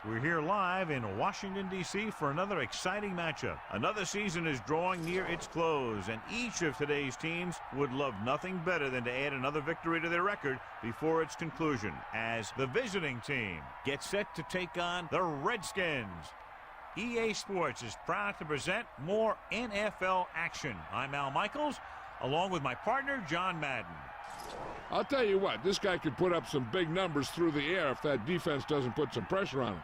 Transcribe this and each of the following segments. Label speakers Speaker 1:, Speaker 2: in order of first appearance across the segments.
Speaker 1: We're here live in Washington, D.C. for another exciting matchup. Another season is drawing near its close, and each of today's teams would love nothing better than to add another victory to their record before its conclusion, as the visiting team gets set to take on the Redskins. EA Sports is proud to present more NFL action. I'm Al Michaels, along with my partner, John Madden.
Speaker 2: I'll tell you what, this guy could put up some big numbers through the air if that defense doesn't put some pressure on him.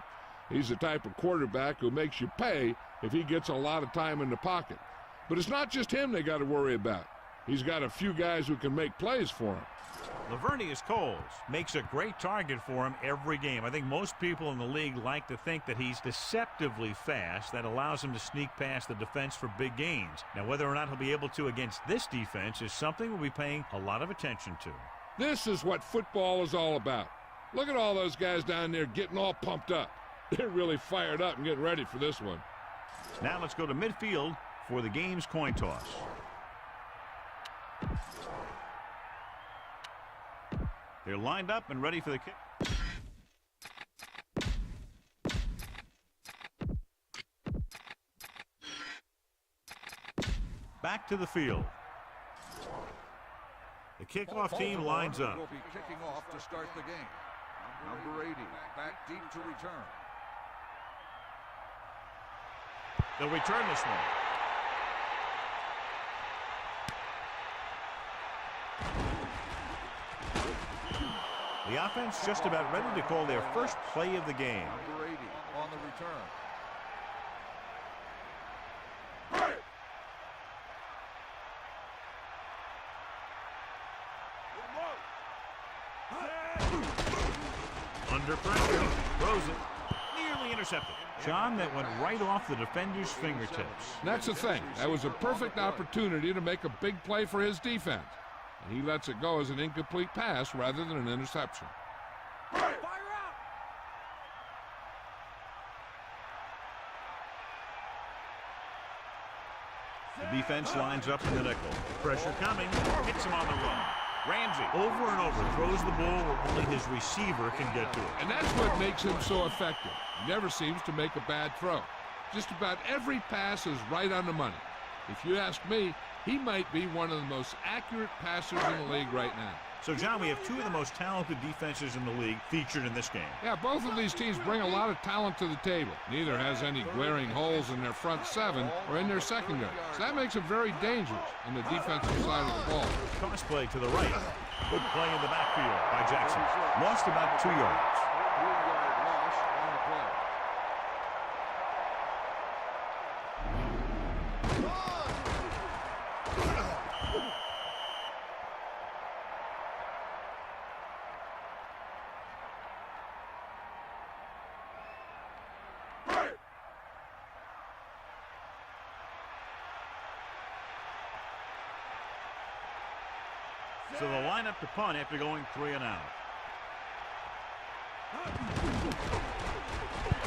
Speaker 2: He's the type of quarterback who makes you pay if he gets a lot of time in the pocket. But it's not just him they got to worry about. He's got a few guys who can make plays for him.
Speaker 1: Lavernius Coles makes a great target for him every game. I think most people in the league like to think that he's deceptively fast. That allows him to sneak past the defense for big gains. Now, whether or not he'll be able to against this defense is something we'll be paying a lot of attention to.
Speaker 2: This is what football is all about. Look at all those guys down there getting all pumped up. They're really fired up and getting ready for this one.
Speaker 1: Now let's go to midfield for the game's coin toss. They're lined up and ready for the kick. Back to the field. The kickoff team lines up.
Speaker 3: Will be kicking off to start the game. Number 80, back deep to return.
Speaker 1: They'll return this one. The offense just about ready to call their first play of the game.
Speaker 3: Number 80 on the return.
Speaker 1: Under pressure, throws it, nearly intercepted. John, that went right off the defender's fingertips.
Speaker 2: That's the thing. That was a perfect opportunity to make a big play for his defense. And he lets it go as an incomplete pass rather than an interception.
Speaker 3: Fire out!
Speaker 1: The defense lines up in the nickel. Pressure coming, hits him on the run. Ramsey over and over throws the ball where only his receiver can get to it.
Speaker 2: And that's what makes him so effective. He never seems to make a bad throw. Just about every pass is right on the money. If you ask me, he might be one of the most accurate passers in the league right now.
Speaker 1: So, John, we have two of the most talented defenses in the league featured in this game.
Speaker 2: Yeah, both of these teams bring a lot of talent to the table. Neither has any glaring holes in their front seven or in their secondary. So that makes them very dangerous on the defensive side of the ball.
Speaker 1: Cross play to the right. Good play in the backfield by Jackson. Lost about 2 yards.
Speaker 3: 3-yard loss on the play.
Speaker 1: So they'll line up to punt after going 3 and out.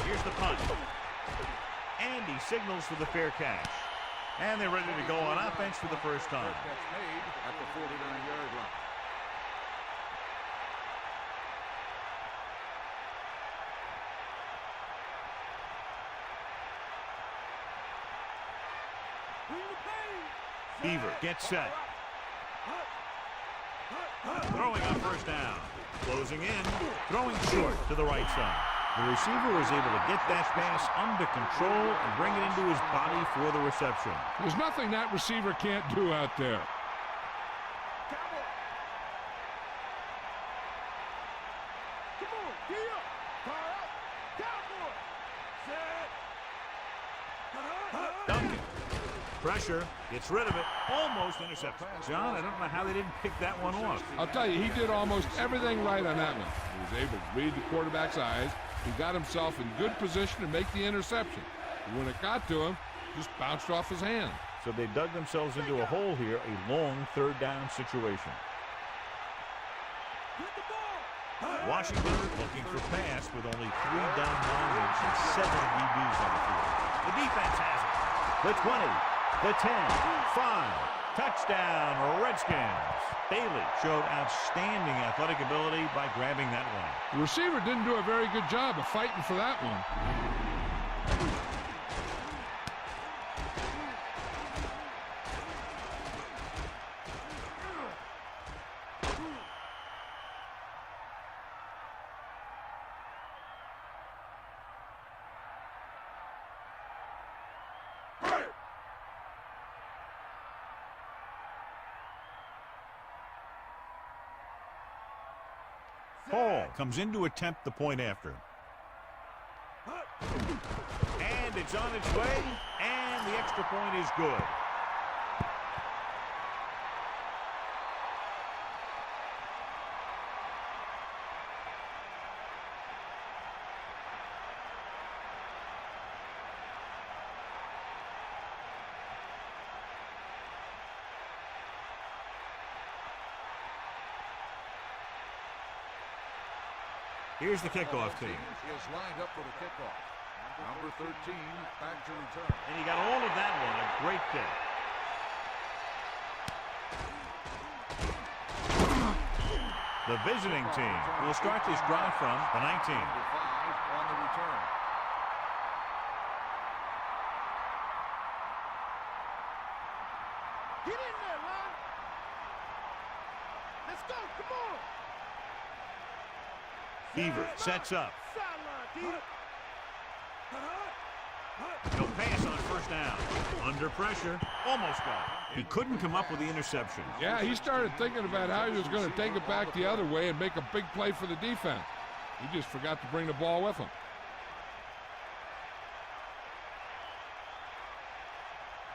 Speaker 1: Here's the punt. And he signals for the fair catch. And they're ready to go on offense for the first time.
Speaker 3: That's made at the 49-yard line.
Speaker 1: Beaver gets set. Throwing on first down. Closing in. Throwing short to the right side. The receiver was able to get that pass under control and bring it into his body for the reception.
Speaker 2: There's nothing that receiver can't do out there.
Speaker 1: Duncan. Pressure. Gets rid of it. Almost intercepted. John, I don't know how they didn't pick that one off.
Speaker 2: I'll tell you, he did almost everything right on that one. He was able to read the quarterback's eyes. He got himself in good position to make the interception. And when it got to him, just bounced off his hand.
Speaker 1: So they dug themselves into a hole here, a long third down situation. Washington looking for pass with only 3 down linemen and 7 DBs on the field. The defense has it. The 20, the 10, 5. Touchdown, Redskins. Bailey showed outstanding athletic ability by grabbing that one.
Speaker 2: The receiver didn't do a very good job of fighting for that one.
Speaker 1: Paul comes in to attempt the point after. And it's on its way, and the extra point is good. Here's the kickoff team.
Speaker 3: Is lined up for the kickoff. Number 13 back to return.
Speaker 1: And he got all of that one. A great kick. The visiting team will start this drive from the 19.
Speaker 3: Number 5 on the return.
Speaker 4: Get in there, Ron. Let's go. Come on.
Speaker 1: Beaver sets up. He'll pass on first down. Under pressure. Almost got it. He couldn't come up with the interception.
Speaker 2: Yeah, he started thinking about how he was going to take it back the other way and make a big play for the defense. He just forgot to bring the ball with him.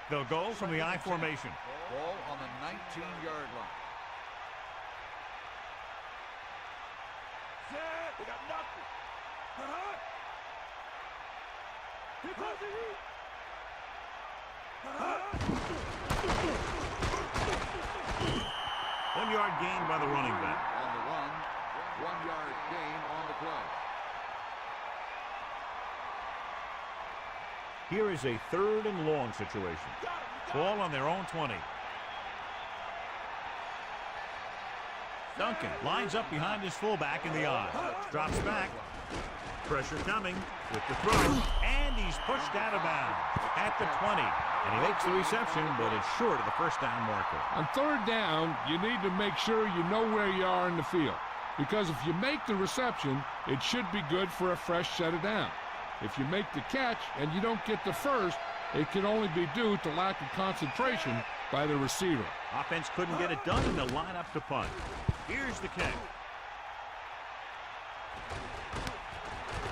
Speaker 1: They'll go from the I formation.
Speaker 3: Ball on the 19-yard line.
Speaker 4: We got nothing. Here comes the heat.
Speaker 1: 1 yard gain by the running back.
Speaker 3: On the run, 1 yard gain on the play.
Speaker 1: Here is a 3rd and long situation. Ball on their own 20. Duncan lines up behind his fullback in the I. Drops back. Pressure coming with the throw. And he's pushed out of bounds at the 20. And he makes the reception, but it's short of the first down marker.
Speaker 2: On 3rd down, you need to make sure you know where you are in the field. Because if you make the reception, it should be good for a fresh set of down. If you make the catch and you don't get the first, it can only be due to lack of concentration by the receiver.
Speaker 1: Offense couldn't get it done in the lineup to punt. Here's the kick.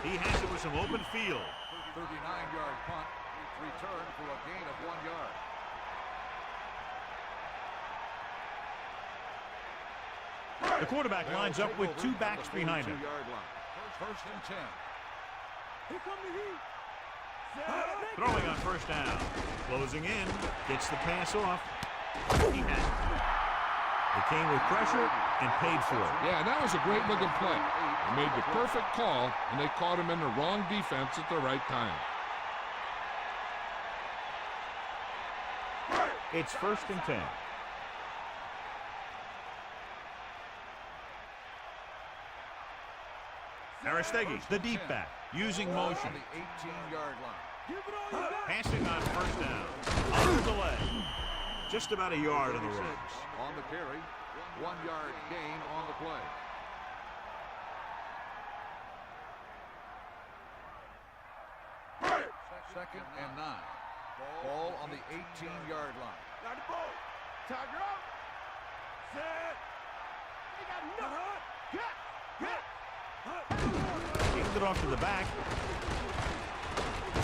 Speaker 1: He has it with some open field.
Speaker 3: 39-yard punt. Return for a gain of 1 yard.
Speaker 1: The quarterback lines up with 2 backs behind him.
Speaker 3: 2-yard line. First and 10.
Speaker 4: Here come the heat.
Speaker 1: Throwing on first down. Closing in. Gets the pass off. He has it. It came with pressure and paid for it.
Speaker 2: Yeah, that was a great-looking play. They made the perfect call, and they caught him in the wrong defense at the right time.
Speaker 1: It's 1st and 10. Aristegi, the deep back, using motion.
Speaker 3: On the 18-yard line.
Speaker 4: Give it all you got.
Speaker 1: Passing on first down. Under the leg. Just about a yard on the run.
Speaker 3: On the carry. 1 yard gain on the play. Second and 9. Ball on the 18-yard line.
Speaker 4: Got the ball. Tiger up. Set. They got nothing.
Speaker 1: Kicked it off to the back.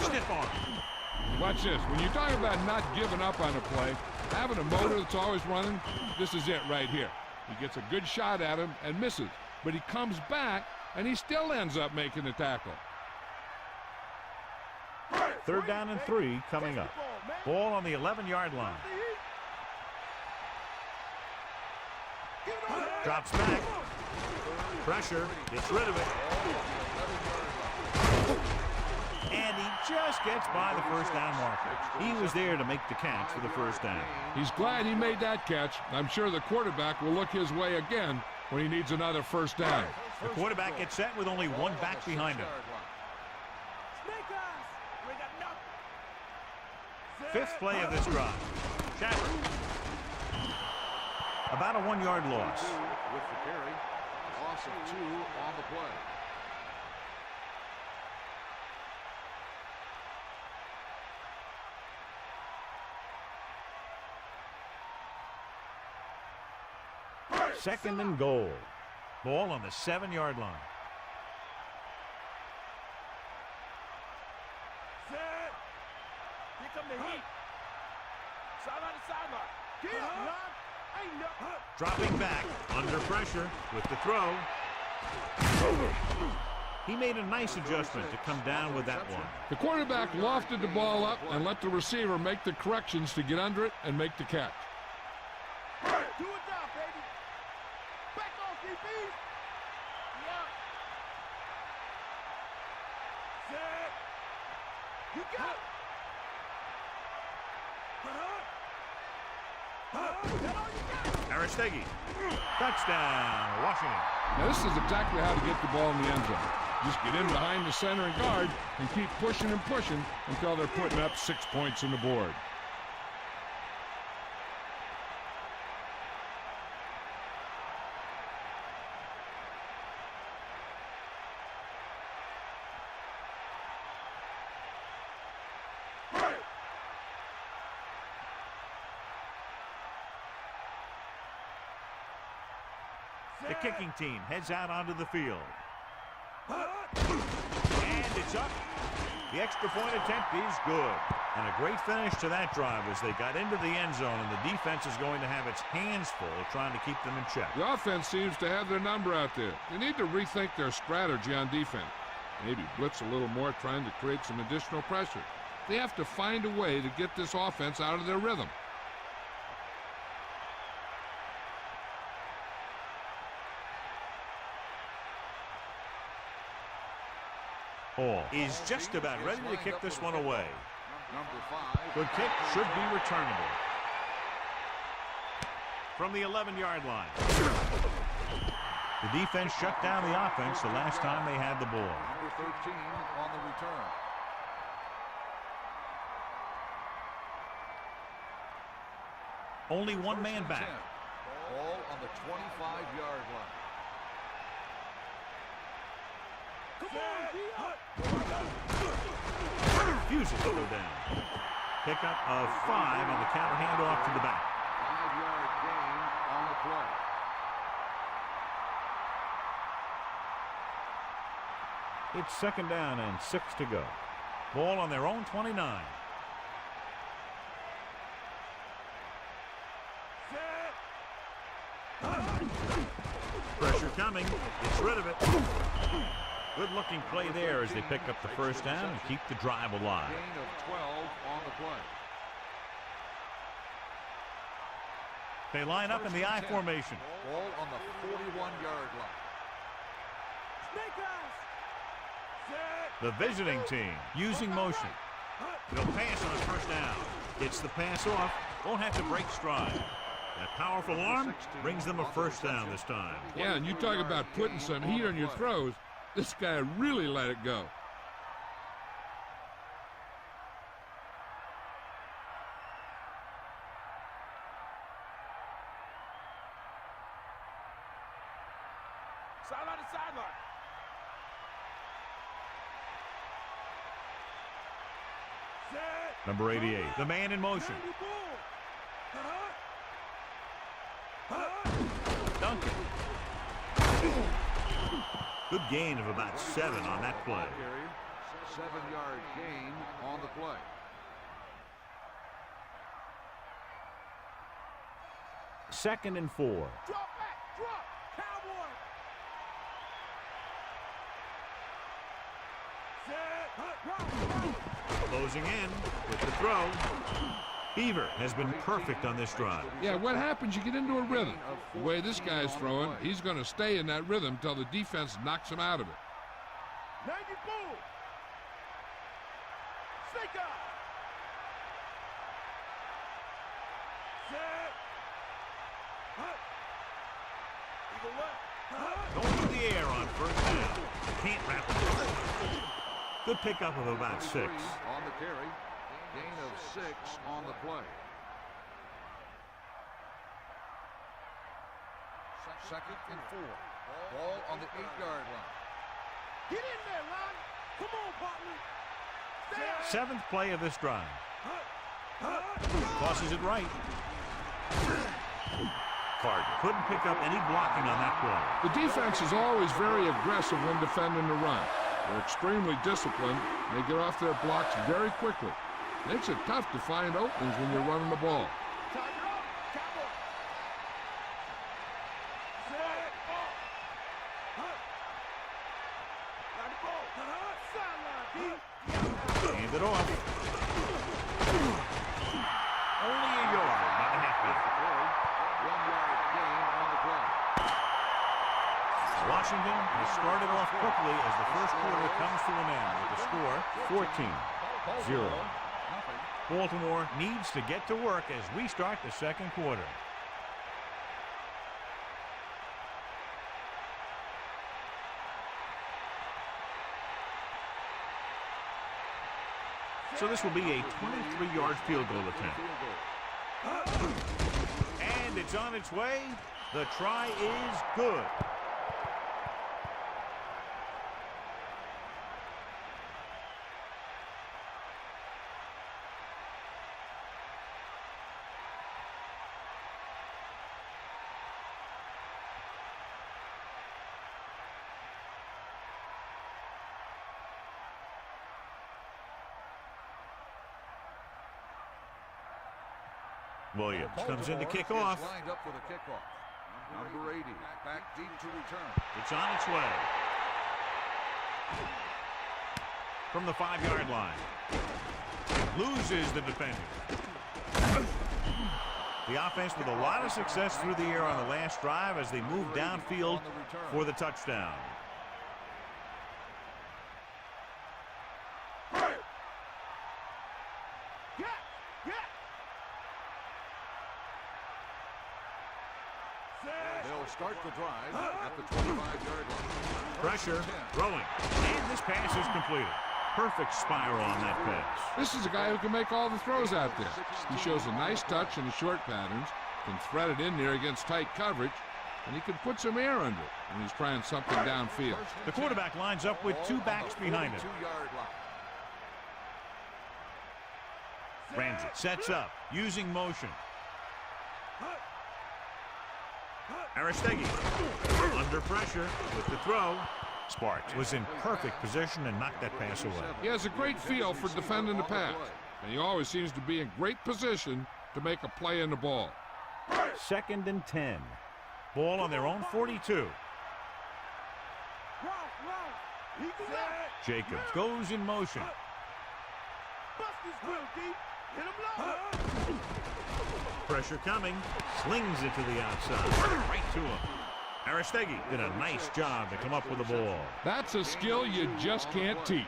Speaker 1: Stiff arm.
Speaker 2: Watch this. When you're talking about not giving up on a play, having a motor that's always running, this is it right here. He gets a good shot at him and misses. But he comes back, and he still ends up making the tackle.
Speaker 1: 3rd down and 3 coming up. Ball on the 11-yard line. Drops back. Pressure. Gets rid of it. And he just gets by the first down marker. He was there to make the catch for the first down.
Speaker 2: He's glad he made that catch. I'm sure the quarterback will look his way again when he needs another first down.
Speaker 1: The quarterback gets set with only one back behind him. Fifth play of this drive. Chadwick. About a 1-yard loss.
Speaker 3: With the carry. Loss of 2 on the play.
Speaker 1: Second and goal. Ball on the 7-yard line.
Speaker 4: Set. Here come the heat. Sideline to sideline. Get up, ain't nothing.
Speaker 1: Dropping back under pressure with the throw. He made a nice adjustment to come down with that one.
Speaker 2: The quarterback lofted the ball up and let the receiver make the corrections to get under it and make the catch.
Speaker 4: Do a job, baby. Back off, DB. Yeah. Set. You got it.
Speaker 1: Aristegi. Touchdown, Washington.
Speaker 2: Now this is exactly how to get the ball in the end zone. Just get in behind the center and guard and keep pushing and pushing until they're putting up 6 points on the board.
Speaker 1: The kicking team heads out onto the field. And it's up. The extra point attempt is good. And a great finish to that drive as they got into the end zone, and the defense is going to have its hands full trying to keep them in check.
Speaker 2: The offense seems to have their number out there. They need to rethink their strategy on defense. Maybe blitz a little more, trying to create some additional pressure. They have to find a way to get this offense out of their rhythm.
Speaker 1: Hall is just about ready to kick this one away.
Speaker 3: Number 5.
Speaker 1: Good kick should be returnable. From the 11-yard line. The defense shut down the offense the last time they had the ball.
Speaker 3: Number 13 on the return.
Speaker 1: Only one man back.
Speaker 3: Ball on the 25-yard line.
Speaker 1: Refuses to go down. Pickup of 5 on the counter handoff to the back.
Speaker 3: 5-yard gain on the play.
Speaker 1: It's second down and 6 to go. Ball on their own 29. Pressure coming. Gets rid of it. Good looking play there as they pick up the first down and keep the drive alive.
Speaker 3: Gain of 12 on the play.
Speaker 1: They line up in the I formation.
Speaker 3: Ball on the 41-yard line.
Speaker 1: The visiting team using motion. They'll pass on first down. Gets the pass off. Won't have to break stride. That powerful arm brings them a first down this time.
Speaker 2: Yeah, and you talk about putting some heat on your throws. This guy really let it go.
Speaker 4: Sideline to sideline. Set.
Speaker 1: Number 88, the man in motion. Duncan. Good gain of about 7 on that play.
Speaker 3: 7-yard gain on the play.
Speaker 1: Second and 4.
Speaker 4: Drop back, drop, Cowboy. Set.
Speaker 1: Closing in with the throw. Beaver has been perfect on this drive.
Speaker 2: Yeah, what happens? You get into a rhythm. The way this guy's throwing, he's going to stay in that rhythm until the defense knocks him out of it.
Speaker 4: 94. Snake out. Set. Eagle left.
Speaker 1: Going through the air on first down. Can't wrap it up. Good pickup of about 6.
Speaker 3: On the carry. Gain of 6 on the play. Second and 4. Ball on the 8-yard line.
Speaker 4: Get in there, Lon. Come on, partner. Stay out.
Speaker 1: 7th play of this drive. Tosses it right. Carter couldn't pick up any blocking on that play.
Speaker 2: The defense is always very aggressive when defending the run. They're extremely disciplined, and they get off their blocks very quickly. Makes it tough to find openings when you're running the ball.
Speaker 4: Tiger up. Cowboy. Set. Ball. Got the ball. Sideline, D.
Speaker 1: Hand it off. Only a yard by the halfback.
Speaker 3: 1-yard gain on the play.
Speaker 1: Washington has started off quickly as the first quarter comes to an end with the score 14-0. Baltimore needs to get to work as we start the second quarter. So this will be a 23-yard field goal attempt. And it's on its way. The try is good. Williams comes in to kick off.
Speaker 3: Lined up for the kickoff. Number 80, back deep to return.
Speaker 1: It's on its way. From the 5-yard line. Loses the defender. The offense with a lot of success through the air on the last drive as they move downfield for the touchdown.
Speaker 3: They'll start the drive at the 25-yard line.
Speaker 1: Pressure, throwing, and this pass is completed. Perfect spiral on that pass.
Speaker 2: This is a guy who can make all the throws out there. He shows a nice touch in the short patterns, can thread it in there against tight coverage, and he can put some air under it when he's trying something downfield.
Speaker 1: The quarterback lines up with 2 backs behind him. Ramsey sets up, using motion. Arrowhead under pressure with the throw. Sparks was in perfect position and knocked that pass away.
Speaker 2: He has a great feel for defending the pass, and he always seems to be in great position to make a play in the ball.
Speaker 1: 2nd and 10. Ball on their own 42. Jacobs goes in motion. Pressure coming. Slings it to the outside. Right to him. Arrowhead did a nice job to come up with the ball.
Speaker 2: That's a skill you just can't teach.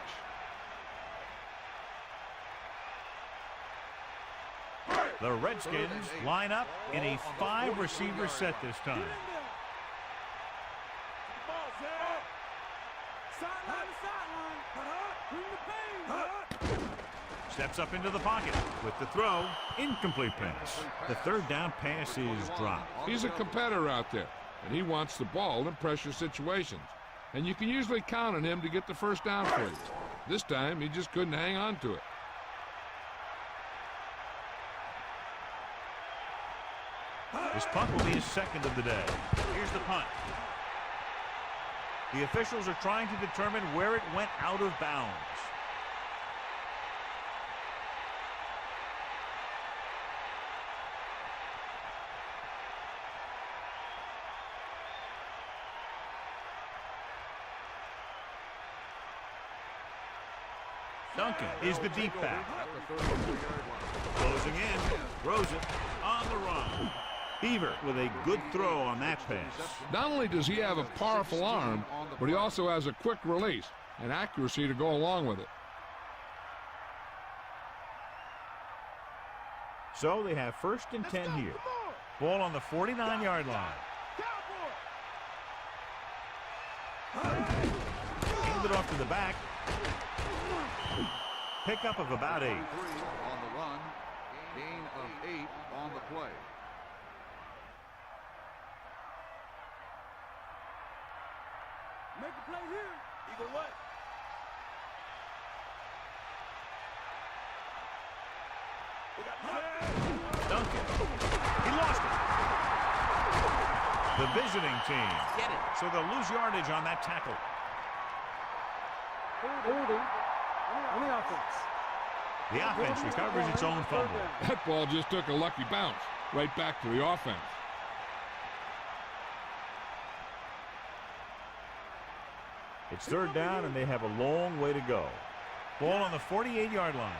Speaker 1: The Redskins line up in a 5-receiver set this time. Steps up into the pocket with the throw. Incomplete pass. The 3rd down pass is dropped.
Speaker 2: He's a competitor out there, and he wants the ball in pressure situations. And you can usually count on him to get the first down for you. This time, he just couldn't hang on to it.
Speaker 1: This punt will be his 2nd of the day. Here's the punt. The officials are trying to determine where it went out of bounds. Duncan is the deep back. Closing in, throws it on the run. Beaver with a good throw on that pass.
Speaker 2: Not only does he have a powerful arm, but he also has a quick release and accuracy to go along with it.
Speaker 1: So they have 1st and 10 here. Ball on the 49-yard line. Hand it off to the back. Pickup of about 8.
Speaker 3: On the run, gain of 8 on the play.
Speaker 4: Make a play here. Eagle what?
Speaker 1: Duncan. He lost it. The visiting team.
Speaker 4: Get it.
Speaker 1: So they'll lose yardage on that tackle.
Speaker 4: Holding. On the offense.
Speaker 1: The offense recovers its own fumble.
Speaker 2: That ball just took a lucky bounce right back to the offense.
Speaker 1: It's 3rd down, and they have a long way to go. Ball on the 48-yard line.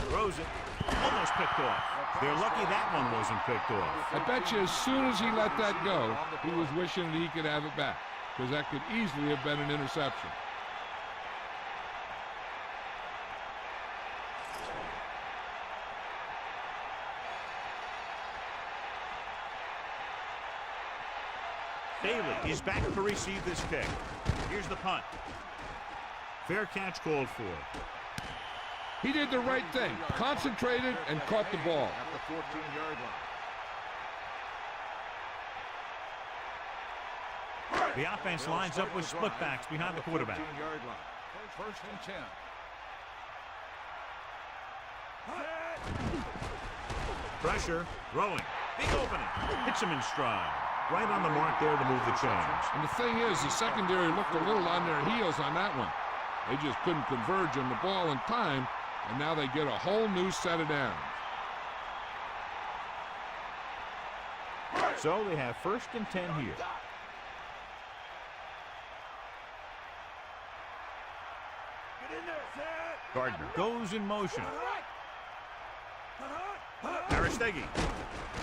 Speaker 1: Throws it. Almost picked off. They're lucky that one wasn't picked off.
Speaker 2: I bet you as soon as he let that go, he was wishing that he could have it back, because that could easily have been an interception.
Speaker 1: Bailey is back to receive this kick. Here's the punt. Fair catch called for.
Speaker 2: He did the right thing, concentrated and caught the ball.
Speaker 3: At the 14-yard line.
Speaker 1: The offense lines up with split backs behind the quarterback.
Speaker 3: 14-yard line. 1st and 10.
Speaker 1: Pressure, throwing. Big opening. Hits him in stride. Right on the mark there to move the chains.
Speaker 2: And the thing is, the secondary looked a little on their heels on that one. They just couldn't converge on the ball in time, and now they get a whole new set of downs.
Speaker 1: So they have 1st and 10 here. Gardner goes in motion. Aristegi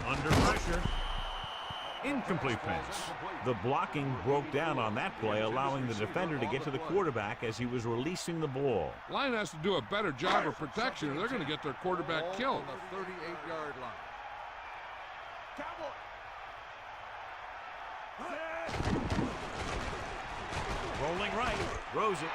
Speaker 1: under pressure. Incomplete pass. The blocking broke down on that play, allowing the defender to get to the quarterback as he was releasing the ball.
Speaker 2: Line has to do a better job of protection, or they're going to get their quarterback killed.
Speaker 3: On the 38-yard line.
Speaker 1: Rolling right, throws it.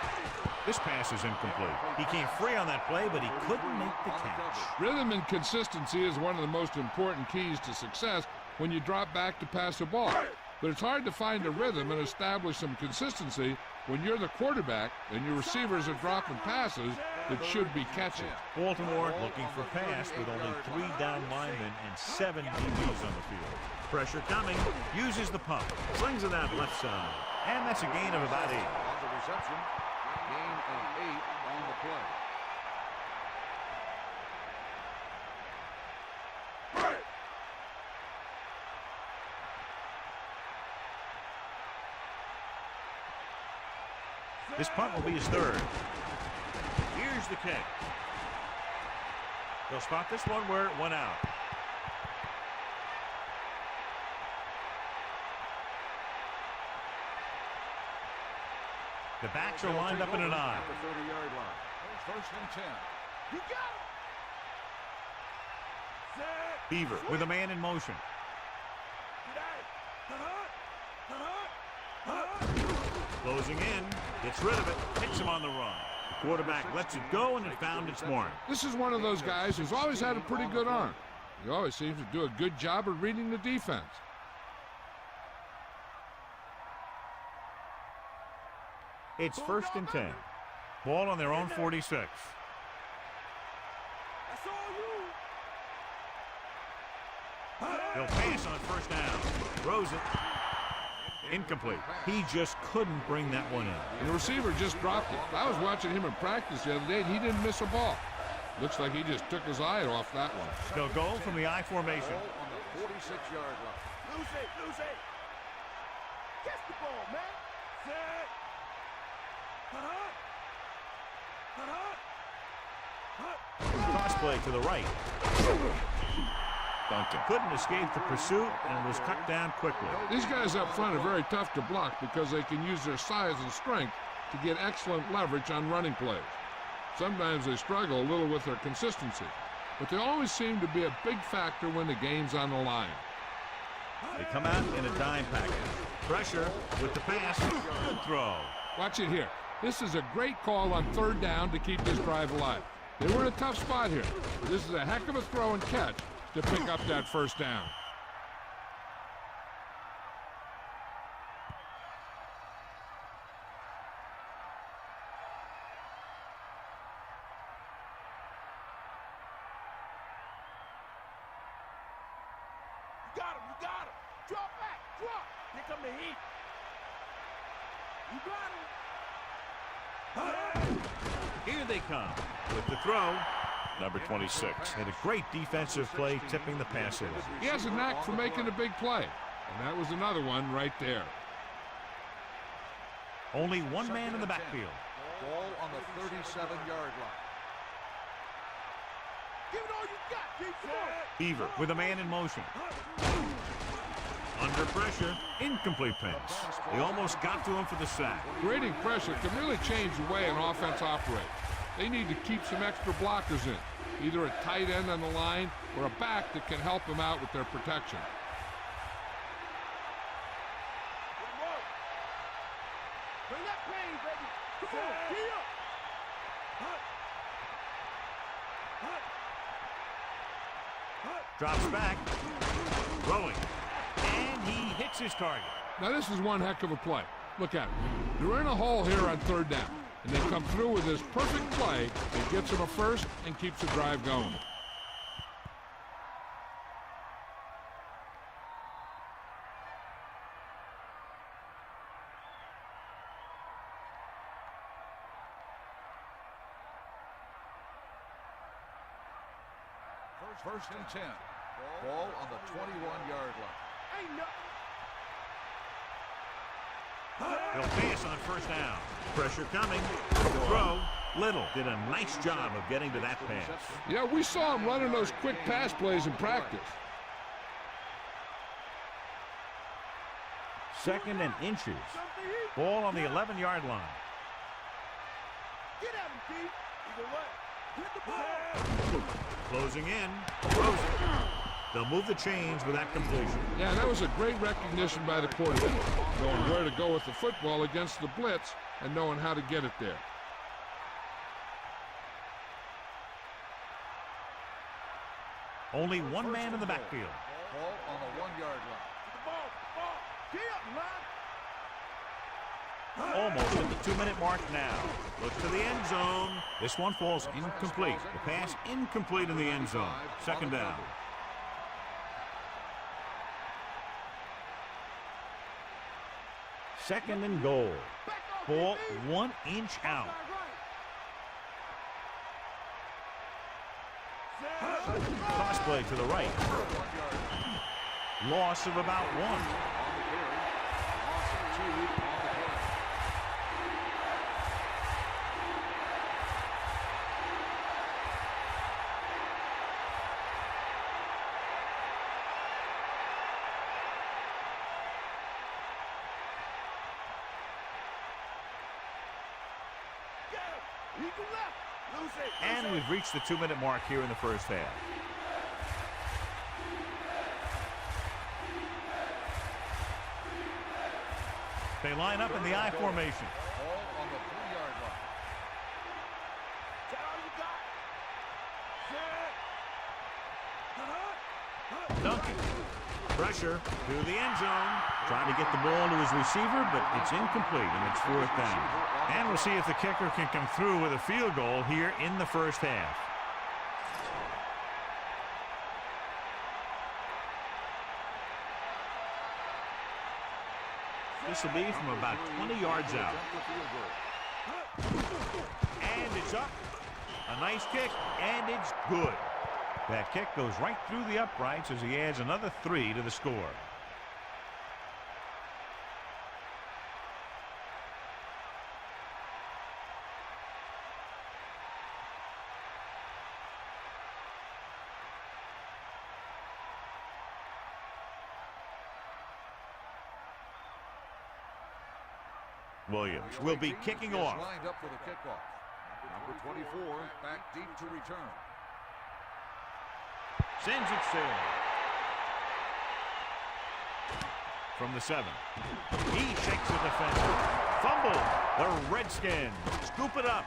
Speaker 1: This pass is incomplete. He came free on that play, but he couldn't make the catch.
Speaker 2: Rhythm and consistency is one of the most important keys to success when you drop back to pass a ball. But it's hard to find a rhythm and establish some consistency when you're the quarterback and your receivers are dropping passes that should be catching.
Speaker 1: Baltimore looking for pass with only 3 down linemen and 7 DBs on the field. Pressure coming, uses the pump, slings it out left side. And that's a gain of about 8.
Speaker 3: On the reception, gain of 8 on the play.
Speaker 1: This punt will be his 3rd. Here's the kick. They'll spot this one where it went out. The backs are lined up in an eye.
Speaker 3: At the 30-yard line. 1st and 10.
Speaker 4: You got it.
Speaker 1: Beaver with a man in motion. Closing in, gets rid of it, hits him on the run. Quarterback lets it go, and it found its mark.
Speaker 2: This is one of those guys who's always had a pretty good arm. He always seems to do a good job of reading the defense.
Speaker 1: It's 1st and 10. Ball on their own 46.
Speaker 4: That's all you.
Speaker 1: They'll pass on 1st down. Throws it. Incomplete. He just couldn't bring that one in.
Speaker 2: And the receiver just dropped it. I was watching him in practice the other day, and he didn't miss a ball. Looks like he just took his eye off that one.
Speaker 1: They'll go from the I formation.
Speaker 3: Ball on the 46-yard line.
Speaker 4: Lose it. Catch the ball, man. Set.
Speaker 1: Cross play to the right. Duncan couldn't escape the pursuit and was cut down quickly.
Speaker 2: These guys up front are very tough to block because they can use their size and strength to get excellent leverage on running plays. Sometimes they struggle a little with their consistency, but they always seem to be a big factor when the game's on the line.
Speaker 1: They come out in a dime package. Pressure with the pass. Good throw.
Speaker 2: Watch it here. This is a great call on third down to keep this drive alive. They were in a tough spot here. This is a heck of a throw and catch to pick up that first down.
Speaker 4: You got him. Drop back. Drop. Here come the heat. You got him.
Speaker 1: Here they come with the throw. Number 26. And a great defensive play tipping the pass away.
Speaker 2: He has a knack for making a big play, and that was another one right there.
Speaker 1: Only one man in the backfield.
Speaker 3: Ball on the 37-yard line.
Speaker 4: Give it all you got, Chief.
Speaker 1: Beaver with a man in motion. Under pressure, incomplete pass. They almost got to him for the sack.
Speaker 2: Creating pressure can really change the way an offense operates. They need to keep some extra blockers in, either a tight end on the line or a back that can help them out with their protection.
Speaker 4: Bring that pain, baby. Come on, gee up.
Speaker 1: Drops back. Throwing. And he hits his target.
Speaker 2: Now this is one heck of a play. Look at it. They're in a hole here on third down, and they come through with this perfect play that gets them a first and keeps the drive going.
Speaker 3: First and 10. Ball on the 21-yard line.
Speaker 4: Ain't nothing.
Speaker 1: They'll pass on first down. Pressure coming. Throw. Little did a nice job of getting to that pass.
Speaker 2: Yeah, we saw him running those quick pass plays in practice.
Speaker 1: Second and inches. Ball on the 11-yard line.
Speaker 4: Get at him, Chief. Either way. Hit the ball.
Speaker 1: Closing in. Throws it. They'll move the chains with that completion.
Speaker 2: Yeah, that was a great recognition by the quarterback, knowing where to go with the football against the blitz and knowing how to get it there.
Speaker 1: Only one man in the backfield.
Speaker 3: Ball on the 1-yard line.
Speaker 4: Get the ball. Gee up, man.
Speaker 1: Almost at the 2-minute mark now. Look to the end zone. This one falls incomplete. The pass incomplete in the end zone. Second down. Second and goal. Ball 1 inch out. Cross play to the right. Loss of about 1. And we've reached the 2-minute mark here in the first half. They line up in the I formation.
Speaker 3: Ball on the 3-yard line.
Speaker 4: Is that all you got?
Speaker 1: Duncan. Pressure to the end zone. Trying to get the ball to his receiver, but it's incomplete, and it's fourth down. And we'll see if the kicker can come through with a field goal here in the first half. This will be from about 20 yards out. And it's up. A nice kick, and it's good. That kick goes right through the uprights as he adds another 3 to the score. Williams will be kicking off.
Speaker 3: Lined up for the kickoff. Number 24 back deep to return.
Speaker 1: Sends it sailing. From the 7. He shakes the defender. Fumble. The Redskins scoop it up.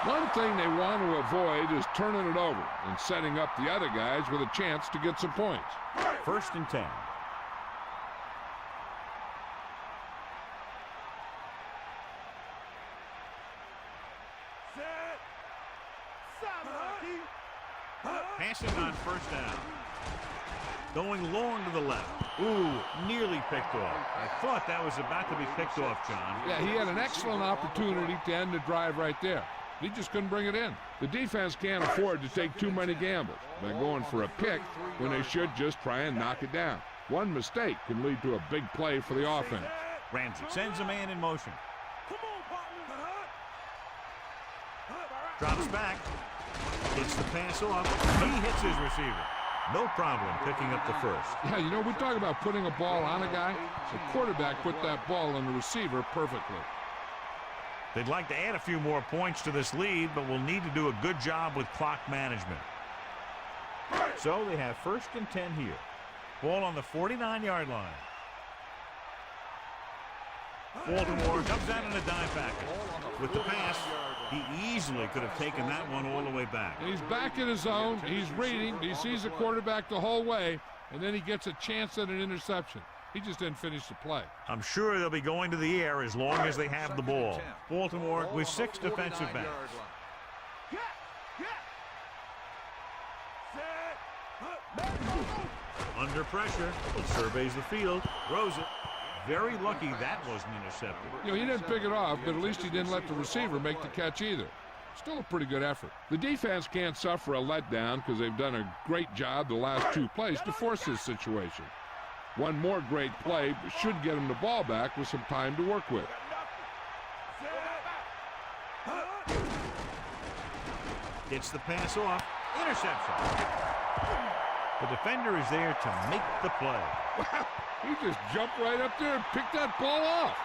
Speaker 2: One thing they want to avoid is turning it over and setting up the other guys with a chance to get some points.
Speaker 1: 1st and 10. Passing on 1st down. Going long to the left. Ooh, nearly picked off. I thought that was about to be picked off, John.
Speaker 2: Yeah, he had an excellent opportunity to end the drive right there. He just couldn't bring it in. The defense can't afford to take too many gambles by going for a pick when they should just try and knock it down. One mistake can lead to a big play for the offense.
Speaker 1: Ramsey sends a man in motion. Drops back. Hits the pass off. He hits his receiver. No problem picking up the 1st.
Speaker 2: Yeah, you know, we talk about putting a ball on a guy. The quarterback put that ball on the receiver perfectly.
Speaker 1: They'd like to add a few more points to this lead, but will need to do a good job with clock management. So they have 1st and 10 here. Ball on the 49-yard line. Baltimore comes out in a dime package. With the pass, he easily could have taken that one all the way back.
Speaker 2: He's back in his zone. He's reading. He sees the quarterback the whole way, and then he gets a chance at an interception. He just didn't finish the play.
Speaker 1: I'm sure they'll be going to the air as long as they have the ball. Baltimore with 6 defensive backs. Under pressure, he surveys the field, throws it. Very lucky that wasn't intercepted.
Speaker 2: You know, he didn't pick it off, but at least he didn't let the receiver make the catch either. Still a pretty good effort. The defense can't suffer a letdown because they've done a great job the last 2 plays to force this situation. One more great play should get him the ball back with some time to work with.
Speaker 1: Gets the pass off. Interception. The defender is there to make the play.
Speaker 2: Wow, he just jumped right up there and picked that ball off.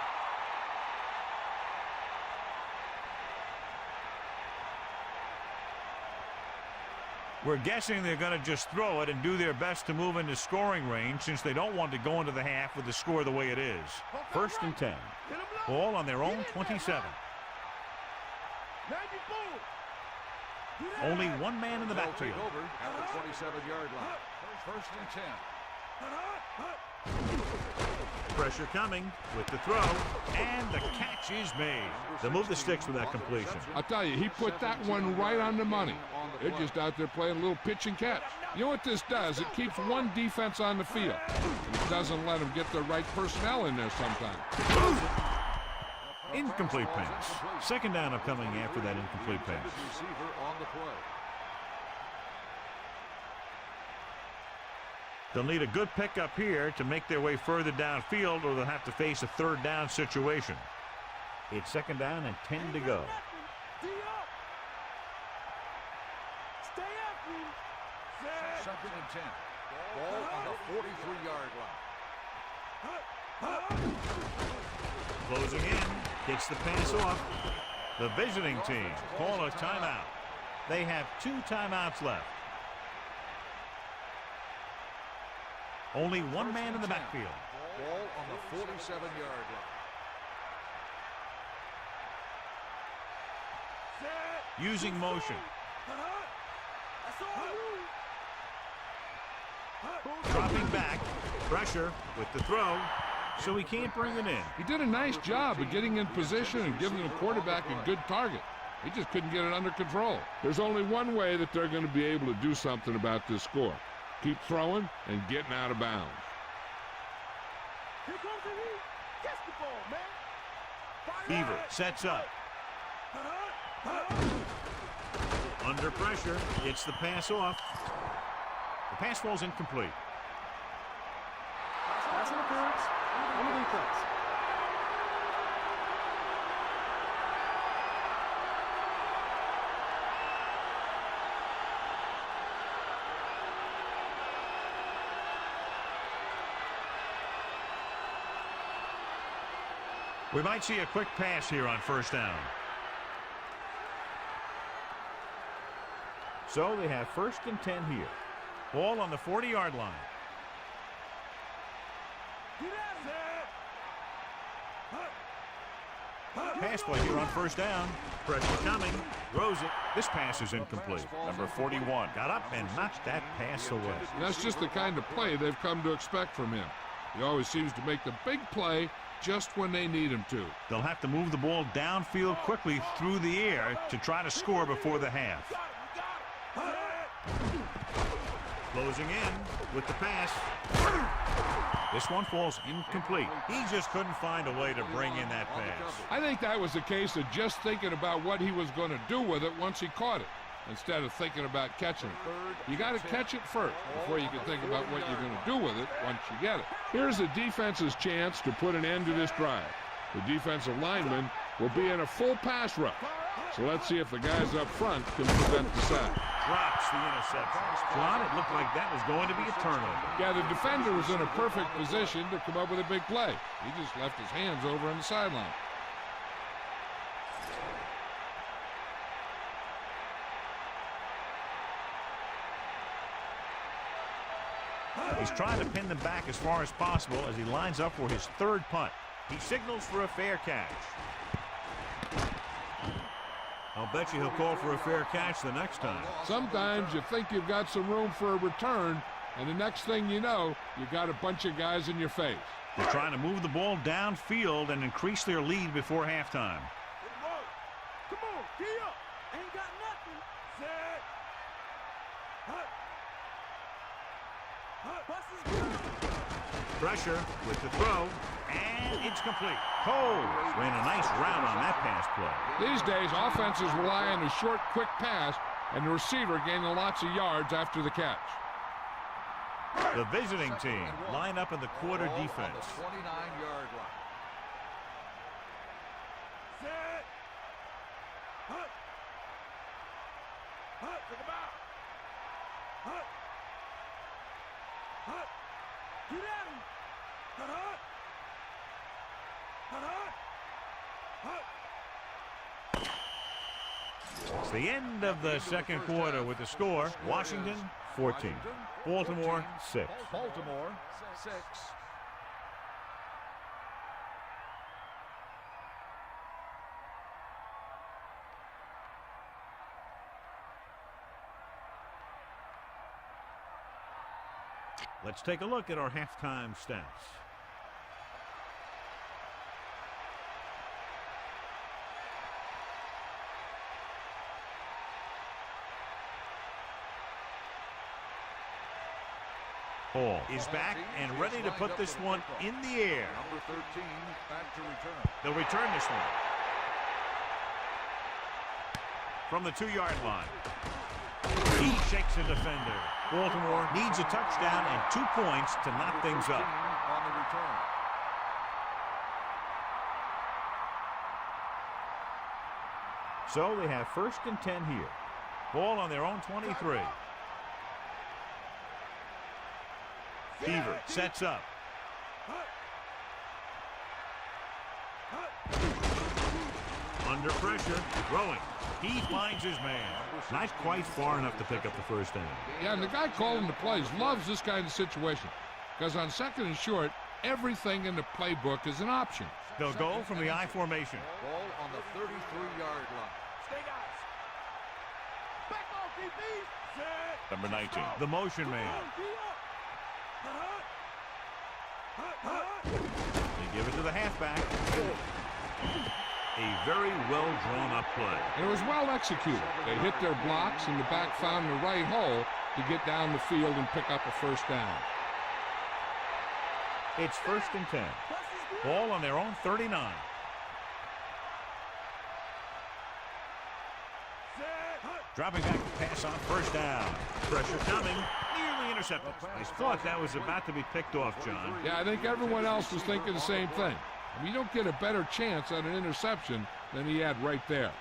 Speaker 1: We're guessing they're going to just throw it and do their best to move into scoring range since they don't want to go into the half with the score the way it is. 1st and 10. Ball on their own 27. Only one man in the backfield.
Speaker 3: Over at the 27-yard line. 1st and 10.
Speaker 1: Pressure coming with the throw, and the catch is made. They'll move the sticks with that completion.
Speaker 2: I'll tell you, he put that one right on the money. They're just out there playing a little pitch and catch. You know what this does? It keeps one defense on the field. It doesn't let them get the right personnel in there sometimes.
Speaker 1: Incomplete pass. 2nd down upcoming after that incomplete pass.
Speaker 3: Receiver on the play.
Speaker 1: They'll need a good pickup here to make their way further downfield, or they'll have to face a 3rd down situation. It's 2nd down and 10 to go.
Speaker 3: 2nd and 10. Ball on the 43-yard line.
Speaker 1: Closing in. Gets the pass off. The visiting team call a timeout. They have 2 timeouts left. Only one man in the backfield.
Speaker 3: Ball on the 47-yard line.
Speaker 1: Using motion. Dropping back. Pressure with the throw. So he can't bring it in.
Speaker 2: He did a nice job of getting in position and giving the quarterback a good target. He just couldn't get it under control. There's only one way that they're going to be able to do something about this score. Keep throwing and getting out of bounds.
Speaker 4: Here comes the heat. Catch the ball, man.
Speaker 1: Beaver sets up. Under pressure. Gets the pass off. The pass falls incomplete.
Speaker 5: Pass interference on the defense.
Speaker 1: We might see a quick pass here on first down. So they have 1st and 10 here. Ball on the 40-yard line. Pass play here on first down. Pressure coming. Throws it. This pass is incomplete. Number 41 got up and knocked that pass away.
Speaker 2: That's just the kind of play they've come to expect from him. He always seems to make the big play just when they need him to.
Speaker 1: They'll have to move the ball downfield quickly through the air to try to score before the half. Closing in with the pass. This one falls incomplete. He just couldn't find a way to bring in that pass.
Speaker 2: I think that was a case of just thinking about what he was going to do with it once he caught it, instead of thinking about catching it. You got to catch it first before you can think about what you're going to do with it once you get it. Here's the defense's chance to put an end to this drive. The defensive lineman will be in a full pass rush. So let's see if the guys up front can prevent the sack.
Speaker 1: Drops the interception. John, it looked like that was going to be a turnover.
Speaker 2: Yeah, the defender was in a perfect position to come up with a big play. He just left his hands over on the sideline.
Speaker 1: He's trying to pin them back as far as possible as he lines up for his 3rd punt. He signals for a fair catch. I'll bet you he'll call for a fair catch the next time.
Speaker 2: Sometimes you think you've got some room for a return, and the next thing you know, you got a bunch of guys in your face.
Speaker 1: They're trying to move the ball downfield and increase their lead before halftime.
Speaker 4: Come on, gee up. Ain't got nothing. Set.
Speaker 1: Pressure with the throw, and it's complete. Cole ran a nice route on that pass play.
Speaker 2: These days, offenses rely on a short, quick pass, and the receiver gaining lots of yards after the catch.
Speaker 1: The visiting team line up in the quarter defense.
Speaker 3: 29-yard line.
Speaker 4: Set. Take him out. Get at him.
Speaker 1: It's the end of the second quarter with the score, Washington 14, Baltimore 6.
Speaker 3: Baltimore 6.
Speaker 1: Let's take a look at our halftime stats. Hall is back and ready to put this one in the air.
Speaker 3: Number 13 back to return.
Speaker 1: They'll return this one from the 2-yard line. He shakes a defender. Baltimore needs a touchdown and 2 points to knock things up.
Speaker 3: On the return.
Speaker 1: So they have 1st and 10 here. Ball on their own 23. Beaver sets up. Under pressure, throwing. He finds his man. Not quite far enough to pick up the first down.
Speaker 2: Yeah, and the guy calling the plays loves this kind of situation, because on 2nd and short, everything in the playbook is an option.
Speaker 1: They'll go from the I formation.
Speaker 3: Ball on the 33-yard line.
Speaker 4: Stay guys. Back off, DB. Set.
Speaker 1: Number 19, the motion man. They give it to the halfback. A very well-drawn-up play.
Speaker 2: And it was well executed. They hit their blocks, and the back found the right hole to get down the field and pick up a first down.
Speaker 1: It's 1st and 10. Ball on their own 39. Dropping back to pass on first down. Pressure coming. Nearly intercepted. I thought that was about to be picked off, John.
Speaker 2: Yeah, I think everyone else was thinking the same thing. I mean, you don't get a better chance on an interception than he had right there.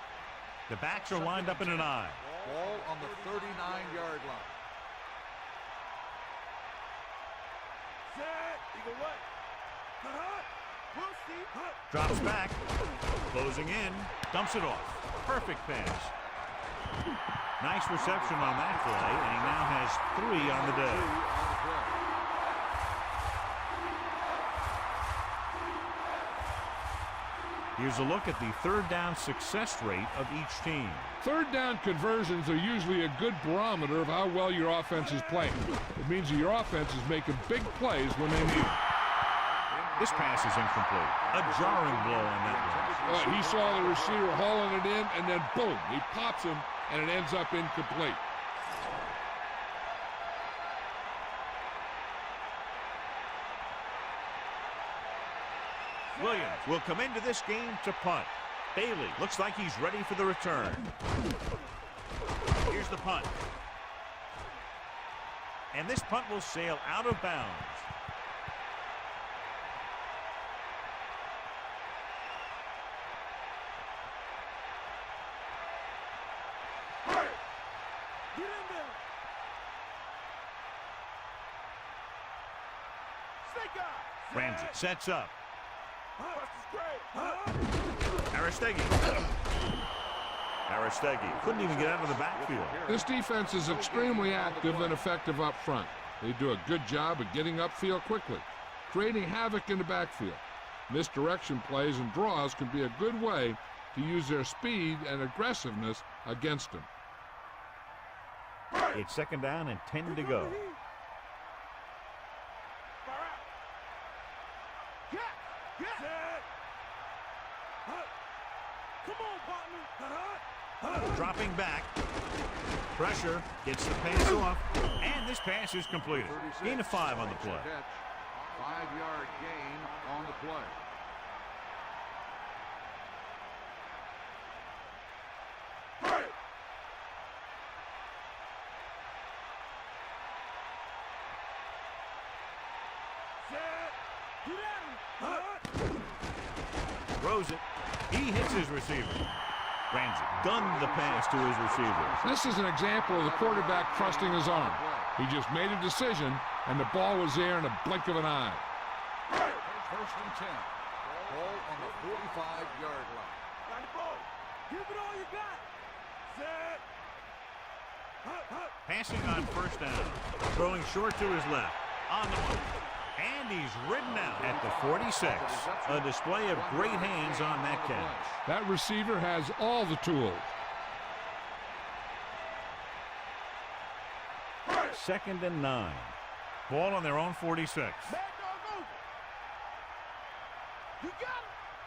Speaker 1: The backs are lined up in an I.
Speaker 3: Ball on the 39-yard line.
Speaker 4: Set. Eagle what?
Speaker 1: Drops back. Closing in. Dumps it off. Perfect pass. Nice reception on that play, and he now has 3 on the day. Here's a look at the third down success rate of each team.
Speaker 2: Third down conversions are usually a good barometer of how well your offense is playing. It means that your offense is making big plays when they need it.
Speaker 1: This pass is incomplete. A jarring blow on that one.
Speaker 2: He saw the receiver hauling it in, and then boom, he pops him, and it ends up incomplete.
Speaker 1: Williams will come into this game to punt. Bailey looks like he's ready for the return. Here's the punt. And this punt will sail out of bounds.
Speaker 4: Get in there. Snake eye.
Speaker 1: Ramsey sets up.
Speaker 4: Arrowhead.
Speaker 1: Arrowhead couldn't even get out of the backfield.
Speaker 2: This defense is extremely active and effective up front. They do a good job of getting upfield quickly, creating havoc in the backfield. Misdirection plays and draws can be a good way to use their speed and aggressiveness against them.
Speaker 1: It's second down and 10 to go. Dropping back. Pressure. Gets the pass off. And this pass is completed. Gain of 5 on the play.
Speaker 3: 5-yard gain on the play.
Speaker 1: Throws it. He hits his receiver. Ramsey gunned the pass to his receiver.
Speaker 2: This is an example of the quarterback trusting his arm. He just made a decision, and the ball was there in a blink of an eye.
Speaker 3: First and 10. Ball on the 45-yard line.
Speaker 4: Give it all you got.
Speaker 1: Passing on first down. Throwing short to his left. On the one. And he's ridden out at the 46. A display of great hands on that catch.
Speaker 2: That receiver has all the tools.
Speaker 1: Second and 9. Ball on their own 46.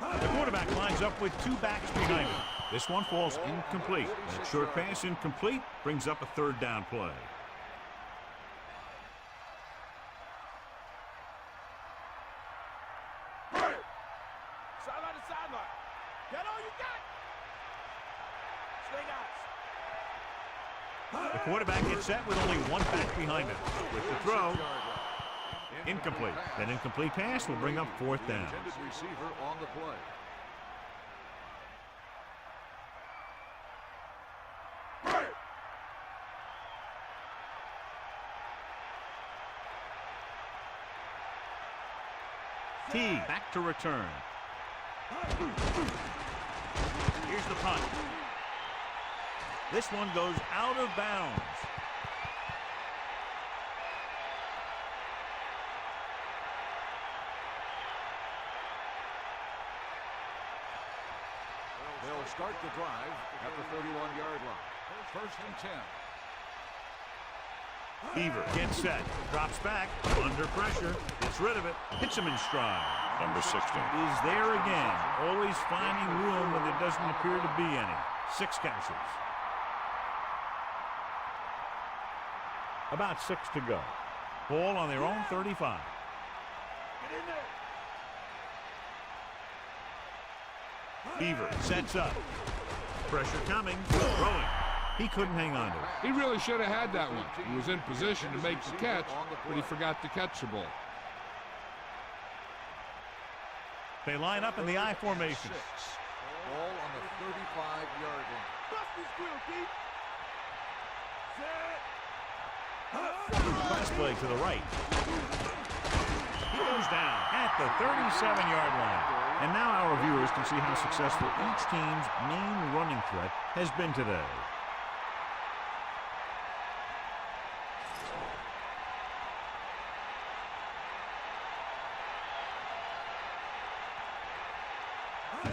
Speaker 1: The quarterback lines up with 2 backs behind him. This one falls incomplete. That short pass incomplete brings up a third down play.
Speaker 4: Sideline to sideline. Get all you got. Snake eyes.
Speaker 1: The quarterback gets set with only 1 back behind him. With the throw, incomplete. That incomplete pass will bring up 4th down.
Speaker 3: Intended receiver on the play.
Speaker 1: T back to return. Here's the punt. This one goes out of bounds.
Speaker 3: They'll start the drive at the 31-yard line. First and 10.
Speaker 1: Beaver gets set, drops back, under pressure, gets rid of it, hits him in stride. Number 16 is there again, always finding room when there doesn't appear to be any. 6 catches. About 6 to go. Ball on their own 35.
Speaker 4: Get in there.
Speaker 1: Beaver sets up. Pressure coming, throwing. He couldn't hang on to it.
Speaker 2: He really should have had that one. He was in position to make the catch, but he forgot to catch the ball.
Speaker 1: They line up in the I formation.
Speaker 3: Ball on the 35-yard line.
Speaker 4: Bust this grill, Keith.
Speaker 1: Pass play to the right. He goes down at the 37-yard line. And now our viewers can see how successful each team's main running threat has been today.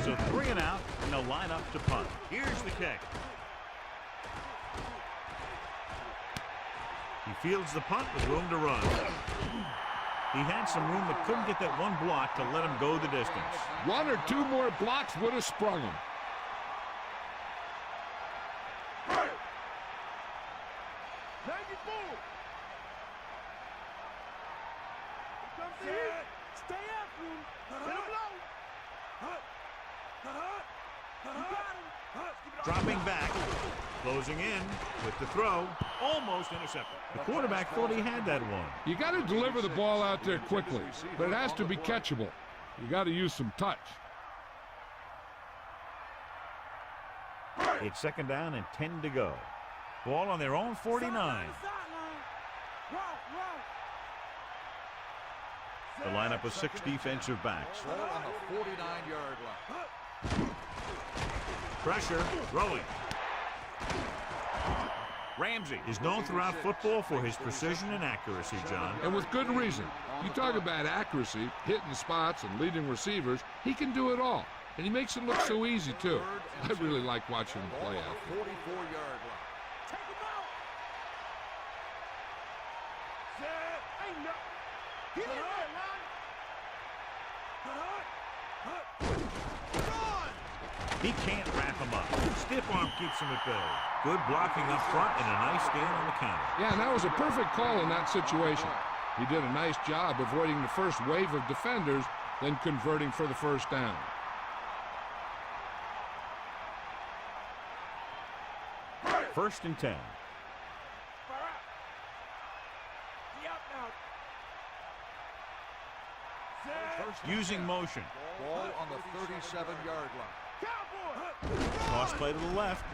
Speaker 1: So 3 and out, and they'll line up to punt. Here's the kick. He fields the punt with room to run. He had some room but couldn't get that one block to let him go the distance.
Speaker 2: 1 or 2 more blocks would have sprung him.
Speaker 4: Stay after him. Hit him low.
Speaker 1: Dropping back, closing in with the throw, almost intercepted. The quarterback thought he had that one.
Speaker 2: You got to deliver the ball out there quickly, but it has to be catchable. You got to use some touch.
Speaker 1: It's 2nd down and 10 to go. Ball on their own 49. The lineup of 6 defensive backs.
Speaker 3: Ball on the 49-yard line.
Speaker 1: Pressure, throwing. Ramsey is known throughout football for his precision and accuracy, John.
Speaker 2: And with good reason. You talk about accuracy, hitting spots, and leading receivers. He can do it all. And he makes it look so easy, too. I really like watching him play out.
Speaker 3: 44-yard line.
Speaker 4: Take him out. Ain't nothing. Get in there, man.
Speaker 1: He can't wrap him up. Stiff arm keeps him at bay. Good blocking up front and a nice stand on the counter.
Speaker 2: Yeah, and that was a perfect call in that situation. He did a nice job avoiding the first wave of defenders, then converting for the first down.
Speaker 1: First and 10. Using motion.
Speaker 3: Ball on the 37-yard line.
Speaker 1: Cross play to the left.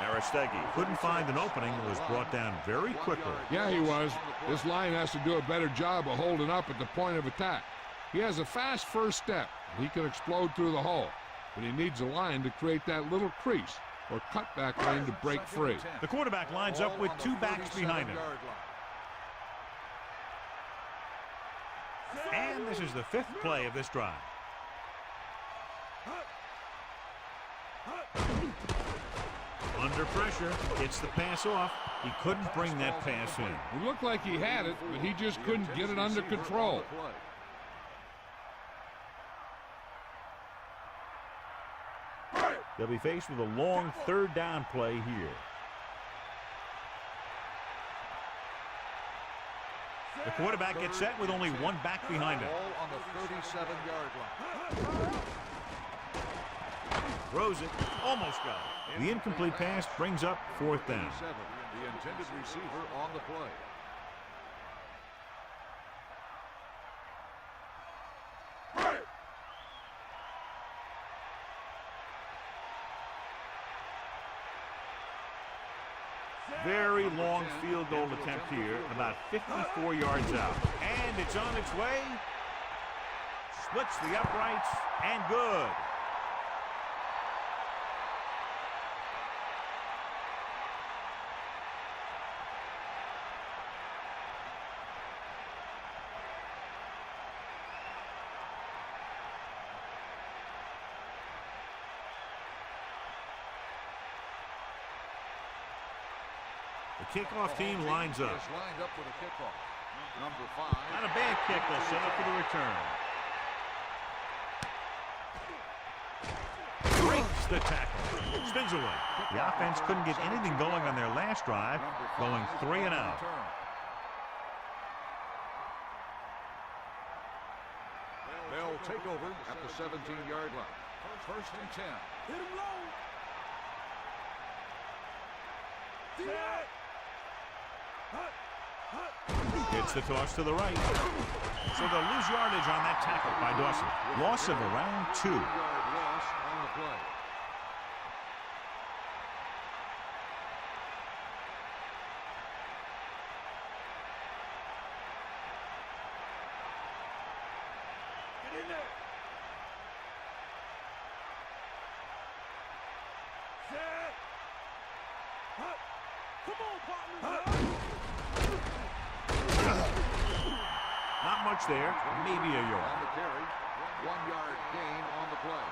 Speaker 1: Aristegi couldn't find an opening and was brought down very quickly.
Speaker 2: Yeah, he was. This line has to do a better job of holding up at the point of attack. He has a fast first step. He can explode through the hole, but he needs a line to create that little crease or cutback lane to break free.
Speaker 1: The quarterback lines up with 2 backs behind him. And this is the 5th play of this drive. Under pressure, gets the pass off. He couldn't bring that pass in.
Speaker 2: It looked like he had it, but he just couldn't get it under control.
Speaker 1: They'll be faced with a long 3rd down play here. The quarterback gets set with only 1 back behind him.
Speaker 3: Ball on the 37-yard line.
Speaker 1: Throws it, almost got it. The incomplete pass brings up 4th down.
Speaker 3: The intended receiver on the play.
Speaker 1: Very long field goal attempt here, about 54 yards out. And it's on its way. Splits the uprights, and good. The kickoff team lines up.
Speaker 3: Lined up for the kickoff. Number 5.
Speaker 1: Not a bad kick. They'll set up for the return. Breaks the tackle. Spins away. The offense couldn't get anything going on their last drive, going 3 and out.
Speaker 3: They'll take over at the 17-yard line. First and 10.
Speaker 4: Hit him low.
Speaker 1: It's the toss to the right. So they'll lose yardage on that tackle by Dawson. Loss of around 2.
Speaker 3: Loss on the play.
Speaker 4: In there. Set. Hut. Come on, partner.
Speaker 1: Not much there. Maybe a
Speaker 3: On
Speaker 1: yard.
Speaker 3: the carry. 1 yard gain on the play.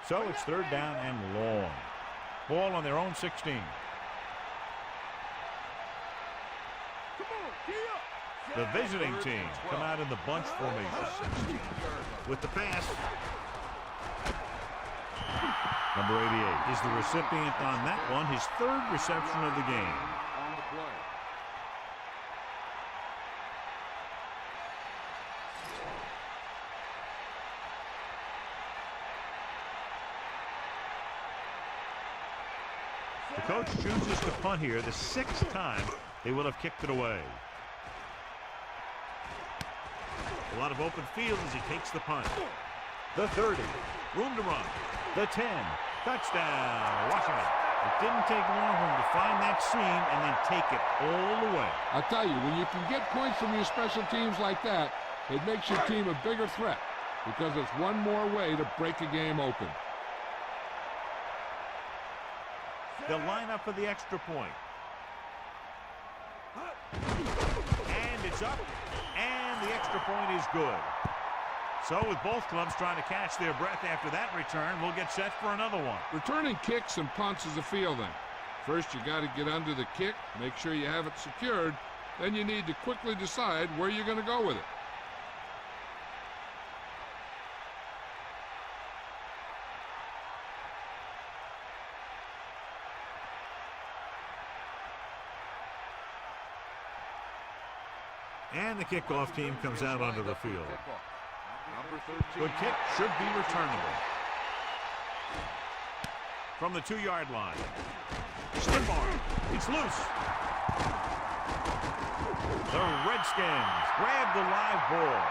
Speaker 1: So it's 3rd down and long. Ball on their own 16.
Speaker 4: Come on, gee up.
Speaker 1: The visiting team come out in the bunch formation.
Speaker 3: 16-yard line.
Speaker 1: With the pass. Number 88 is the recipient on that one, his 3rd reception of the game.
Speaker 3: On the play.
Speaker 1: The coach chooses to punt here the 6th time they will have kicked it away. A lot of open field as he takes the punt. The 30. Room to run. The 10. Touchdown. Washington. It didn't take long for him to find that seam and then take it all the way.
Speaker 2: I'll tell you, when you can get points from your special teams like that, it makes your team a bigger threat because it's one more way to break a game open.
Speaker 1: They'll line up for the extra point. And it's up. And the extra point is good. So with both clubs trying to catch their breath after that return, we'll get set for another one.
Speaker 2: Returning kicks and punts is a fielding. First, you got to get under the kick, make sure you have it secured. Then you need to quickly decide where you're going to go with it.
Speaker 1: And the kickoff team comes out onto the field.
Speaker 3: Number 13.
Speaker 1: Good kick, should be returnable. From the 2-yard line. Stiff arm. It's loose. The Redskins grab the live ball.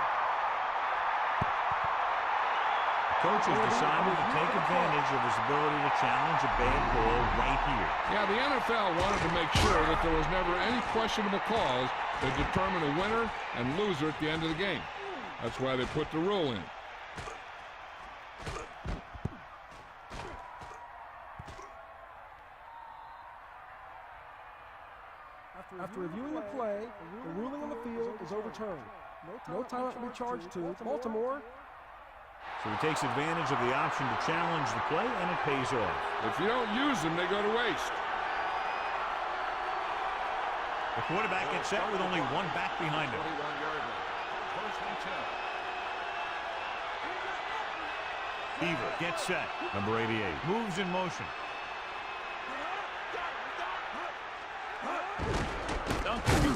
Speaker 1: The coach has decided to take advantage of his ability to challenge a bad ball right here.
Speaker 2: Yeah, the NFL wanted to make sure that there was never any questionable calls that determine a winner and loser at the end of the game. That's why they put the rule in.
Speaker 5: After reviewing the play, the ruling on the field is overturned. No timeout will be charged to Baltimore.
Speaker 1: So he takes advantage of the option to challenge the play, and it pays off.
Speaker 2: If you don't use them, they go to waste.
Speaker 1: The quarterback gets set with only one back behind him.
Speaker 3: 21-yard line. First and 10.
Speaker 1: Beaver gets set. Number 88 moves in motion. Duncan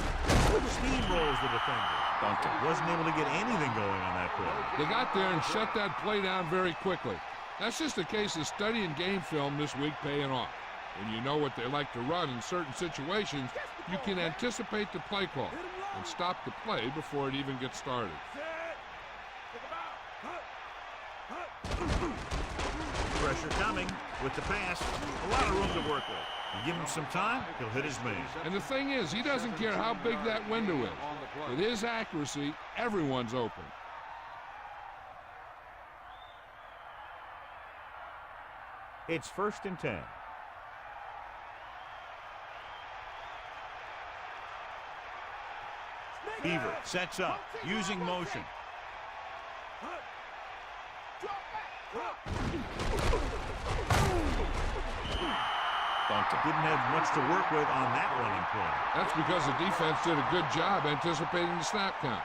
Speaker 1: steamrolls the defender. Duncan wasn't able to get anything going on that play.
Speaker 2: They got there and shut that play down very quickly. That's just a case of studying game film this week paying off. When you know what they like to run in certain situations, you can anticipate the play call and stop the play before it even gets started.
Speaker 1: Pressure coming with the pass. A lot of room to work with. You give him some time, he'll hit his man.
Speaker 2: And the thing is, he doesn't care how big that window is. With his accuracy, everyone's open.
Speaker 1: It's 1st and 10. Beaver sets up, using motion. Duncan didn't have much to work with on that running play.
Speaker 2: That's because the defense did a good job anticipating the snap count.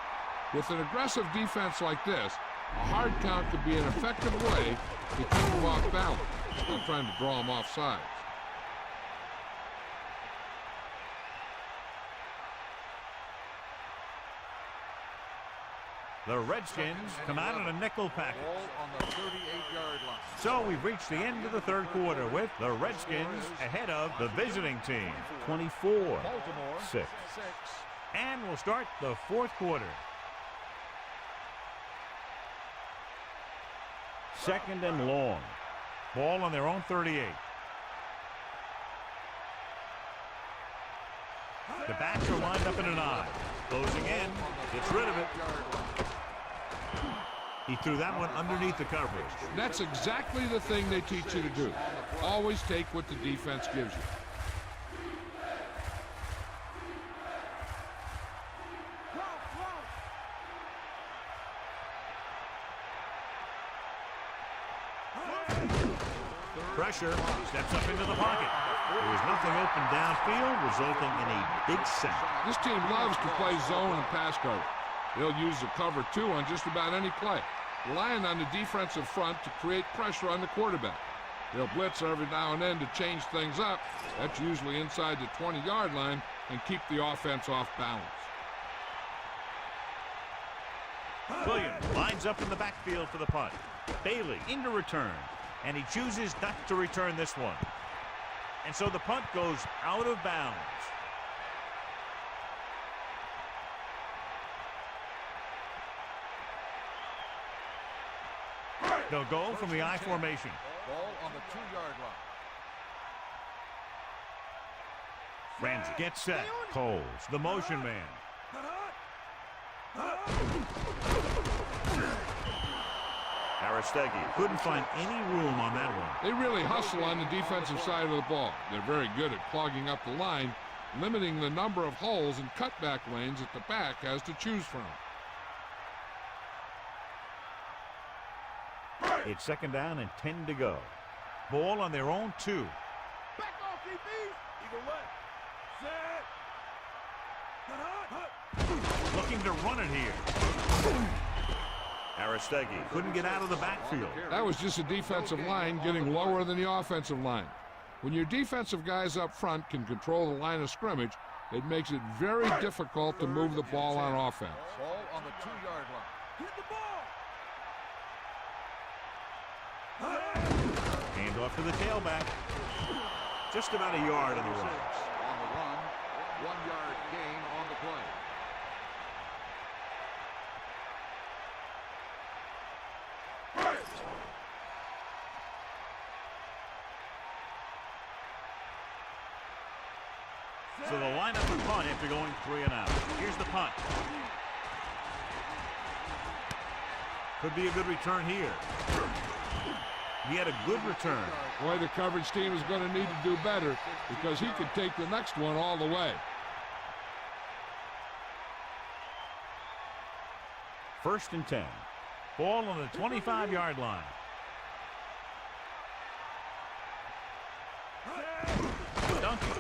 Speaker 2: With an aggressive defense like this, a hard count could be an effective way to keep them off balance, not trying to draw them off sides.
Speaker 1: The Redskins come out in a nickel package.
Speaker 3: Ball on the 38-yard line.
Speaker 1: So we've reached the end of the 3rd quarter with the Redskins ahead of the visiting team, 24-6.
Speaker 3: Baltimore 6.
Speaker 1: And we'll start the 4th quarter. 2nd and long. Ball on their own 38. The backs are lined up in an I. Closing in. Gets rid of it. He threw that one underneath the coverage.
Speaker 2: That's exactly the thing they teach you to do. Always take what the defense gives you.
Speaker 1: Pressure, steps up into the pocket. There was nothing open downfield, resulting in a big sack.
Speaker 2: This team loves to play zone and pass cover. They'll use the cover 2 on just about any play, relying on the defensive front to create pressure on the quarterback. They'll blitz every now and then to change things up. That's usually inside the 20-yard line and keep the offense off balance.
Speaker 1: Williams lines up in the backfield for the punt. Bailey into return, and he chooses not to return this one. And so the punt goes out of bounds. They'll go from the I formation.
Speaker 3: Ball on the 2-yard line.
Speaker 1: Ramsey gets set. Coles, the motion man. Arrowhead couldn't find any room on that one.
Speaker 2: They really hustle on the defensive side of the ball. They're very good at clogging up the line, limiting the number of holes and cutback lanes that the back has to choose from.
Speaker 1: It's 2nd down and 10 to go. Ball on their own 2.
Speaker 4: Back off, DB. Eagle left. Set.
Speaker 1: Looking to run it here. Arrowhead couldn't get out of the backfield.
Speaker 2: That was just a defensive line getting lower than the offensive line. When your defensive guys up front can control the line of scrimmage, it makes it very difficult to move the ball on offense.
Speaker 3: Ball on the 2-yard line.
Speaker 4: Hit the ball.
Speaker 1: Hand off to the tailback. Just about a yard on the run.
Speaker 3: On the run, 1-yard gain on the play.
Speaker 1: So the lineup for punt after going 3 and out. Here's the punt. Could be a good return here. He had a good return.
Speaker 2: Boy, the coverage team is going to need to do better because he could take the next one all the way.
Speaker 1: 1st and 10. Ball on the 25-yard line. Duncan.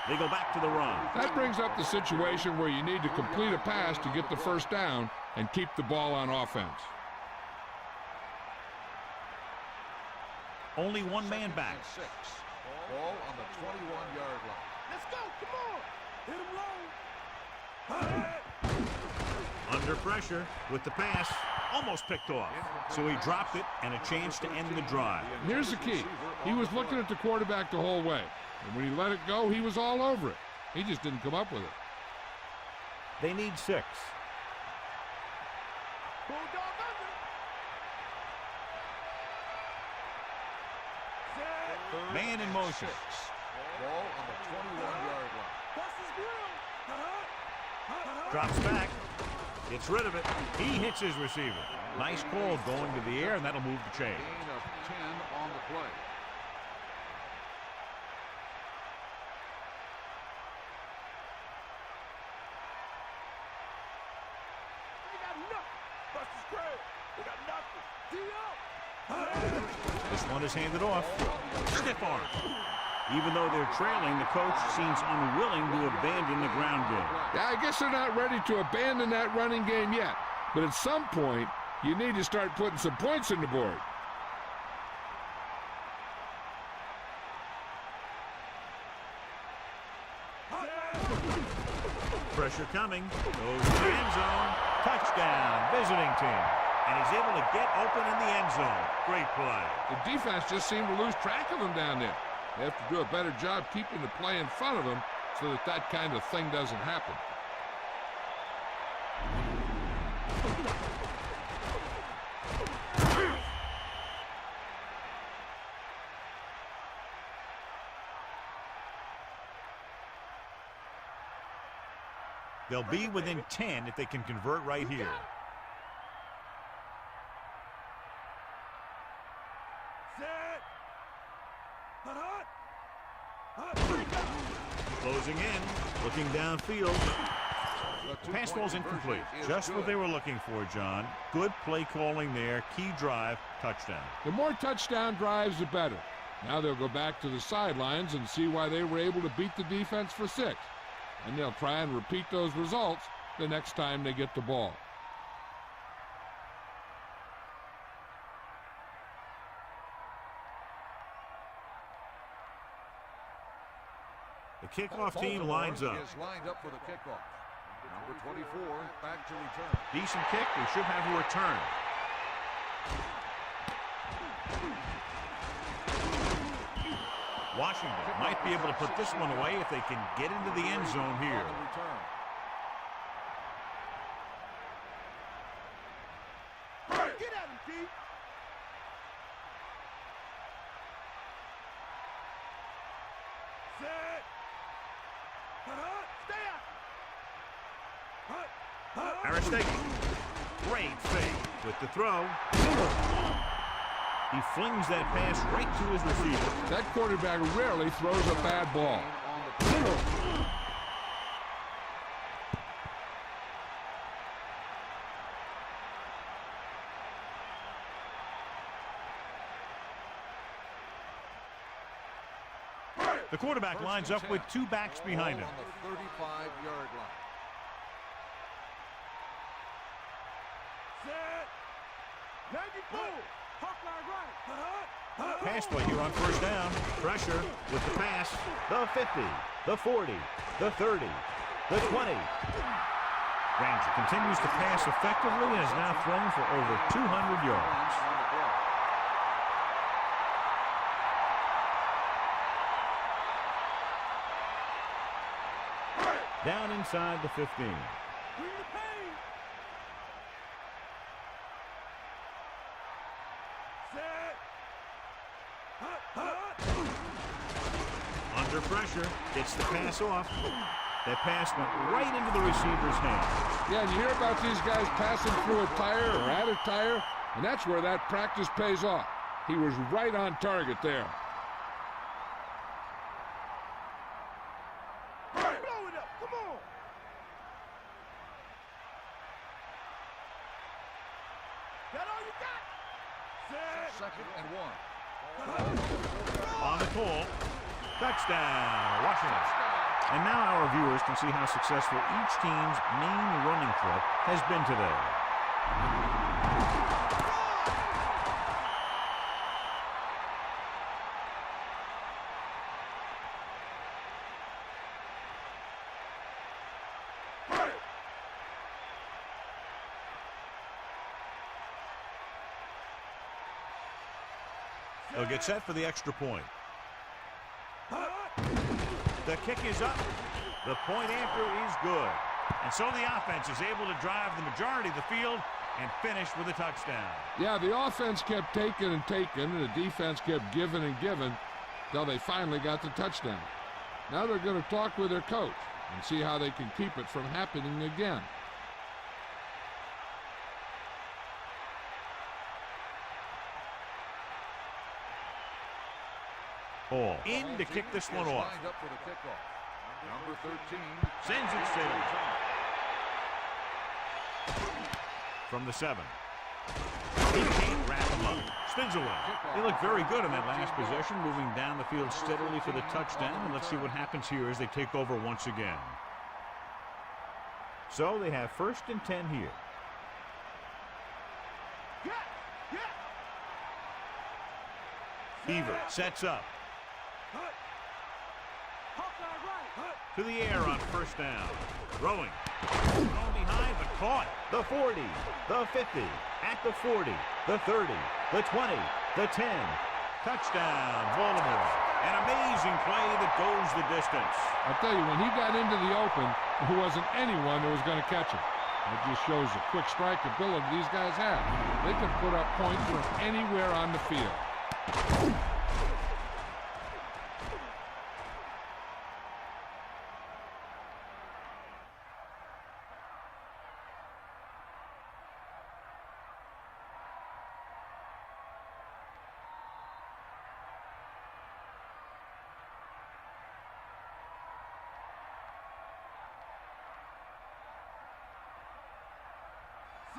Speaker 1: They go back to the run.
Speaker 2: That brings up the situation where you need to complete a pass to get the 1st down and keep the ball on offense.
Speaker 1: Only one man back.
Speaker 3: 6. Ball on the 21-yard line.
Speaker 4: Let's go. Come on. Hit him low.
Speaker 1: Under pressure with the pass. Almost picked off. So he dropped it and a chance to end the drive.
Speaker 2: Here's the key. He was looking at the quarterback the whole way. And when he let it go, he was all over it. He just didn't come up with it.
Speaker 1: They need 6.
Speaker 4: Bulldog under. Set.
Speaker 1: Man in motion.
Speaker 3: Ball on the 21-yard line.
Speaker 4: Bust his grill.
Speaker 1: Drops back. Gets rid of it. He hits his receiver. Nice call going to the air, and that'll move the chain.
Speaker 3: Gain of 10 on the play.
Speaker 4: They got nothing. Bust his grill. They got nothing.
Speaker 1: This one is handed off. Stiff arm. Even though they're trailing, the coach seems unwilling to abandon the ground game.
Speaker 2: Yeah, I guess they're not ready to abandon that running game yet. But at some point, you need to start putting some points in the board.
Speaker 1: Pressure coming. Goes to the end zone. Touchdown, visiting team. And he's able to get open in the end zone. Great play.
Speaker 2: The defense just seemed to lose track of him down there. They have to do a better job keeping the play in front of him so that that kind of thing doesn't happen.
Speaker 1: They'll be within 10 if they can convert right here. Closing in, looking downfield. Pass ball's incomplete. Just what they were looking for, John. Good play calling there. Key drive, touchdown.
Speaker 2: The more touchdown drives, the better. Now they'll go back to the sidelines and see why they were able to beat the defense for 6. And they'll try and repeat those results the next time they get the ball.
Speaker 1: The kickoff team lines up.
Speaker 3: Is lined up for the kickoff. Number 24 back to return.
Speaker 1: Decent kick. We should have a return. Washington might be able to put this one away if they can get into the end zone here.
Speaker 4: Get at him, Keith. Set. Stay out.
Speaker 1: Aristegi. Great fake with the throw. He flings that pass right to his receiver.
Speaker 2: That quarterback rarely throws a bad ball.
Speaker 1: The quarterback lines up with 2 backs behind him.
Speaker 3: On the 35-yard line.
Speaker 4: Set. 94. Hawkline right.
Speaker 1: Pass play here on first down. Pressure with the pass. The 50, the 40, the 30, the 20. Granger continues to pass effectively and has now thrown for over 200 yards. Down inside the 15.
Speaker 4: Bring the pain. Set.
Speaker 1: Under pressure, gets the pass off. That pass went right into the receiver's hands.
Speaker 2: Yeah, and you hear about these guys passing through a tire or at a tire, and that's where that practice pays off. He was right on target there.
Speaker 4: Blow it up. Come on. That all you got? Set.
Speaker 3: 2nd and 1.
Speaker 1: On the call. Touchdown, Washington. And now our viewers can see how successful each team's main running threat has been today. They'll get set for the extra point. The kick is up. The point after is good. And so the offense is able to drive the majority of the field and finish with a touchdown.
Speaker 2: Yeah, the offense kept taking and taking, and the defense kept giving and giving till they finally got the touchdown. Now they're going to talk with their coach and see how they can keep it from happening again.
Speaker 1: Ball in to kick this one off.
Speaker 3: Lined up for the kickoff. Number 13
Speaker 1: Sends it safe. From the 7. He can't wrap him up. Spins away. They look very good in that last possession, moving down the field steadily for the touchdown. And let's see what happens here as they take over once again. So they have 1st and 10 here. Beaver sets up. To the air on first down. Throwing. Thrown behind, but caught. The 40, the 50, at the 40, the 30, the 20, the 10. Touchdown, Baltimore. An amazing play that goes the distance.
Speaker 2: I'll tell you, when he got into the open, there wasn't anyone that was going to catch him. It just shows the quick strike ability these guys have. They can put up points from anywhere on the field.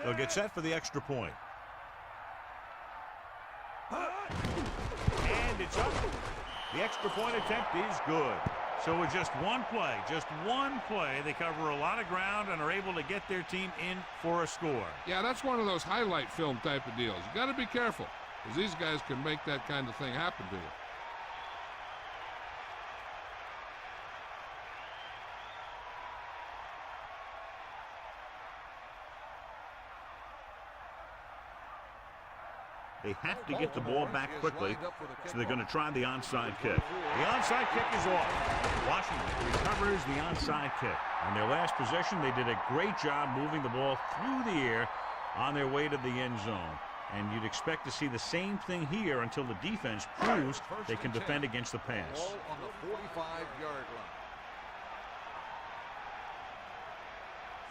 Speaker 1: They'll get set for the extra point. And it's up. The extra point attempt is good. So with just one play, they cover a lot of ground and are able to get their team in for a score.
Speaker 2: Yeah, that's one of those highlight film type of deals. You got to be careful, because these guys can make that kind of thing happen to you.
Speaker 1: They have to get the ball back quickly, so they're going to try the onside kick. The onside kick is off. Washington recovers the onside kick. On their last possession, they did a great job moving the ball through the air on their way to the end zone. And you'd expect to see the same thing here until the defense proves they can defend against the pass.
Speaker 3: Ball on the 45-yard line.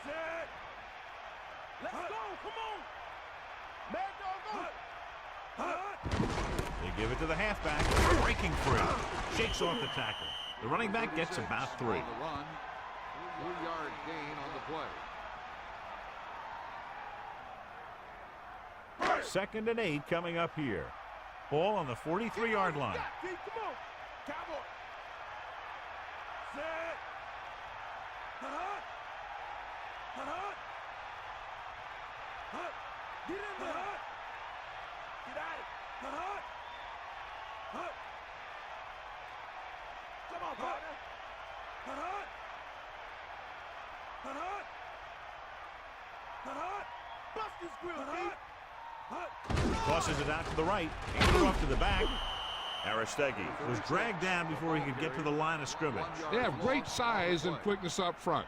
Speaker 4: Set. Let's go. Come on. Mad dog, go.
Speaker 1: They give it to the halfback, breaking free. Shakes off the tackle. The running back gets about 3.
Speaker 3: On the run. 3-yard gain on the play.
Speaker 1: 2nd and 8 coming up here. Ball on the 43-yard line.
Speaker 4: Come on. Cowboy. Set. Get in there. Get out of it. Come on, partner. Bust this grill, Keith.
Speaker 1: Tosses it out to the right. Aimed off to the back. Arrowhead was dragged down before he could get to the line of scrimmage.
Speaker 2: They have great size and quickness up front.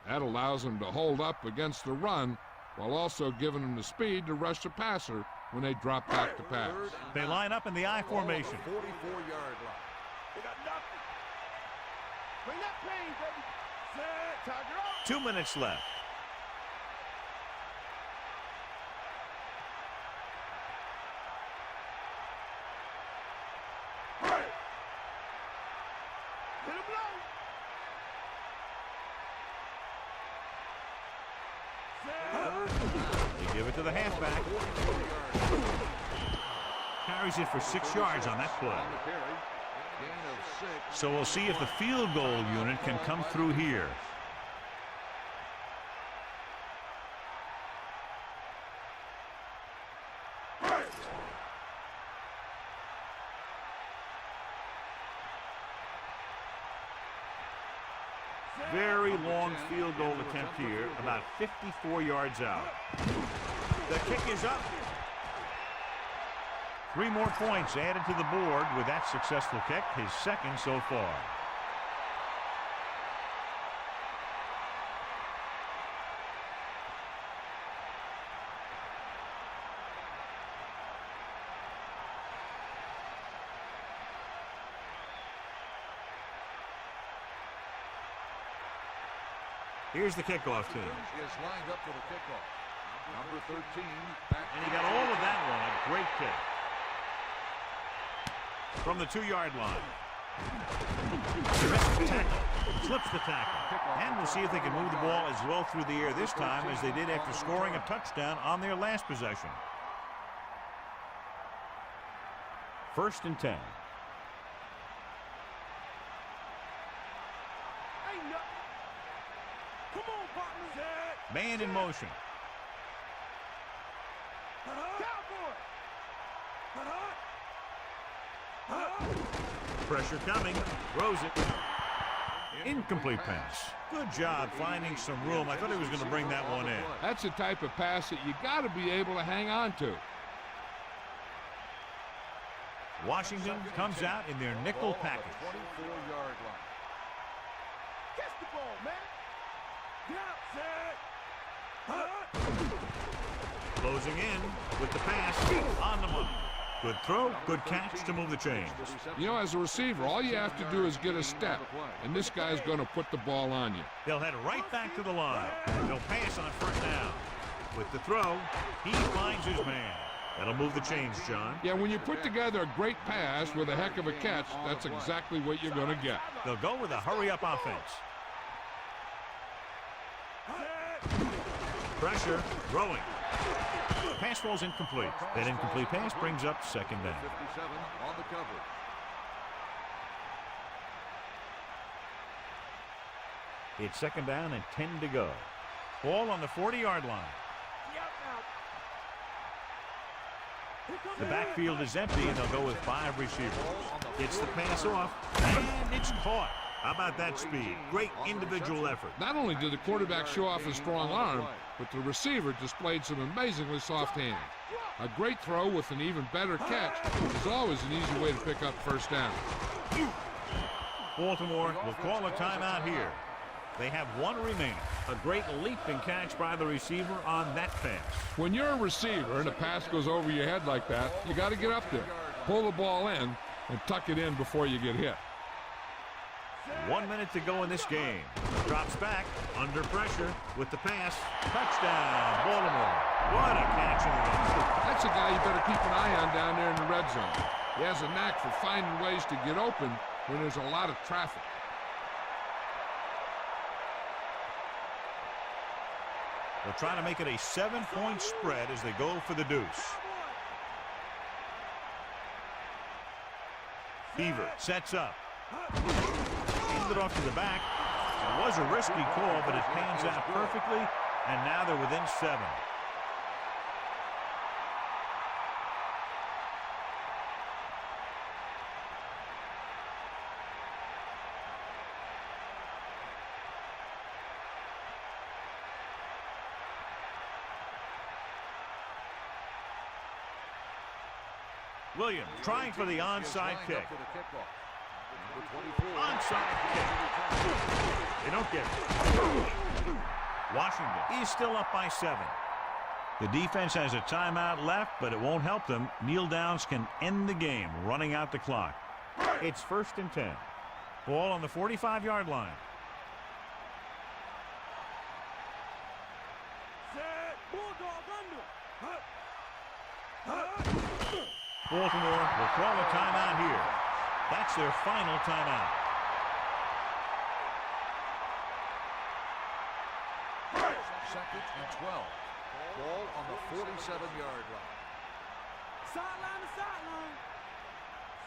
Speaker 2: That allows them to hold up against the run while also giving them the speed to rush the passer when they drop back to pass.
Speaker 1: They line up in the I formation.
Speaker 3: 44-yard line.
Speaker 4: They got nothing. Bring that pain, baby. Set. Tiger up.
Speaker 1: 2 minutes left.
Speaker 4: Hit him low. Set.
Speaker 1: They give it to the halfback. Carries it for 6 yards on that play. So we'll see if the field goal unit can come through here. Very long field goal attempt here, about 54 yards out. The kick is up. 3 more points added to the board with that successful kick, his 2nd so far. Here's the kickoff team.
Speaker 3: Is lined up for the kickoff. Number 13.
Speaker 1: And he got all of that one. A great kick. From the 2-yard line. Misses the tackle. Slips the tackle. And we'll see if they can move the ball as well through the air this time as they did after scoring a touchdown on their last possession. 1st and 10. Man in motion. Pressure coming. Throws it. Incomplete pass. Good job finding some room. I thought he was going to bring that one in.
Speaker 2: That's the type of pass that you got to be able to hang on to.
Speaker 1: Washington comes out in their nickel package.
Speaker 3: 24-yard line.
Speaker 4: Catch the ball, man.
Speaker 1: Closing in with the pass on the money. Good throw, good catch to move the chains.
Speaker 2: You know, as a receiver, all you have to do is get a step, and this guy's going to put the ball on you.
Speaker 1: They'll head right back to the line. They'll pass on 1st down. With the throw, he finds his man. That'll move the chains, John.
Speaker 2: Yeah, when you put together a great pass with a heck of a catch, that's exactly what you're going to get.
Speaker 1: They'll go with a hurry-up offense. Pressure, throwing. Pass falls incomplete. That incomplete pass brings up second down.
Speaker 3: 57 on the coverage.
Speaker 1: It's second down and 10 to go. Ball on the 40-yard line. The backfield is empty, and they'll go with 5 receivers. Gets the pass off, and it's caught. How about that speed? Great individual effort.
Speaker 2: Not only did the quarterback show off his strong arm, but the receiver displayed some amazingly soft hands. A great throw with an even better catch is always an easy way to pick up first down.
Speaker 1: Baltimore will call a timeout here. They have 1 remaining. A great leaping catch by the receiver on that pass.
Speaker 2: When you're a receiver and a pass goes over your head like that, you got to get up there, pull the ball in, and tuck it in before you get hit.
Speaker 1: 1 minute to go in this game. Drops back, under pressure, with the pass. Touchdown, Baltimore. What a catch in the end.
Speaker 2: That's a guy you better keep an eye on down there in the red zone. He has a knack for finding ways to get open when there's a lot of traffic.
Speaker 1: They'll try to make it a 7-point spread as they go for the deuce. Beaver sets up. Handed off to the back. It was a risky call, but it pans out perfectly, and now they're within 7. Williams trying for the onside kick. Onside kick. They don't get it. Washington is still up by 7. The defense has a timeout left, but it won't help them. Kneel downs can end the game, running out the clock. It's 1st and 10. Ball on the 45-yard line. Baltimore will call a timeout here. That's their final timeout.
Speaker 3: Second and 12. Ball on the 47-yard line.
Speaker 4: Sideline to sideline.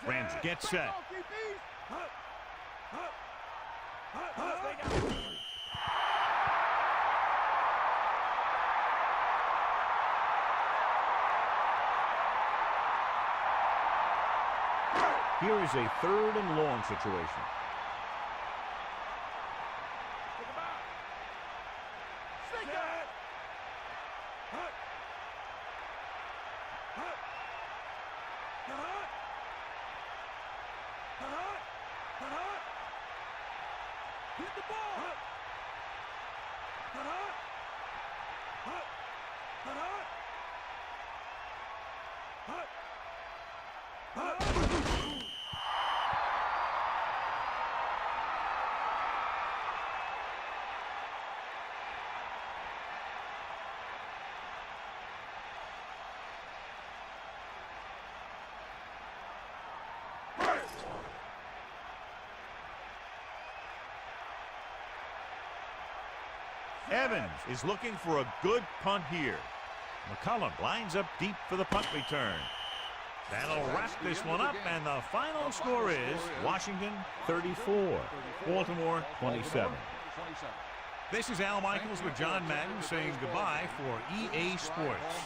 Speaker 1: Ramsey gets set. Here is a 3rd and long situation.
Speaker 4: Hit the ball.
Speaker 1: Evans is looking for a good punt here. McCullum lines up deep for the punt return. That'll wrap this one up, and the final score is Washington 34, Baltimore 27. This is Al Michaels with John Madden saying goodbye for EA Sports.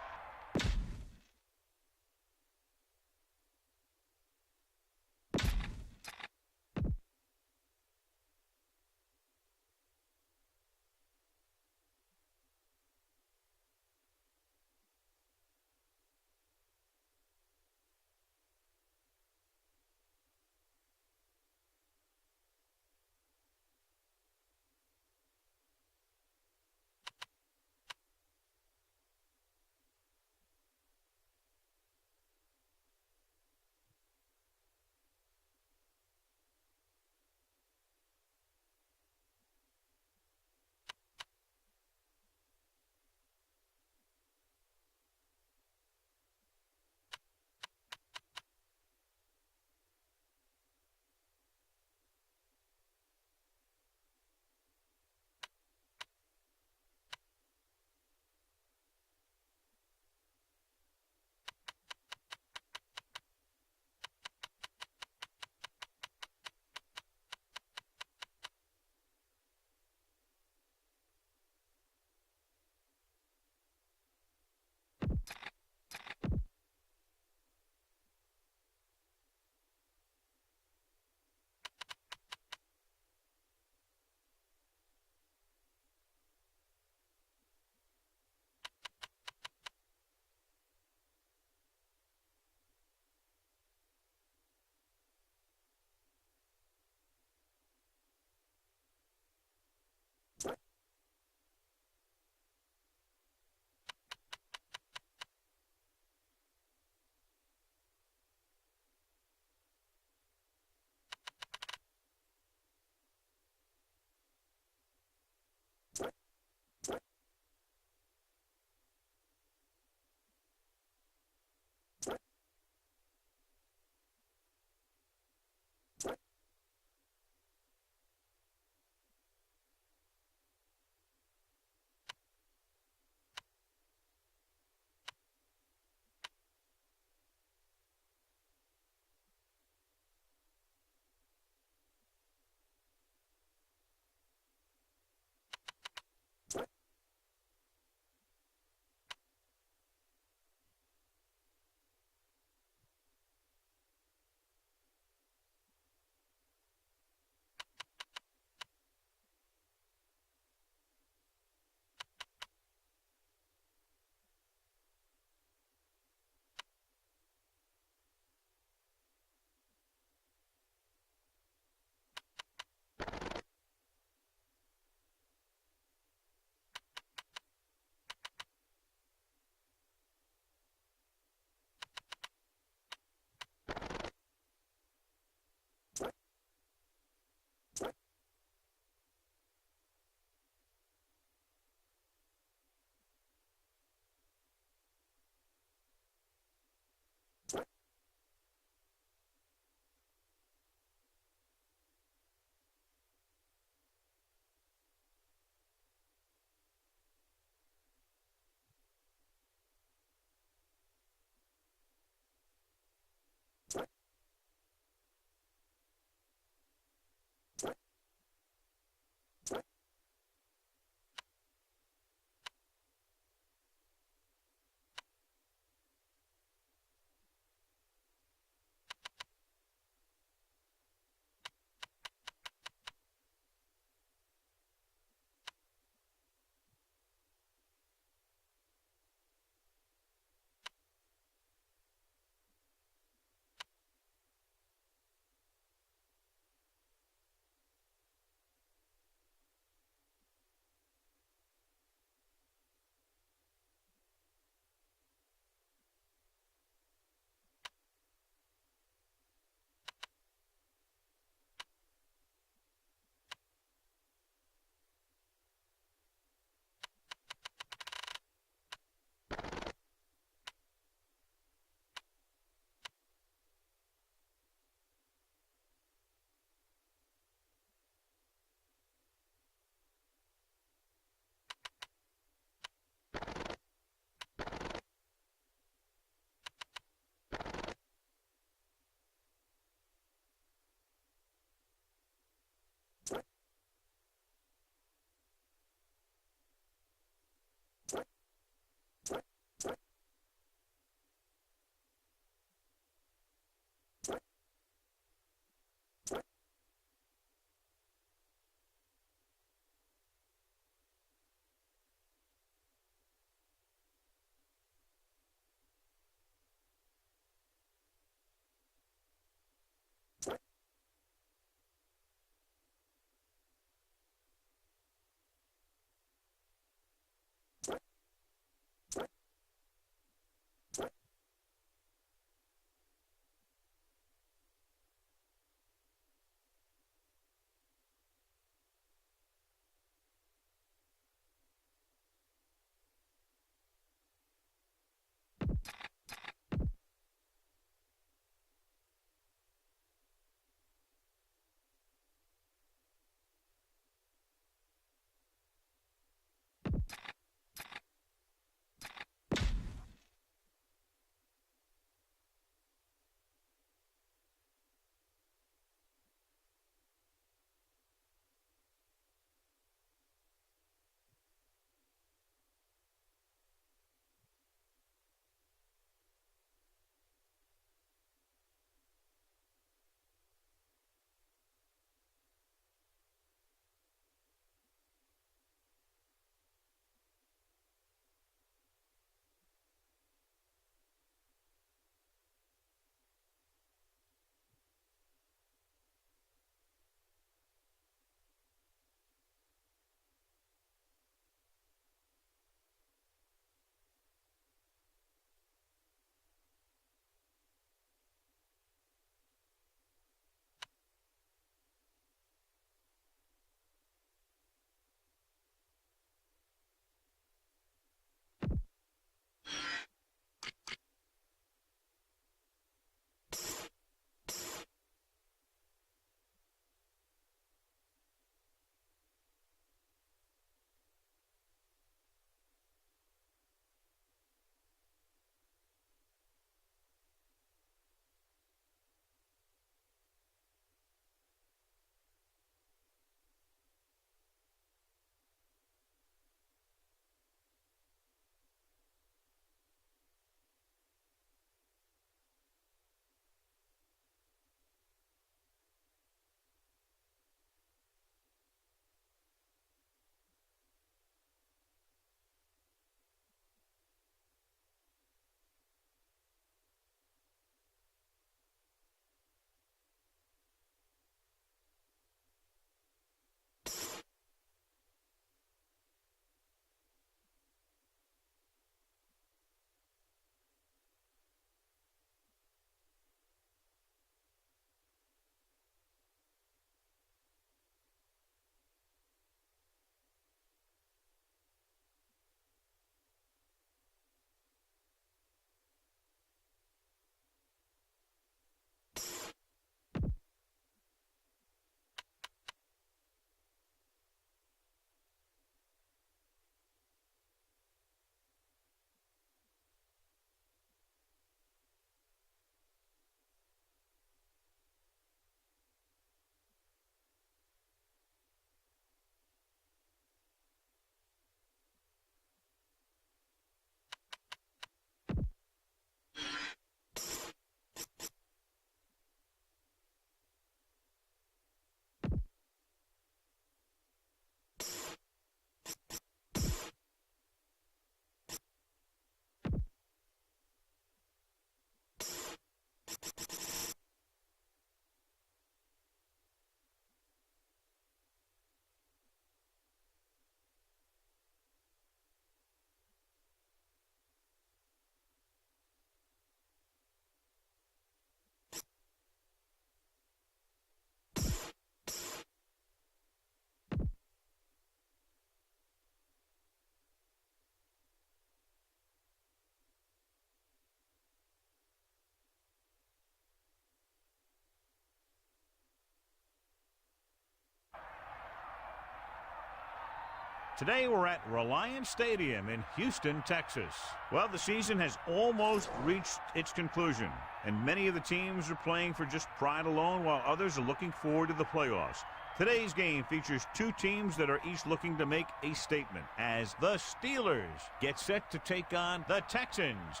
Speaker 1: Today we're at Reliance Stadium in Houston, Texas. Well, the season has almost reached its conclusion, and many of the teams are playing for just pride alone, while others are looking forward to the playoffs. Today's game features two teams that are each looking to make a statement, as the Steelers get set to take on the Texans.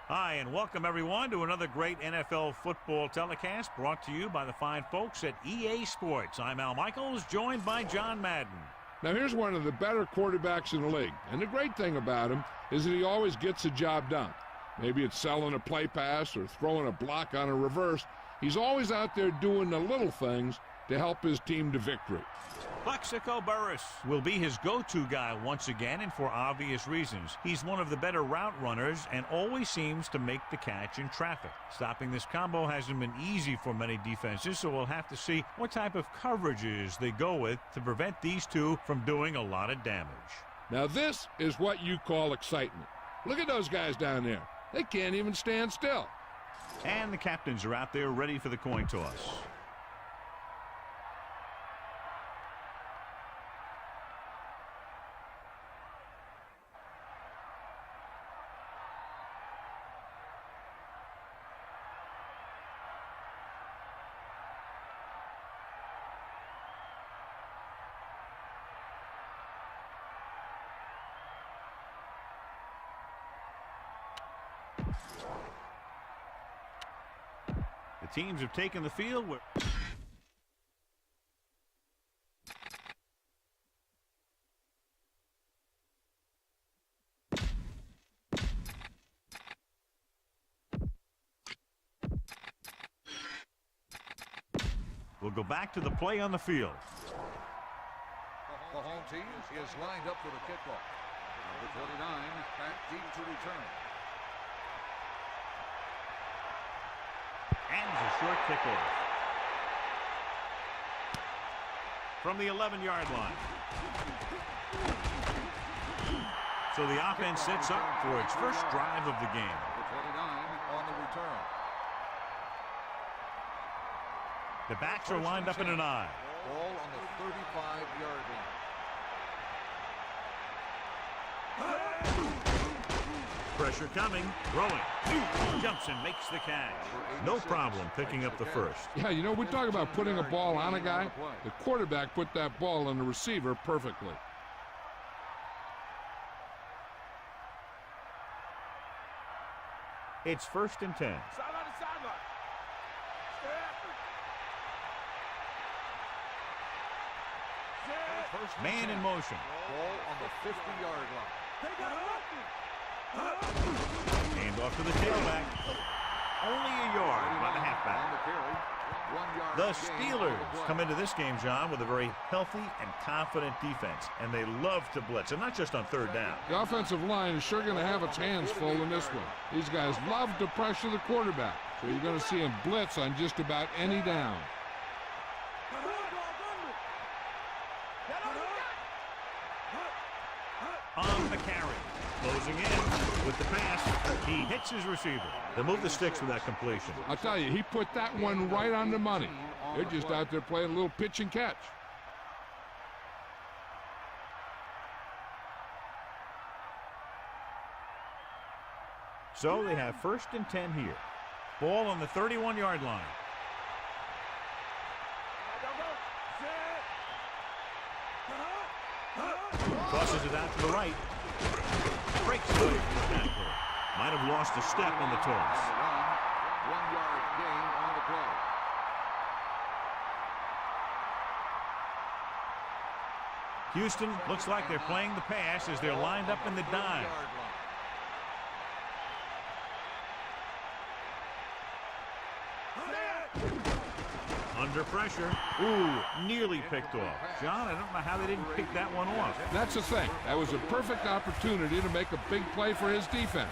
Speaker 1: Hi, and welcome everyone to another great NFL football telecast brought to you by the fine folks at EA Sports. I'm Al Michaels, joined by John Madden.
Speaker 2: Now, here's one of the better quarterbacks in the league. And the great thing about him is that he always gets the job done. Maybe it's selling a play pass or throwing a block on a reverse. He's always out there doing the little things to help his team to victory.
Speaker 1: Plaxico Burress will be his go-to guy once again, and for obvious reasons. He's one of the better route runners and always seems to make the catch in traffic. Stopping this combo hasn't been easy for many defenses, so we'll have to see what type of coverages they go with to prevent these two from doing a lot of damage.
Speaker 2: Now this is what you call excitement. Look at those guys down there. They can't even stand still.
Speaker 1: And the captains are out there ready for the coin toss. The teams have taken the field. We'll go back to the play on the field.
Speaker 3: The home team is lined up for the kickoff. Number 29 back deep to return.
Speaker 1: And a short kickoff from the 11-yard line. So the offense sets up for its first drive of the game.
Speaker 3: Number 29 on the return.
Speaker 1: The backs are lined up in an I.
Speaker 3: Ball on the 35-yard line.
Speaker 1: Pressure coming, throwing, jumps and makes the catch. No problem picking up the first.
Speaker 2: Yeah, you know, we talk about putting a ball on a guy. The quarterback put that ball on the receiver perfectly.
Speaker 1: It's 1st and 10. Man in motion.
Speaker 3: Ball on the 50-yard line.
Speaker 1: Hand off to the tailback. Only a yard by the halfback. The Steelers come into this game, John, with a very healthy and confident defense, and they love to blitz, and not just on third down.
Speaker 2: The offensive line is sure going to have its hands full in this one. These guys love to pressure the quarterback, so you're going to see him blitz on just about any down.
Speaker 1: On the carry, closing in with the pass, he hits his receiver. They'll move the sticks with that completion.
Speaker 2: I'll tell you, he put that one right on the money. They're just out there playing a little pitch and catch.
Speaker 1: So they have 1st and 10 here. Ball on the 31-yard line. Crosses it out to the right. Breaks through the tackle. Might have lost a step on the toss.
Speaker 3: 1-yard gain on the play.
Speaker 1: Houston looks like they're playing the pass as they're lined up in the dime. Under pressure. Ooh, nearly picked off. John, I don't know how they didn't pick that one off.
Speaker 2: That's the thing. That was a perfect opportunity to make a big play for his defense.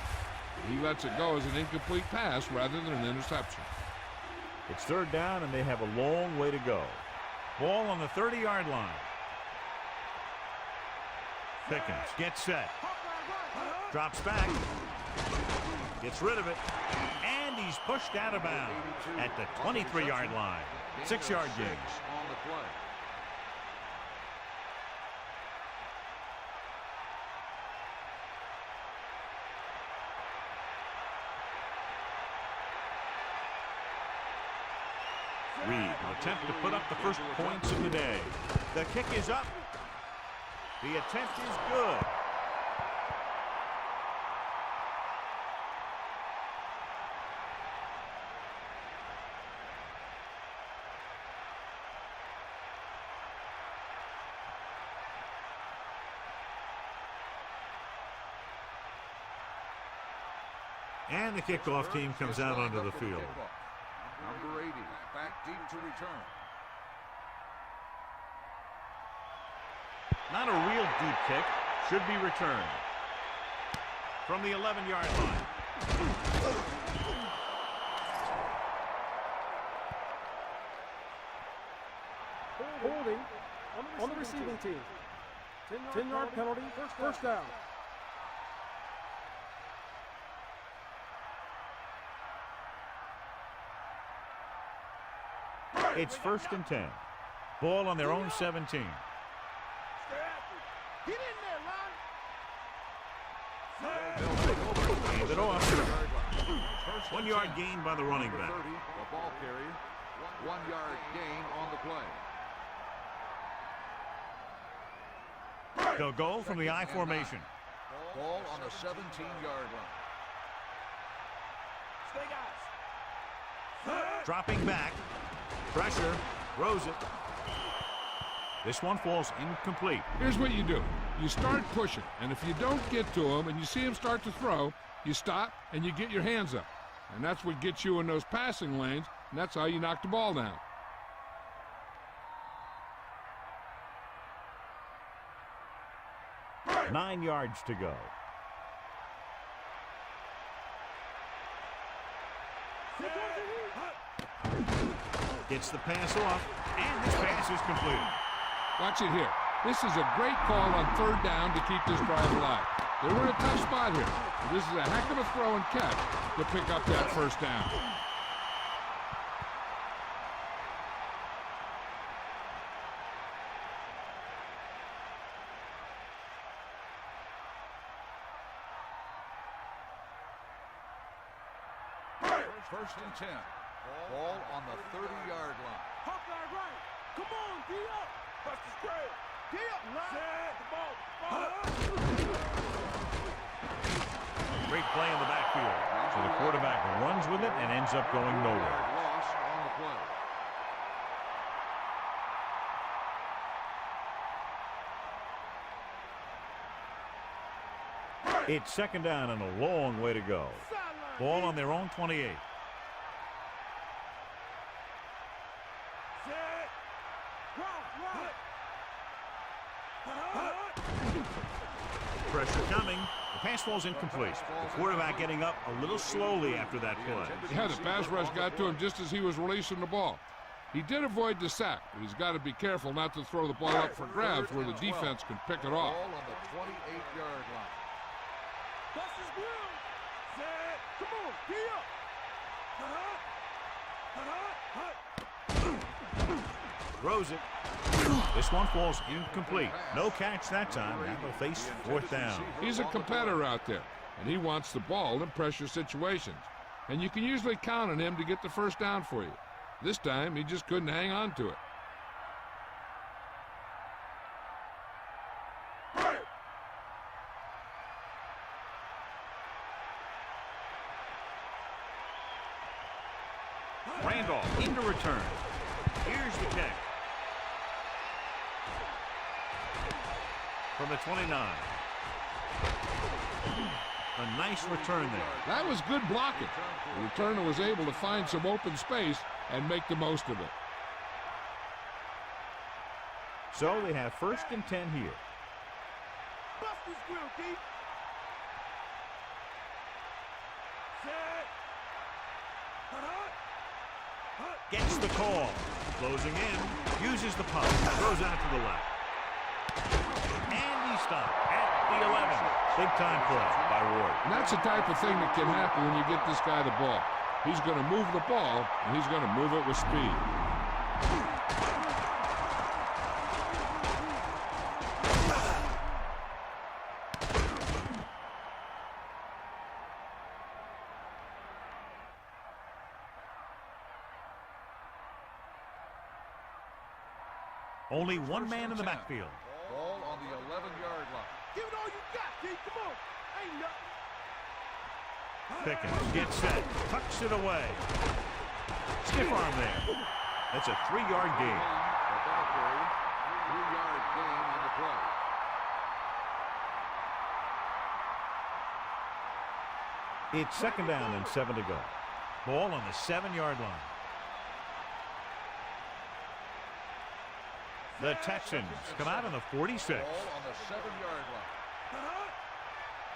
Speaker 2: He lets it go as an incomplete pass rather than an interception.
Speaker 1: It's 3rd down, and they have a long way to go. Ball on the 30-yard line. Pickens gets set. Drops back. Gets rid of it. And he's pushed out of bounds at the 23-yard line. 6-yard gain. Reed will attempt to put up the first points of the day. The kick is up. The attempt is good. And the kickoff team comes out onto the field.
Speaker 3: Number 80, back deep to return.
Speaker 1: Not a real deep kick. Should be returned. From the 11-yard line.
Speaker 5: Holding on the receiving team. 10-yard penalty, first down.
Speaker 1: It's 1st and 10. Ball on their own 17.
Speaker 4: Get in there, line.
Speaker 1: Hand it off. 1 yard gain by the running back.
Speaker 3: 30, the ball carrier. 1 yard gain on the play.
Speaker 1: They'll go from the I formation.
Speaker 3: Ball on the 17-yard line.
Speaker 4: Stay guys.
Speaker 1: Dropping back. Pressure. Throws it. This one falls incomplete.
Speaker 2: Here's what you do. You start pushing, and if you don't get to him and you see him start to throw, you stop and you get your hands up. And that's what gets you in those passing lanes, and that's how you knock the ball down.
Speaker 1: Nine yards to go. Gets the pass off, and this pass is completed.
Speaker 2: Watch it here. This is a great call on 3rd down to keep this drive alive. They were in a tough spot here. But this is a heck of a throw and catch to pick up that 1st down.
Speaker 3: First and 10. Ball on the 30-yard line.
Speaker 4: Hawkeye right. Come on, D up. Bust the square. D up. Set the ball.
Speaker 1: Great play in the backfield. So the quarterback runs with it and ends up going nowhere.
Speaker 3: Loss on the play.
Speaker 1: It's 2nd down and a long way to go. Ball on their own 28. Pressure coming. The pass falls incomplete. The quarterback getting up a little slowly after that play.
Speaker 2: Yeah, the pass rush got to him just as he was releasing the ball. He did avoid the sack, but he's got to be careful not to throw the ball up for grabs where the defense can pick it off.
Speaker 3: Ball on the 28-yard line.
Speaker 4: Bust his grill. Set. Come on, D up.
Speaker 1: Throws it. This one falls incomplete. No catch that time. That'll face 4th down.
Speaker 2: He's a competitor out there, and he wants the ball in pressure situations. And you can usually count on him to get the 1st down for you. This time, he just couldn't hang on to it.
Speaker 1: Randolph into return. Here's the kick. From the 29. A nice return there.
Speaker 2: That was good blocking. The returner was able to find some open space and make the most of it.
Speaker 1: So they have 1st and 10 here.
Speaker 4: Bust his grill, D. Set.
Speaker 1: Gets the call. Closing in. Uses the pump. Throws out to the left. And he stopped at the 11. Big time play by Ward.
Speaker 2: And that's the type of thing that can happen when you get this guy the ball. He's going to move the ball, and he's going to move it with speed.
Speaker 1: Only one man in the backfield.
Speaker 3: Ball on the 11-yard line.
Speaker 4: Give it all you got, kid. Come on. Ain't nothing.
Speaker 1: Pickens gets set, tucks it away. Stiff arm there. That's a 3-yard gain.
Speaker 3: About a 3-yard gain on the play.
Speaker 1: It's 2nd down and 7 to go. Ball on the 7-yard line. The Texans come out on the 46.
Speaker 3: Ball on the 7-yard line.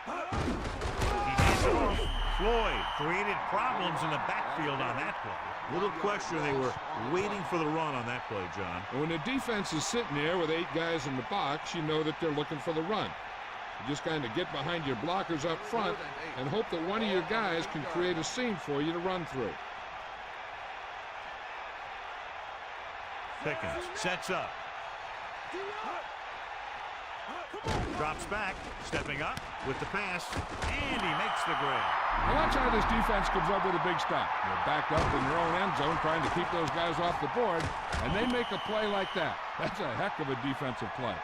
Speaker 1: He hands it off. Floyd created problems in the backfield on that play. Little question, they were waiting for the run on that play, John.
Speaker 2: And when the defense is sitting there with 8 guys in the box, you know that they're looking for the run. You just kind of get behind your blockers up front and hope that one of your guys can create a seam for you to run through.
Speaker 1: Pickens sets up. Drops back, stepping up with the pass, and he makes the grab.
Speaker 2: Now watch how this defense comes up with a big stop. They're backed up in their own end zone trying to keep those guys off the board, and they make a play like that. That's a heck of a defensive play.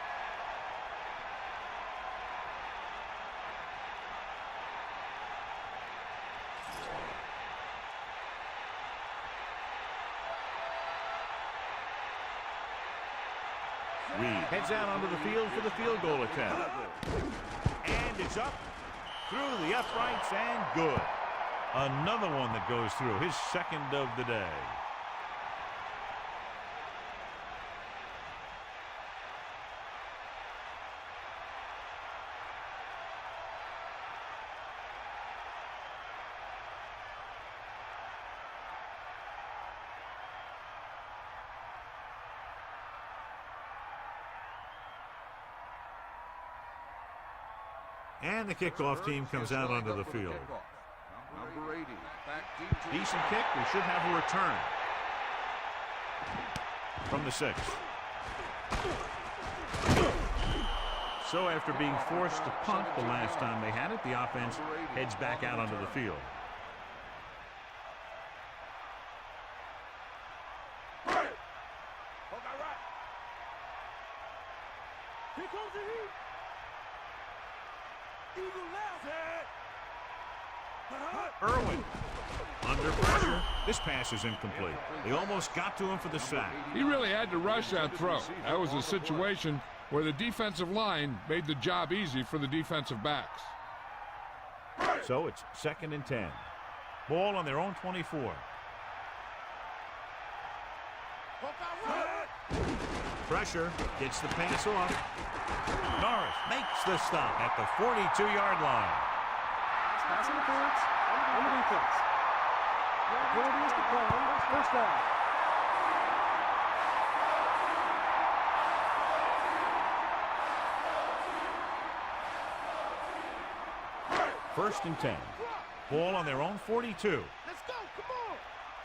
Speaker 1: Reed heads out onto the field for the field goal attempt. And it's up through the uprights and good. Another one that goes through, his 2nd of the day. And the kickoff team comes out onto the field.
Speaker 3: Number 80, back deep.
Speaker 1: Decent kick. We should have a return from the 6. So after being forced to punt the last time they had it, the offense heads back out onto the field.
Speaker 4: Here comes the heat.
Speaker 1: Irwin under pressure. This pass is incomplete. They almost got to him for the sack.
Speaker 2: He really had to rush that throw. That was a situation where the defensive line made the job easy for the defensive backs.
Speaker 1: So it's 2nd and 10. Ball on their own 24. Pressure gets the pass off. Norris makes the stop at the 42-yard line.
Speaker 5: Pass interference on the defense. Penalty is declined. 1st down.
Speaker 1: First and 10. Ball on their own 42.
Speaker 4: Let's go. Come on.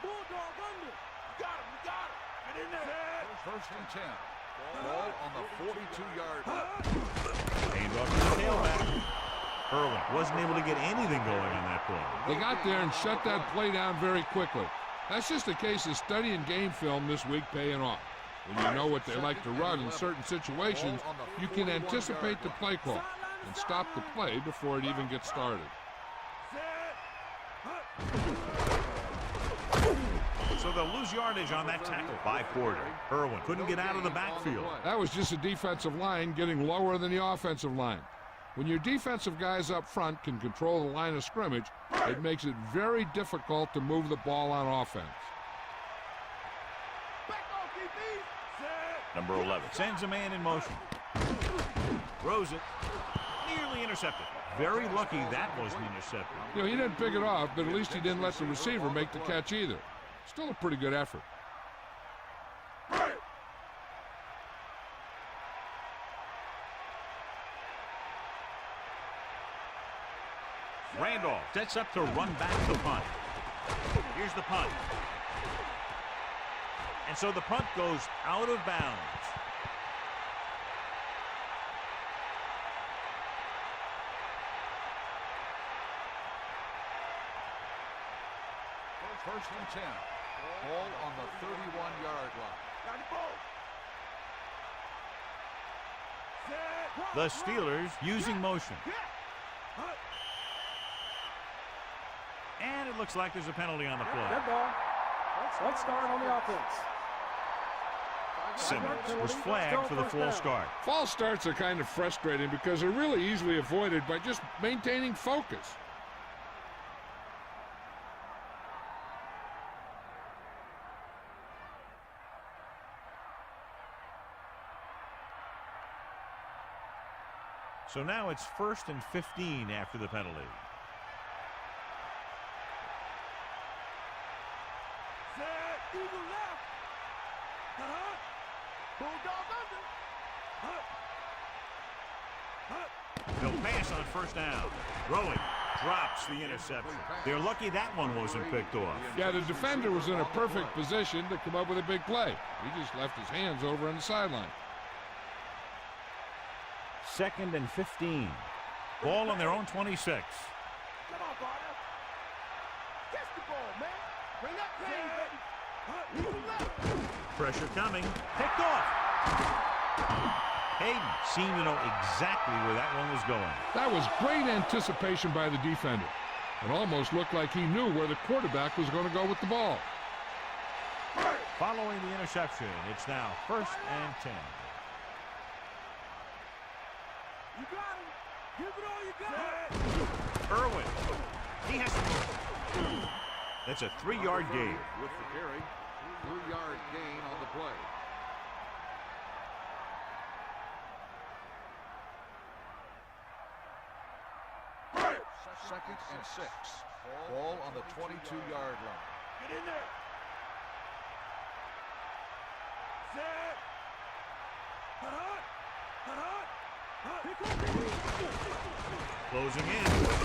Speaker 4: Bulldog under. You got him. You got him. Get in there.
Speaker 3: 1st and 10. Ball on the 42-yard line.
Speaker 1: Aimed off to the tailback. Irwin wasn't able to get anything going on that play.
Speaker 2: They got there and shut that play down very quickly. That's just a case of studying game film this week paying off. When you know what they like to run in certain situations, you can anticipate the play call and stop the play before it even gets started.
Speaker 1: So they'll lose yardage on that tackle by Porter. Irwin couldn't get out of the backfield.
Speaker 2: That was just a defensive line getting lower than the offensive line. When your defensive guys up front can control the line of scrimmage, it makes it very difficult to move the ball on offense.
Speaker 1: Number 11 sends a man in motion. Throws it. Nearly intercepted. Very lucky that wasn't intercepted.
Speaker 2: You know, he didn't pick it off, but at least he didn't let the receiver make the catch either. Still a pretty good effort.
Speaker 1: Randolph sets up to run back the punt. Here's the punt. And so the punt goes out of bounds.
Speaker 3: First and 10. Ball on the 31-yard line.
Speaker 1: The Steelers using motion. And it looks like there's a penalty on the play.
Speaker 5: Dead ball. Let's start on the offense.
Speaker 1: Simmons was flagged for the false start.
Speaker 2: False starts are kind of frustrating because they're really easily avoided by just maintaining focus.
Speaker 1: So now it's 1st and 15 after the penalty.
Speaker 4: Eagle left. Bulldog under.
Speaker 1: They'll pass on first down. Throwing. Drops the interception. They're lucky that one wasn't picked off.
Speaker 2: Yeah, the defender was in a perfect position to come up with a big play. He just left his hands over on the sideline.
Speaker 1: 2nd and 15. Ball on their own 26.
Speaker 4: Come on, partner. Catch the ball, man. Bring that pain, baby. Eagle left.
Speaker 1: Pressure coming. Picked off. Hayden seemed to know exactly where that one was going.
Speaker 2: That was great anticipation by the defender. It almost looked like he knew where the quarterback was going to go with the ball.
Speaker 1: Following the interception, it's now 1st and 10.
Speaker 4: You got him. Give it all you got.
Speaker 1: Irwin. He has to move. That's a 3-yard gain.
Speaker 3: With the carry, 3-yard gain on the play. Second and 6. Ball on the 22-yard line.
Speaker 4: Get in there. Set.
Speaker 1: Closing in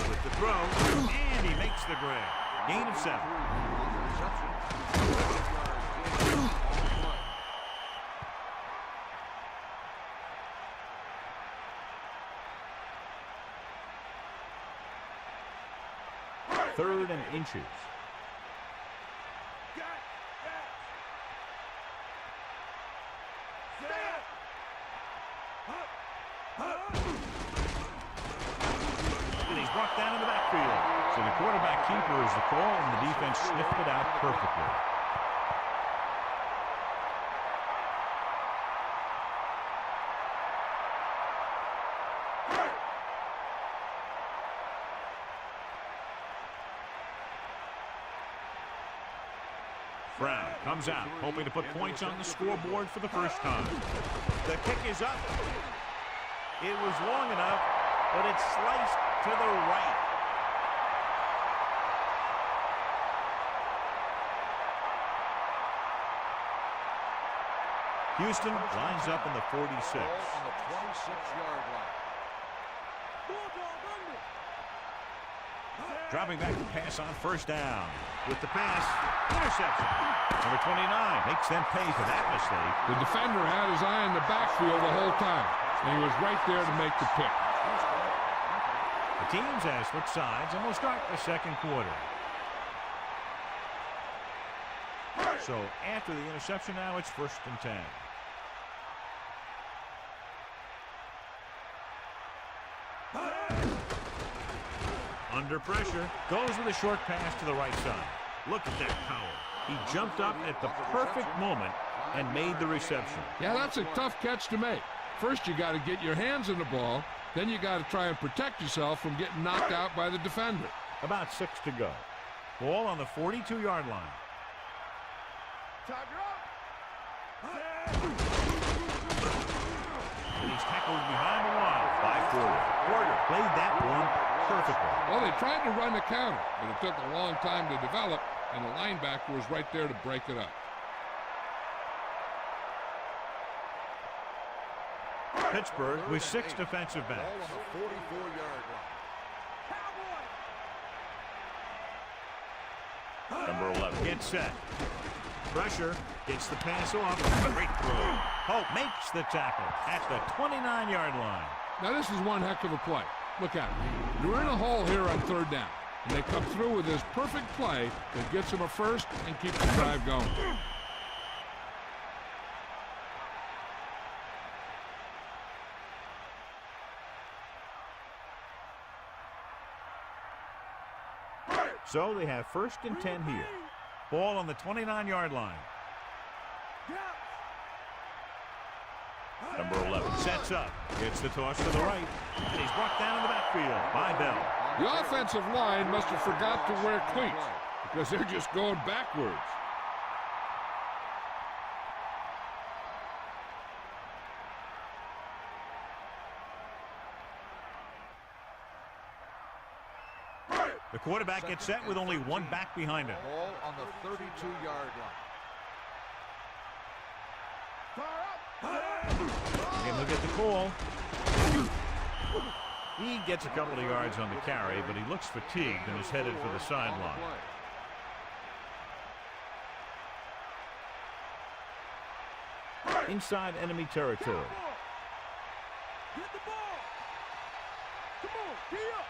Speaker 1: with the throw, and he makes the grab. Gain of 7. Third and inches. And he's brought down in the backfield. So the quarterback keeper is the call, and the defense sniffed it out perfectly. Brown comes out, hoping to put points on the scoreboard for the first time. The kick is up. It was long enough, but it's sliced to the right. Houston lines up in the 46.
Speaker 3: Ball on the 26-yard line.
Speaker 1: Dropping back to pass on first down. With the pass, interception. Number 29 makes them pay for that mistake.
Speaker 2: The defender had his eye on the backfield the whole time, and he was right there to make the pick.
Speaker 1: The teams have switched sides, and we'll start the second quarter. So after the interception now, it's 1st and 10. Under pressure, goes with a short pass to the right side. Look at that power. He jumped up at the perfect moment and made the reception.
Speaker 2: Yeah, that's a tough catch to make. First, you got to get your hands on the ball. Then you got to try and protect yourself from getting knocked out by the defender.
Speaker 1: About 6 to go. Ball on the 42-yard line. And he's tackled behind the line by Porter. Porter played that one perfectly.
Speaker 2: Well, they tried to run the counter, but it took a long time to develop, and the linebacker was right there to break it up.
Speaker 1: Pittsburgh with 6 defensive backs.
Speaker 3: Ball on the 44-yard line.
Speaker 1: Number 11 gets set. Pressure, gets the pass off. Great throw. Hope makes the tackle at the 29-yard line.
Speaker 2: Now, this is one heck of a play. Look at it. You're in a hole here on 3rd down, and they come through with this perfect play that gets them a first and keeps the drive going.
Speaker 1: So they have 1st and 10 here. Ball on the 29-yard line. Number 11 sets up. Gets the toss to the right. And he's brought down in the backfield by Bell.
Speaker 2: The offensive line must have forgot to wear cleats because they're just going backwards.
Speaker 1: The quarterback gets set with only one back behind him.
Speaker 3: Ball on the 32-yard line.
Speaker 1: And he'll get the call. He gets a couple of yards on the carry, but he looks fatigued and is headed for the sideline. Inside enemy territory.
Speaker 4: Get the ball. Come on, get up.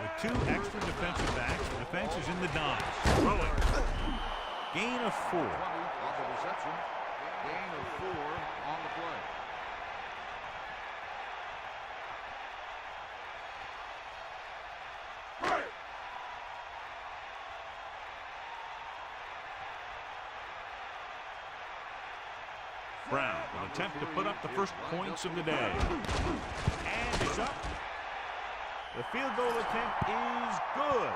Speaker 1: With 2 extra defensive backs, the defense is in the dimes. Throwing. Gain of 4.
Speaker 3: On the reception. Gain of 4 on the play.
Speaker 1: Brown will attempt to put up the first points of the day. And it's up. The field goal attempt is good.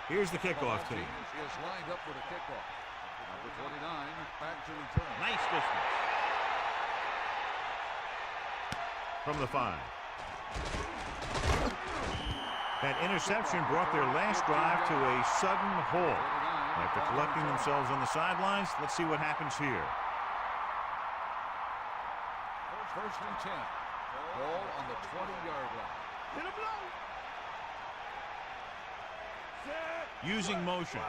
Speaker 1: Here's the kickoff team.
Speaker 3: Is lined up for the kickoff. Number 29 back to return.
Speaker 1: Nice distance. From the 5. That interception brought their last drive to a sudden halt. After collecting themselves on the sidelines, let's see what happens here.
Speaker 3: 1st and 10. Ball on the 20-yard line.
Speaker 4: Hit him low.
Speaker 1: Using motion.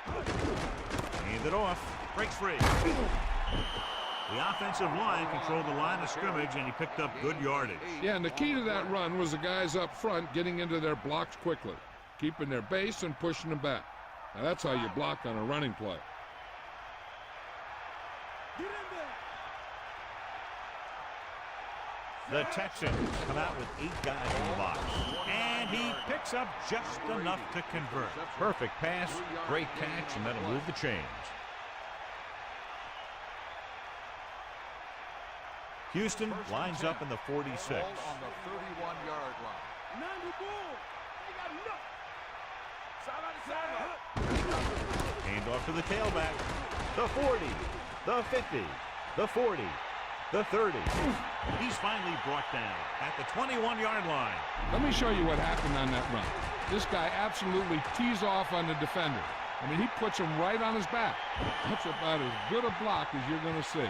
Speaker 1: Hand it off. Breaks free. The offensive line controlled the line of scrimmage, and he picked up good yardage.
Speaker 2: Yeah, and the key to that run was the guys up front getting into their blocks quickly, keeping their base and pushing them back. Now that's how you block on a running play.
Speaker 4: Get in there.
Speaker 1: The Texans come out with 8 guys in the box. And he picks up just enough to convert. Perfect pass, great catch, and that'll move the chains. Houston lines up in the 46.
Speaker 3: Ball on the 31-yard line.
Speaker 4: 90 ball. They got enough. Side by the side.
Speaker 1: Hand off to the tailback. The 40, the 50, the 40, the 30. He's finally brought down at the 21-yard line.
Speaker 2: Let me show you what happened on that run. This guy absolutely tees off on the defender. I mean, he puts him right on his back. That's about as good a block as you're going to see.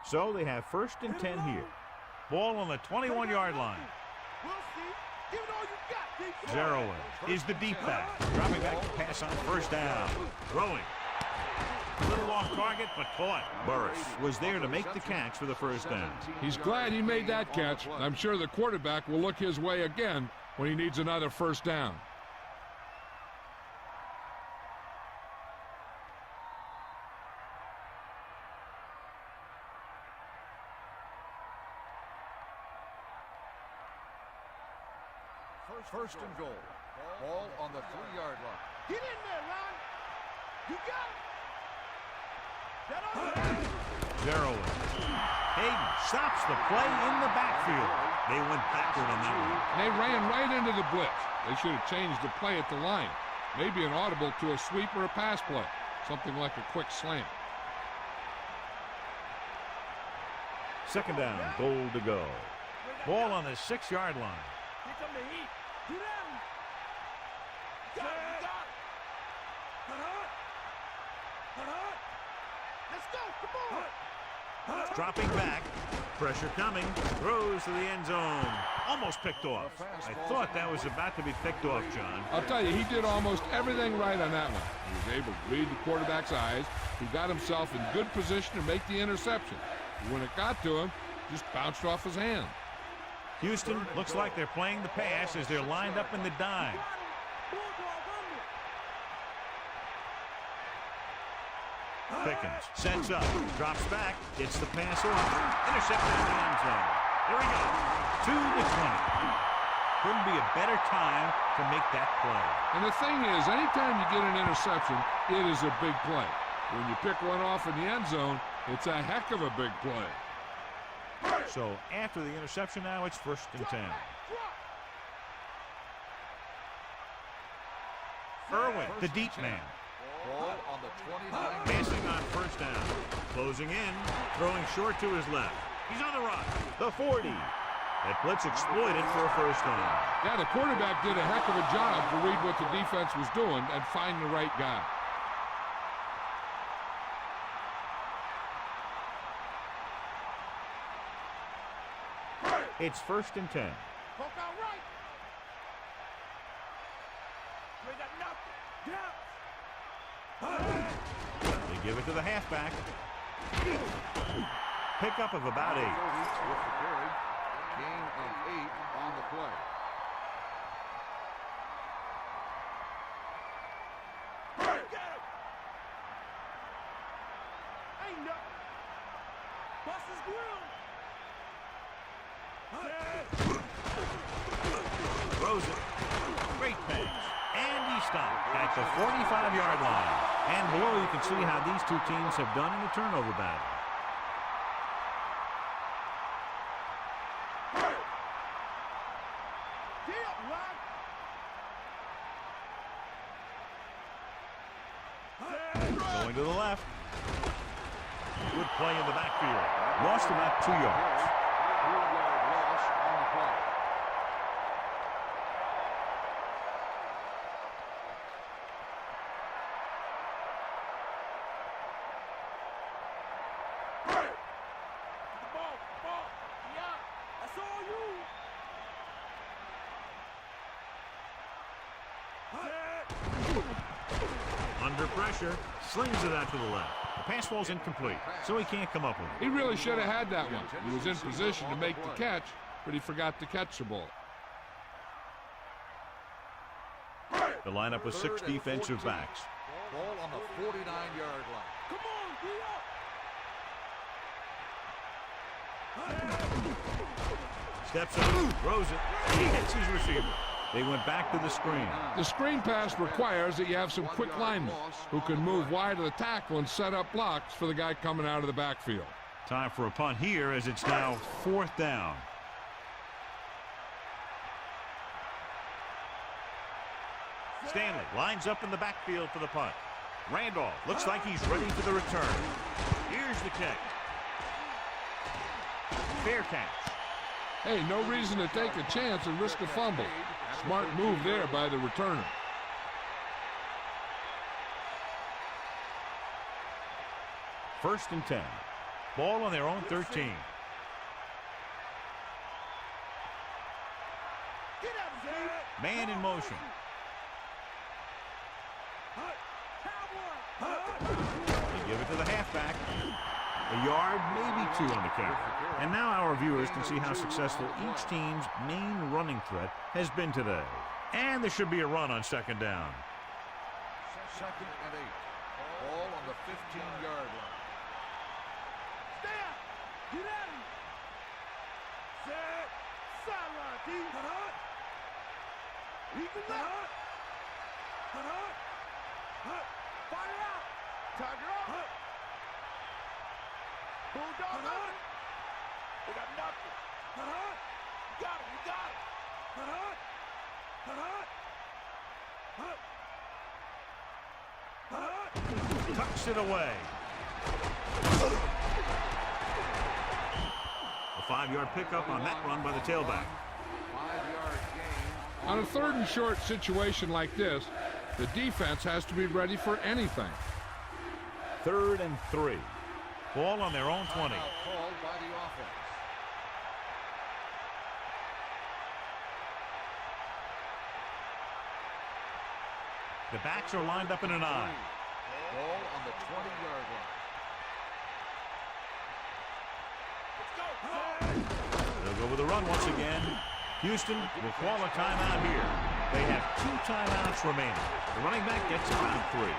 Speaker 1: So they have 1st and 10 here. Ball on the 21-yard line.
Speaker 4: We'll see. Give it all you got.
Speaker 1: Zarrowin is the deep back. Dropping back to pass on 1st down. Throwing. A little off target, but caught. Burris was there to make the catch for the 1st down.
Speaker 2: He's glad he made that catch. I'm sure the quarterback will look his way again when he needs another 1st down.
Speaker 3: First and goal. Ball on the 3-yard line.
Speaker 4: Get in there, Ron. You got it.
Speaker 1: Zarrowin. Hayden stops the play in the backfield. They went backward on that one.
Speaker 2: They ran right into the blitz. They should have changed the play at the line. Maybe an audible to a sweep or a pass play. Something like a quick slant.
Speaker 1: 2nd down, goal to go. Ball on the 6-yard line.
Speaker 4: Here come the heat. Get in. Got it.
Speaker 1: Dropping back. Pressure coming. Throws to the end zone. Almost picked off. I thought that was about to be picked off, John.
Speaker 2: I'll tell you, he did almost everything right on that one. He was able to read the quarterback's eyes. He got himself in good position to make the interception. When it got to him, just bounced off his hand.
Speaker 1: Houston looks like they're playing the pass as they're lined up in the dime. Pickens sets up, drops back, gets the pass off, intercepted in the end zone. There we go, to the 20. Couldn't be a better time to make that play.
Speaker 2: And the thing is, anytime you get an interception, it is a big play. When you pick one off in the end zone, it's a heck of a big play.
Speaker 1: So after the interception now, it's 1st and 10. Irwin, the deep man.
Speaker 3: Ball on the 29.
Speaker 1: Passing on 1st down. Closing in, throwing short to his left. He's on the run. The 40. That blitz exploited for a 1st down.
Speaker 2: Yeah, the quarterback did a heck of a job to read what the defense was doing and find the right guy.
Speaker 1: It's 1st and 10. They give it to the halfback. Pickup of about 8.
Speaker 3: With the carry. Gain of 8 on the play.
Speaker 1: Throws it. Great pass. And he stopped at the 45-yard line. And below you can see how these two teams have done in the turnover battle. Going to the left. Good play in the backfield. Lost about 2 yards.
Speaker 3: 3-yard loss on the play.
Speaker 1: Under pressure, slings it out to the left. The pass falls incomplete, so he can't come up with it.
Speaker 2: He really should have had that one. He was in position to make the catch, but he forgot to catch the ball.
Speaker 1: The lineup with 6 defensive backs.
Speaker 3: Ball on the 49-yard line.
Speaker 1: Steps up, throws it. He hits his receiver. They went back to the screen.
Speaker 2: The screen pass requires that you have some quick linemen who can move wide of the tackle and set up blocks for the guy coming out of the backfield.
Speaker 1: Time for a punt here as it's now 4th down. Stanley lines up in the backfield for the punt. Randolph looks like he's ready for the return. Here's the kick. Fair catch.
Speaker 2: Hey, no reason to take a chance and risk a fumble. Smart move there by the returner.
Speaker 1: First and 10. Ball on their own 13. Man in motion. They give it to the halfback. A yard, maybe 2 on the carry. And now our viewers can see how successful each team's main running threat has been today. And there should be a run on 2nd down.
Speaker 3: 2nd and 8. Ball on the 15-yard line.
Speaker 4: Get at him. Set. Sideline, D. He can left. Fire out. Tiger up. Bulldog up. We got nothing. You got it. You got it.
Speaker 1: Tucks it away. A 5-yard pickup on that run by the tailback.
Speaker 3: 5-yard gain.
Speaker 2: On a 3rd and short situation like this, the defense has to be ready for anything.
Speaker 1: 3rd and 3. Ball on their own 20.
Speaker 3: Called by the offense.
Speaker 1: The backs are lined up in an I.
Speaker 3: Ball on the 20-yard line.
Speaker 1: They'll go with a run once again. Houston will call a timeout here. They have 2 timeouts remaining. The running back gets around 3.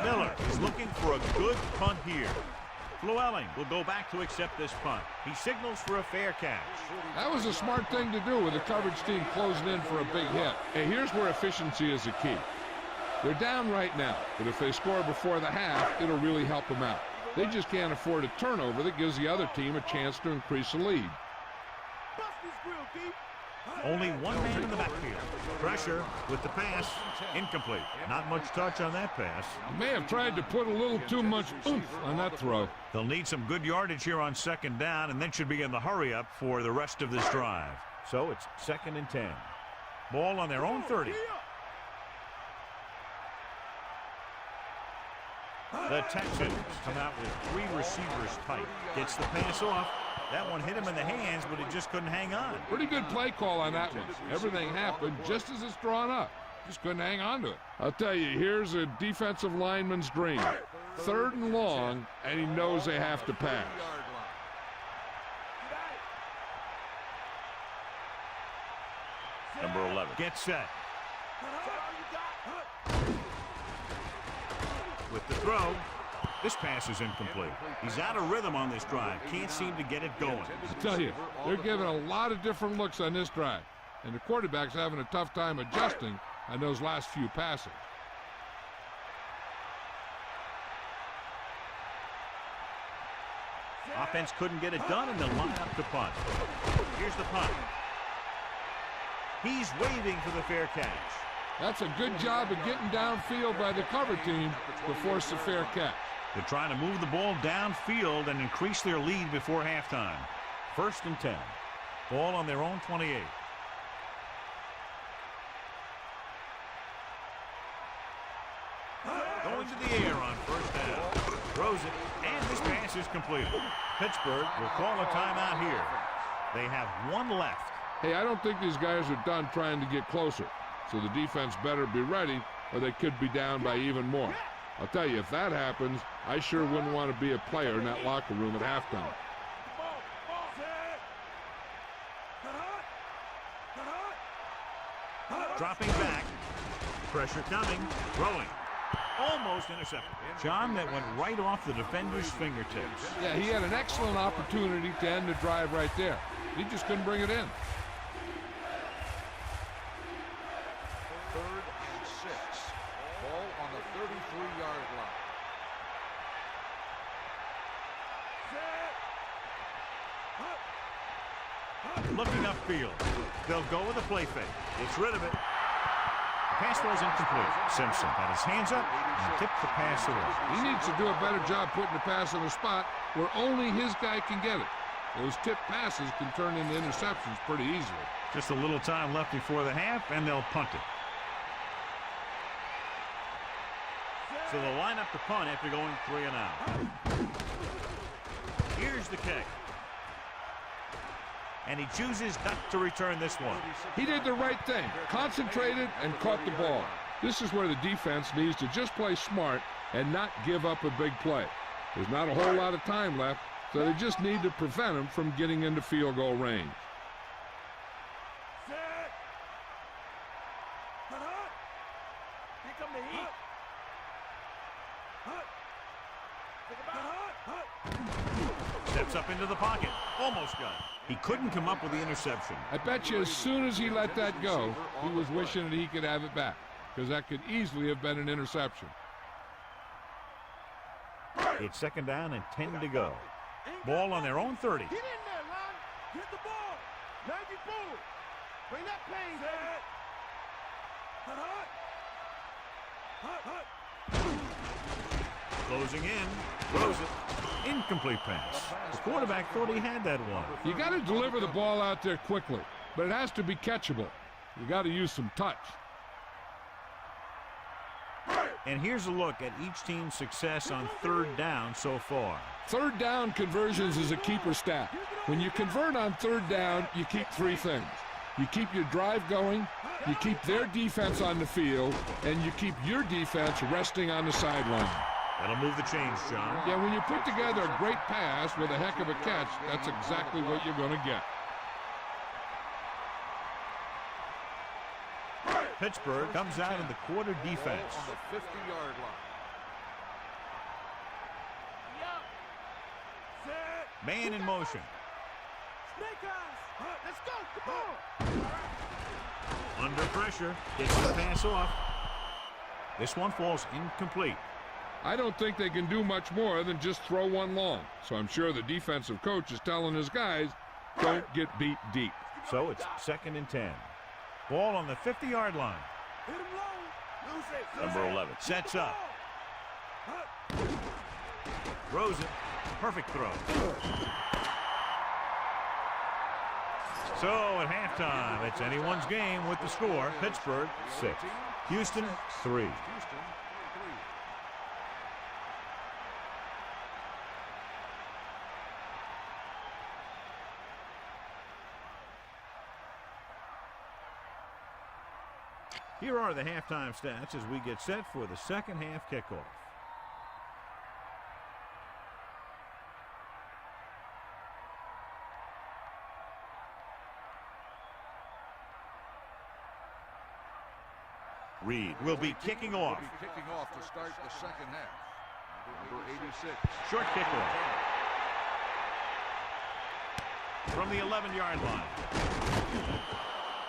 Speaker 1: Miller is looking for a good punt here. Llewellyn will go back to accept this punt. He signals for a fair catch.
Speaker 2: That was a smart thing to do with the coverage team closing in for a big hit. Hey, here's where efficiency is the key. They're down right now, but if they score before the half, it'll really help them out. They just can't afford a turnover that gives the other team a chance to increase the lead.
Speaker 1: Only one man in the backfield. Pressure with the pass. Incomplete. Not much touch on that pass.
Speaker 2: He may have tried to put a little too much oomph on that throw.
Speaker 1: They'll need some good yardage here on 2nd down and then should be in the hurry up for the rest of this drive. So it's 2nd and 10. Ball on their own 30. The Texans come out with 3 receivers tight. Gets the pass off. That one hit him in the hands, but it just couldn't hang on.
Speaker 2: Pretty good play call on that one. Everything happened just as it's drawn up. Just couldn't hang on to it. I'll tell you, here's a defensive lineman's dream. 3rd and long, and he knows they have to pass.
Speaker 1: Number 11 gets set. With the throw. This pass is incomplete. He's out of rhythm on this drive. Can't seem to get it going.
Speaker 2: I tell you, they're giving a lot of different looks on this drive. And the quarterback's having a tough time adjusting on those last few passes.
Speaker 1: Offense couldn't get it done, and they'll line up to punt. Here's the punt. He's waving for the fair catch.
Speaker 2: That's a good job of getting downfield by the cover team to force the fair catch.
Speaker 1: They're trying to move the ball downfield and increase their lead before halftime. 1st and 10. Ball on their own 28. Going to the air on 1st down. Throws it, and this pass is completed. Pittsburgh will call a timeout here. They have 1 left.
Speaker 2: Hey, I don't think these guys are done trying to get closer. So the defense better be ready, or they could be down by even more. I'll tell you, if that happens, I sure wouldn't want to be a player in that locker room at halftime.
Speaker 1: Dropping back. Pressure coming. Throwing. Almost intercepted. John, that went right off the defender's fingertips.
Speaker 2: Yeah, he had an excellent opportunity to end the drive right there. He just couldn't bring it in.
Speaker 3: 3rd and 6. Ball on the 33-yard line.
Speaker 1: Looking upfield. They'll go with a play fake. Gets rid of it. The pass throw is incomplete. Simpson had his hands up and tipped the pass away.
Speaker 2: He needs to do a better job putting the pass in a spot where only his guy can get it. Those tip passes can turn into interceptions pretty easily.
Speaker 1: Just a little time left before the half, and they'll punt it. So they'll line up the punt after going 3 and out. Here's the kick. And he chooses not to return this one.
Speaker 2: He did the right thing, concentrated and caught the ball. This is where the defense needs to just play smart and not give up a big play. There's not a whole lot of time left, so they just need to prevent him from getting into field goal range.
Speaker 1: Steps up into the pocket. Almost got it. He couldn't come up with the interception.
Speaker 2: I bet you as soon as he let that go, he was wishing that he could have it back, because that could easily have been an interception.
Speaker 1: It's 2nd down and 10 to go. Ball on their own 30.
Speaker 4: Get in there, Lon. Hit the ball. 94. Bring that pain, baby.
Speaker 1: Closing in. Throws it. Incomplete pass. The quarterback thought he had that one.
Speaker 2: You got to deliver the ball out there quickly, but it has to be catchable. You got to use some touch.
Speaker 1: And here's a look at each team's success on third down so far.
Speaker 2: Third down conversions is a keeper stat. When you convert on third down, you keep three things. You keep your drive going, you keep their defense on the field, and you keep your defense resting on the sideline.
Speaker 1: That'll move the chains, John.
Speaker 2: Yeah, when you put together a great pass with a heck of a catch, that's exactly what you're going to get.
Speaker 1: Pittsburgh comes out in the quarter defense.
Speaker 3: On the 50-yard line.
Speaker 1: Man in motion.
Speaker 4: Snake eyes. Let's go. Come on.
Speaker 1: Under pressure. Gets the pass off. This one falls incomplete.
Speaker 2: I don't think they can do much more than just throw one long. So I'm sure the defensive coach is telling his guys, don't get beat deep.
Speaker 1: So it's 2nd and 10. Ball on the 50-yard line.
Speaker 4: Hit him low. Lose it.
Speaker 1: Number 11 sets up. Throws it. Perfect throw. So at halftime, it's anyone's game with the score. Pittsburgh 6, Houston 3.
Speaker 3: Houston 3.
Speaker 1: Here are the halftime stats as we get set for the second half kickoff. Reed will be kicking off.
Speaker 3: Kicking off to start the second half. Number 86.
Speaker 1: Short kickoff. From the 11-yard line.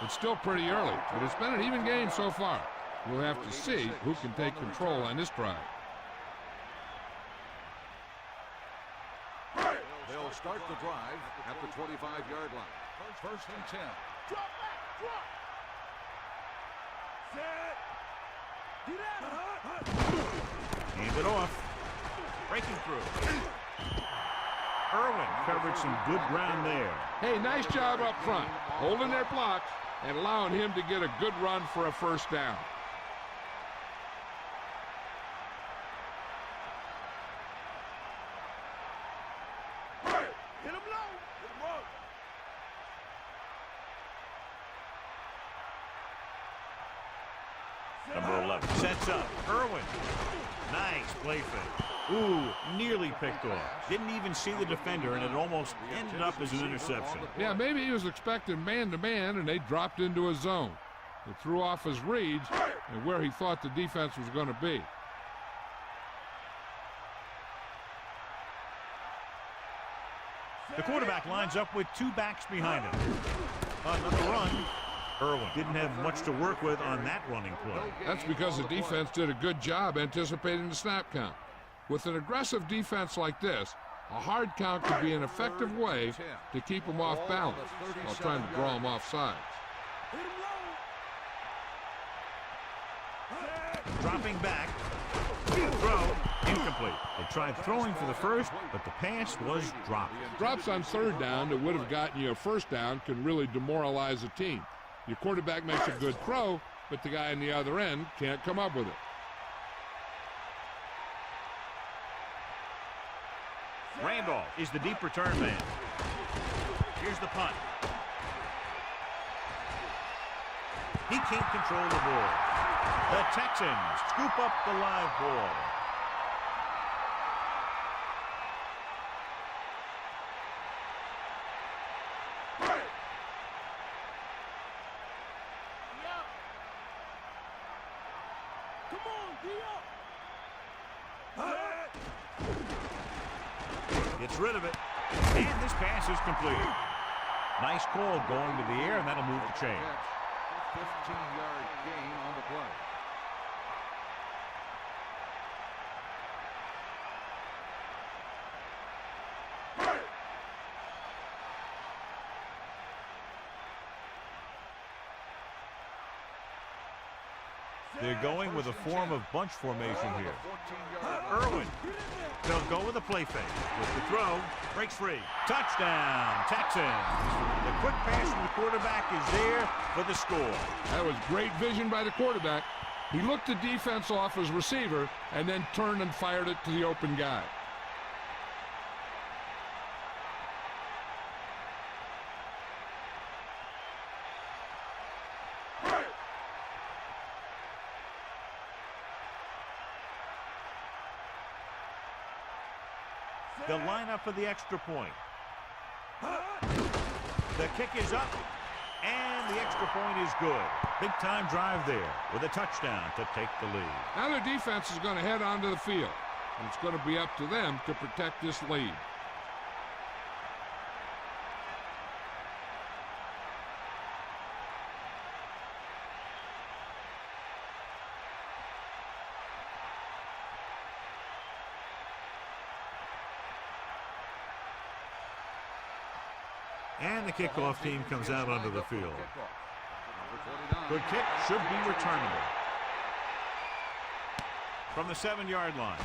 Speaker 2: It's still pretty early, but it's been an even game so far. We'll have to see who can take control on this drive.
Speaker 3: They'll start the drive at the 25-yard line. First and 10.
Speaker 4: Drop back. Drop. Set. Get out.
Speaker 1: Hands it off. Breaking through. Irwin covered some good ground there.
Speaker 2: Hey, nice job up front, holding their blocks and allowing him to get a good run for a first down.
Speaker 4: Hit him low. Good work.
Speaker 1: Number 11 sets up. Irwin. Nice play fake. Ooh, nearly picked off. Didn't even see the defender, and it almost ended up as an interception.
Speaker 2: Yeah, maybe he was expecting man-to-man, and they dropped into a zone. It threw off his reads and where he thought the defense was going to be.
Speaker 1: The quarterback lines up with two backs behind him. Another run. Irwin didn't have much to work with on that running play.
Speaker 2: That's because the defense did a good job anticipating the snap count. With an aggressive defense like this, a hard count could be an effective way to keep them off balance while trying to draw them off sides.
Speaker 1: Dropping back. Throw. Incomplete. They tried throwing for the first, but the pass was dropped.
Speaker 2: Drops on third down that would have gotten you a first down can really demoralize a team. Your quarterback makes a good throw, but the guy on the other end can't come up with it.
Speaker 1: Randolph is the deep return man. Here's the punt. He can't control the ball. The Texans scoop up the live ball. Gets rid of it. And this pass is complete. Nice call going to the air, and that'll move the chain.
Speaker 3: 15-yard gain on the play.
Speaker 1: They're going with a form of bunch formation here. Irwin. They'll go with a play fake. With the throw, breaks free. Touchdown, Texans. The quick pass from the quarterback is there for the score.
Speaker 2: That was great vision by the quarterback. He looked the defense off his receiver and then turned and fired it to the open guy.
Speaker 1: They'll line up for the extra point. The kick is up, and the extra point is good. Big time drive there with a touchdown to take the lead.
Speaker 2: Now their defense is going to head onto the field, and it's going to be up to them to protect this lead.
Speaker 1: And the kickoff team comes out onto the field. Good kick, should be returnable. From the 7-yard line.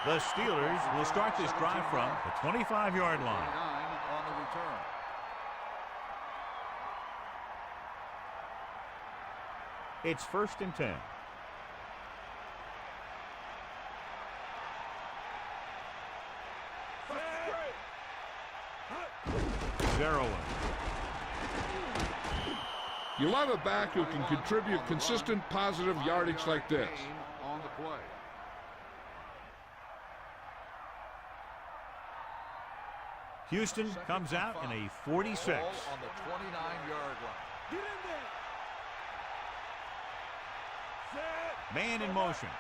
Speaker 1: The Steelers will start this drive from the 25-yard line. It's 1st and 10. Arrowhead.
Speaker 2: You love a back who can contribute consistent positive yardage like this.
Speaker 3: On the play.
Speaker 1: Houston comes out in a 46.
Speaker 3: Ball on the 29-yard line.
Speaker 4: Get in there. Set.
Speaker 1: Man in motion.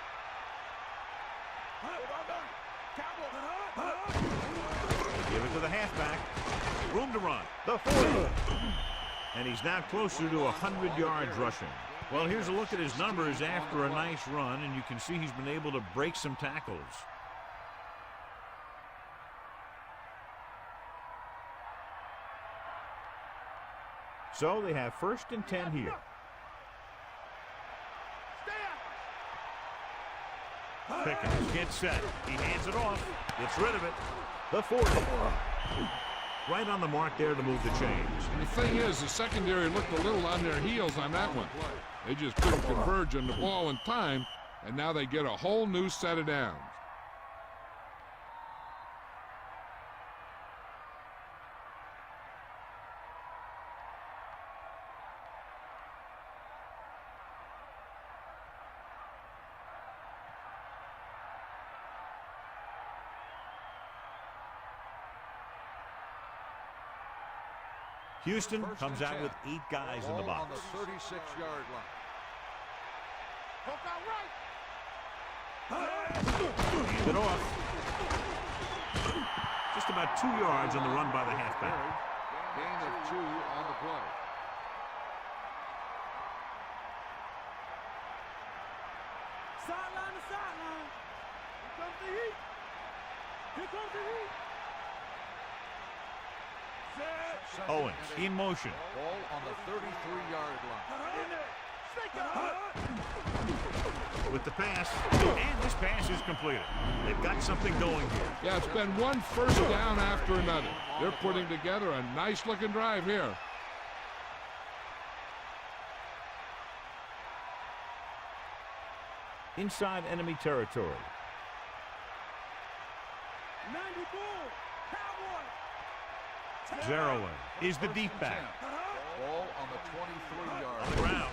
Speaker 1: Give it to the halfback. Room to run. The 40. And he's now closer to 100 yards rushing. Well, here's a look at his numbers after a nice run, and you can see he's been able to break some tackles. So they have 1st and 10 here. Pickens gets set. He hands it off. Gets rid of it. The 40. Right on the mark there to move the chains.
Speaker 2: And the thing is, the secondary looked a little on their heels on that one. They just couldn't converge on the ball in time, and now they get a whole new set of downs.
Speaker 1: Houston comes out with 8 guys in the box.
Speaker 3: On the 36-yard line.
Speaker 1: Hands it off. Just about 2 yards on the run by the halfback.
Speaker 3: Gain of 2 on the play.
Speaker 4: Sideline to sideline. Here comes the heat. Here comes the heat. Set.
Speaker 1: Owens in motion.
Speaker 3: Ball on the 33-yard line.
Speaker 4: In there. Snake up.
Speaker 1: With the pass, and this pass is completed. They've got something going here.
Speaker 2: Yeah, it's been one first down after another. They're putting together a nice-looking drive here.
Speaker 1: Inside enemy territory.
Speaker 4: 94. Cowboy.
Speaker 1: Zarowin is the deep back.
Speaker 3: Ball on the 23-yard
Speaker 1: On the ground.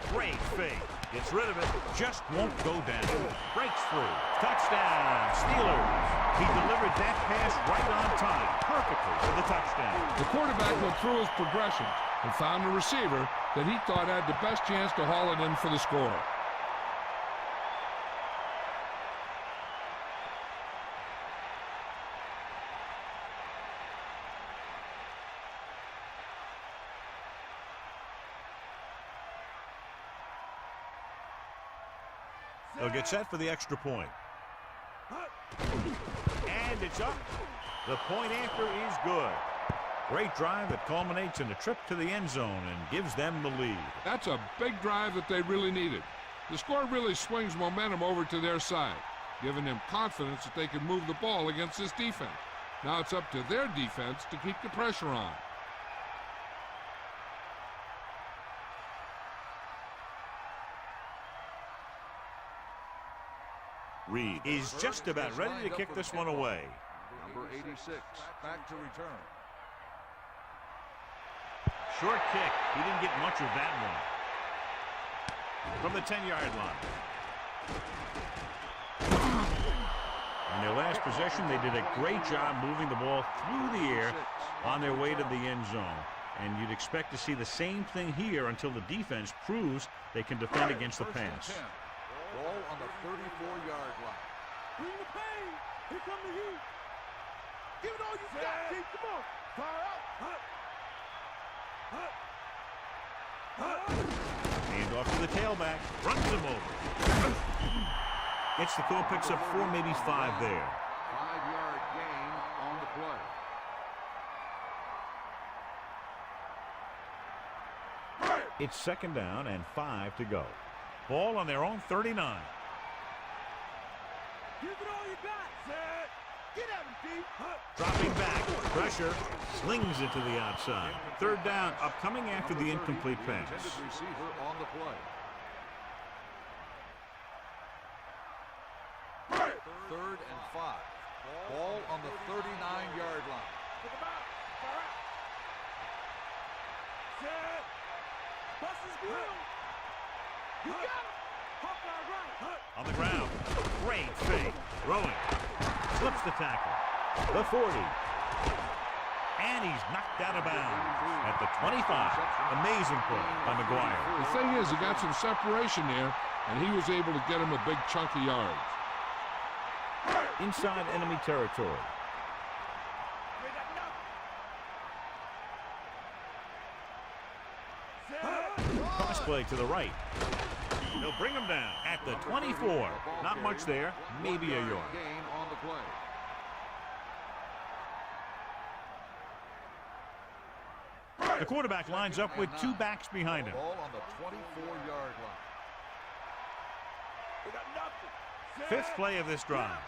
Speaker 1: Great fake. Gets rid of it. Just won't go down. Breaks free. Touchdown. Steelers. He delivered that pass right on time. Perfectly for the touchdown.
Speaker 2: The quarterback went through his progressions and found a receiver that he thought had the best chance to haul it in for the score.
Speaker 1: They'll get set for the extra point. And it's up. The point after is good. Great drive that culminates in a trip to the end zone and gives them the lead.
Speaker 2: That's a big drive that they really needed. The score really swings momentum over to their side, giving them confidence that they can move the ball against this defense. Now it's up to their defense to keep the pressure on.
Speaker 1: Reed is just about ready to kick this one away.
Speaker 3: Number 86 back to return.
Speaker 1: Short kick. He didn't get much of that one. From the 10-yard line. In their last possession, they did a great job moving the ball through the air on their way to the end zone. And you'd expect to see the same thing here until the defense proves they can defend against the pass.
Speaker 3: Ball on the 34-yard line.
Speaker 4: Bring the pain. Here come the heat. Give it all you got, Keith. Come on. Fire out.
Speaker 1: Hand off to the tailback. Runs him over. Gets the call, picks up 4, maybe 5 there.
Speaker 3: 5-yard gain on the play.
Speaker 1: It's 2nd down and 5 to go. Ball on their own 39.
Speaker 4: Give it all you got. Set. Get at him, Keith.
Speaker 1: Dropping back. Pressure. Slings it to the outside. 3rd down, upcoming after the incomplete pass.
Speaker 3: Intended receiver on the play. 3rd and 5. Ball on the 39-yard line.
Speaker 4: Pick him out. Fire out. Set. Bust his grill. You got him. Hawkeye right.
Speaker 1: On the ground. Great fake. Throwing. Slips the tackle. The 40. And he's knocked out of bounds at the 25. Amazing play by McGuire.
Speaker 2: The thing is, he got some separation there, and he was able to get him a big chunk of yards.
Speaker 1: Inside enemy territory. Cross play to the right. They'll bring him down at the 24. Not much there. Maybe a yard.
Speaker 3: Gain on the play.
Speaker 1: The quarterback lines up with 2 backs behind him.
Speaker 3: Ball on the 24-yard line.
Speaker 4: We got nothing.
Speaker 1: 5th play of this drive.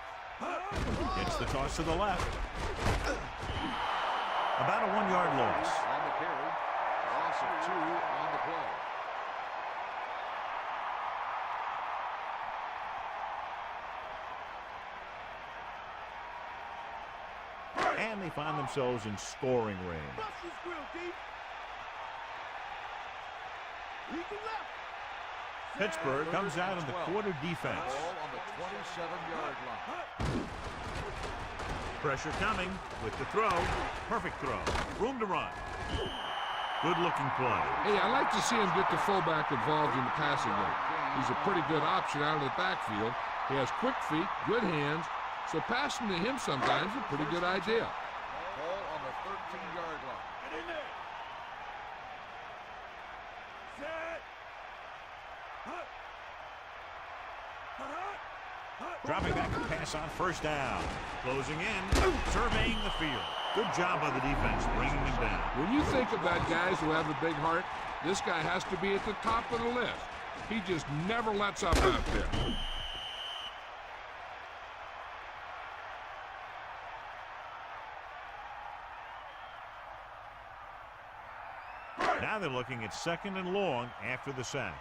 Speaker 1: Gets the toss to the left. About a 1-yard loss.
Speaker 3: On the carry. Loss of 2 on the play.
Speaker 1: And they find themselves in scoring range.
Speaker 4: Bust his grill, Keith. He can left.
Speaker 1: Pittsburgh comes out in the quarter defense.
Speaker 3: Ball on the 27-yard line.
Speaker 1: Pressure coming with the throw. Perfect throw. Room to run. Good-looking play.
Speaker 2: Hey, I like to see him get the fullback involved in the passing game. He's a pretty good option out of the backfield. He has quick feet, good hands, so passing to him sometimes is a pretty good idea.
Speaker 3: Ball on the 13-yard line.
Speaker 4: Get in there. Set.
Speaker 1: Dropping back to pass on 1st down. Closing in. Surveying the field. Good job by the defense bringing him down.
Speaker 2: When you think about guys who have a big heart, this guy has to be at the top of the list. He just never lets up out there.
Speaker 1: Now they're looking at 2nd and long after the sack.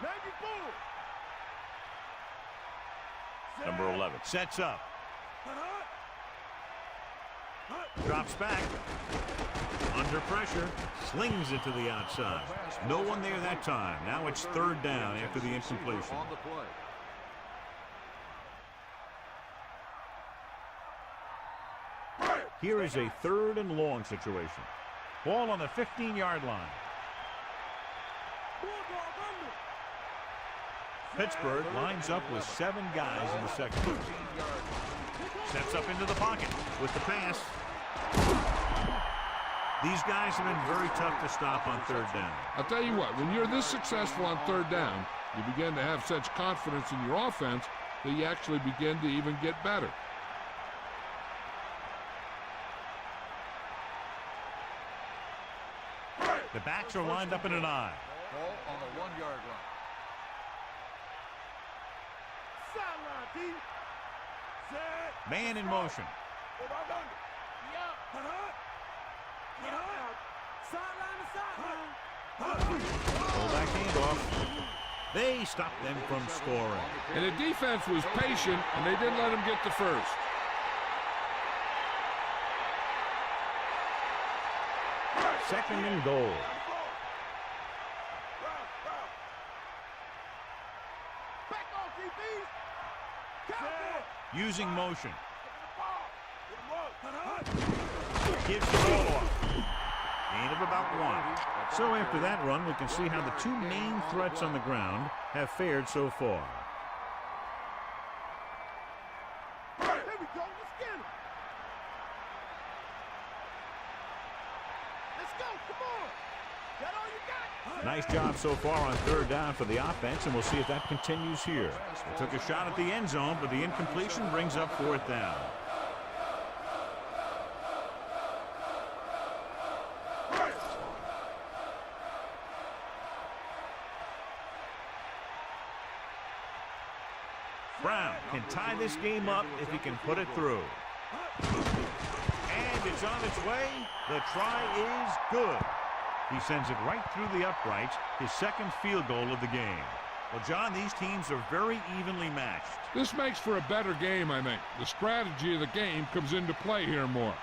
Speaker 4: 94.
Speaker 1: Number 11 sets up. Drops back. Under pressure. Slings it to the outside. No one there that time. Now it's 3rd down after the incompletion.
Speaker 3: On the play.
Speaker 1: Here is a 3rd and long situation. Ball on the 15-yard line. Pittsburgh lines up with 7 guys in the second. Sets up into the pocket with the pass. These guys have been very tough to stop on 3rd down.
Speaker 2: I'll tell you what, when you're this successful on 3rd down, you begin to have such confidence in your offense that you actually begin to even get better.
Speaker 1: The backs are lined up in an I.
Speaker 3: Ball on the 1-yard line.
Speaker 4: Sideline, D. Set.
Speaker 1: Man in motion.
Speaker 4: Sideline to sideline.
Speaker 1: Fullback handoff. They stopped them from scoring.
Speaker 2: And the defense was patient, and they didn't let him get the first.
Speaker 1: Second and goal.
Speaker 4: Back off, DBs.
Speaker 1: Using motion. Gives the ball off. Gain of about 1. So after that run, we can see how the two main threats on the ground have fared so far.
Speaker 4: Here we go. Let's get him. Let's go. Come on. That all you got?
Speaker 1: Nice job so far on third down for the offense, and we'll see if that continues here. They took a shot at the end zone, but the incompletion brings up fourth down. Brown can tie this game up if he can put it through. And it's on its way. The try is good. He sends it right through the uprights, his second field goal of the game. Well, John, these teams are very evenly matched.
Speaker 2: This makes for a better game, I think. The strategy of the game comes into play here more.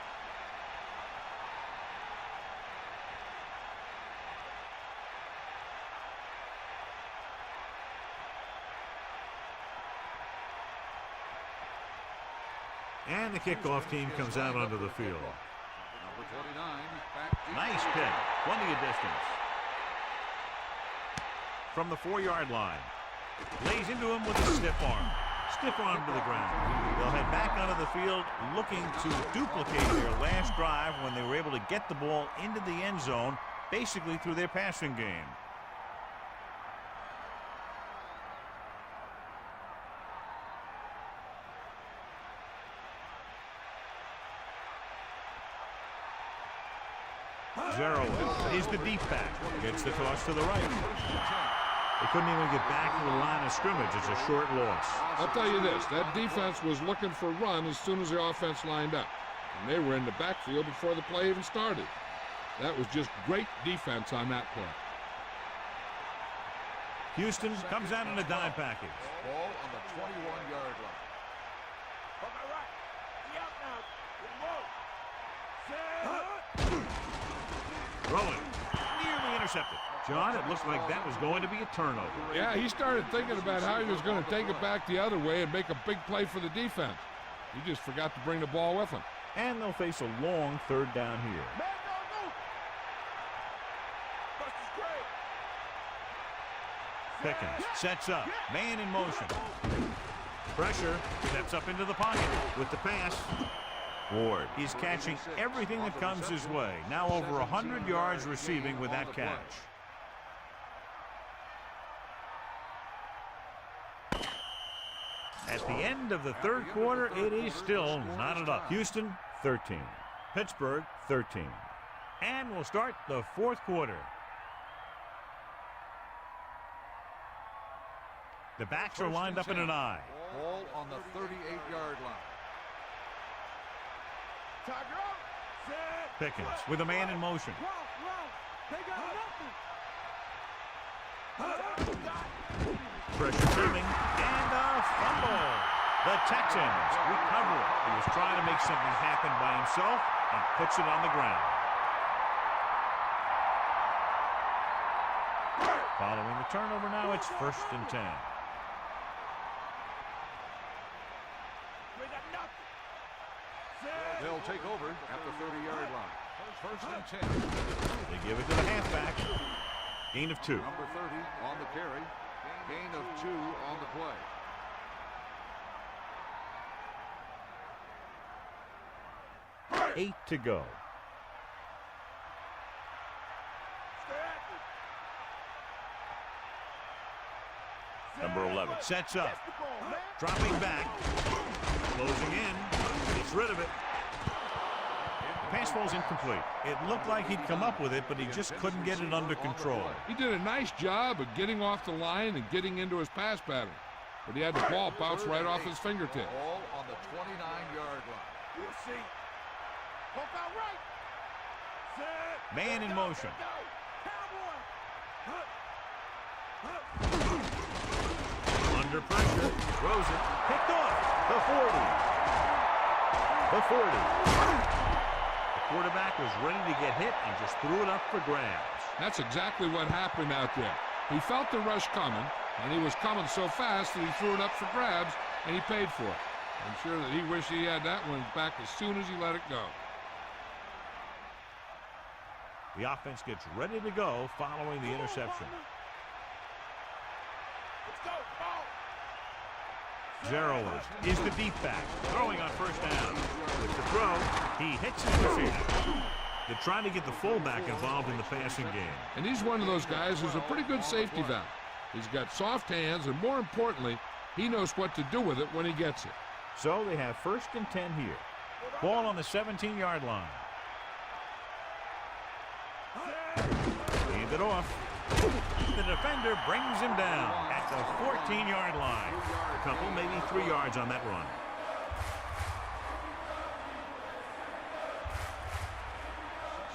Speaker 1: And the kickoff team comes out onto the field.
Speaker 3: Number 29, back deep.
Speaker 1: Nice pick. Plenty of distance. From the 4-yard line. Lays into him with a stiff arm. Stiff arm to the ground. They'll head back onto the field looking to duplicate their last drive when they were able to get the ball into the end zone, basically through their passing game. Arrowhead is the deep back. Gets the toss to the right. They couldn't even get back to the line of scrimmage. It's a short loss.
Speaker 2: I'll tell you this, that defense was looking for run as soon as the offense lined up. And they were in the backfield before the play even started. That was just great defense on that play.
Speaker 1: Houston comes out in a dime package.
Speaker 3: Ball on the 21-yard line.
Speaker 4: On my right. Be out now.
Speaker 1: Throwing. Nearly intercepted. John, it looks like that was going to be a turnover.
Speaker 2: Yeah, he started thinking about how he was going to take it back the other way and make a big play for the defense. He just forgot to bring the ball with him.
Speaker 1: And they'll face a long third down here.
Speaker 4: Man, no. Bust is great.
Speaker 1: Pickens sets up. Man in motion. Pressure. Steps up into the pocket with the pass. Ward is catching everything that comes his way. Now over 100 yards receiving with that catch. At the end of the third quarter, it is still not enough. Houston, 13. Pittsburgh, 13. And we'll start the fourth quarter. The backs are lined up in an I.
Speaker 3: Ball on the 38-yard line.
Speaker 4: Tiger up. Set.
Speaker 1: Pickens with a man in motion.
Speaker 4: They got nothing.
Speaker 1: Pressure building and a fumble. The Texans recover it. He was trying to make something happen by himself and puts it on the ground. Following the turnover now, it's 1st and 10.
Speaker 4: We got nothing.
Speaker 3: They'll take over at the 30-yard line. 1st and 10.
Speaker 1: They give it to the halfback. Gain of 2.
Speaker 3: Number 30 on the carry. Gain of 2 on the play.
Speaker 1: Eight to go. Number 11 sets up. Dropping back. Closing in. Gets rid of it. The pass fall's incomplete. It looked like he'd come up with it, but he just couldn't get it under control.
Speaker 2: He did a nice job of getting off the line and getting into his pass pattern, but he had the ball bounce right off his fingertip.
Speaker 3: Ball on the 29-yard line.
Speaker 4: We'll see. Poke out right. Set.
Speaker 1: Man in motion. Under pressure, throws it, picked off. The 40. The 40. The quarterback was ready to get hit and just threw it up for grabs.
Speaker 2: That's exactly what happened out there. He felt the rush coming, and he was coming so fast that he threw it up for grabs, and he paid for it. I'm sure that he wished he had that one back as soon as he let it go.
Speaker 1: The offense gets ready to go following the interception.
Speaker 4: Let's go. Ball.
Speaker 1: Arrowhead is the deep back, throwing on first down. With the throw, he hits his receiver. They're trying to get the fullback involved in the passing game.
Speaker 2: And he's one of those guys who's a pretty good safety valve. He's got soft hands, and more importantly, he knows what to do with it when he gets it.
Speaker 1: So they have 1st and 10 here. Ball on the 17-yard line. Hand it off. The defender brings him down at the 14-yard line. A couple, maybe 3 yards on that run.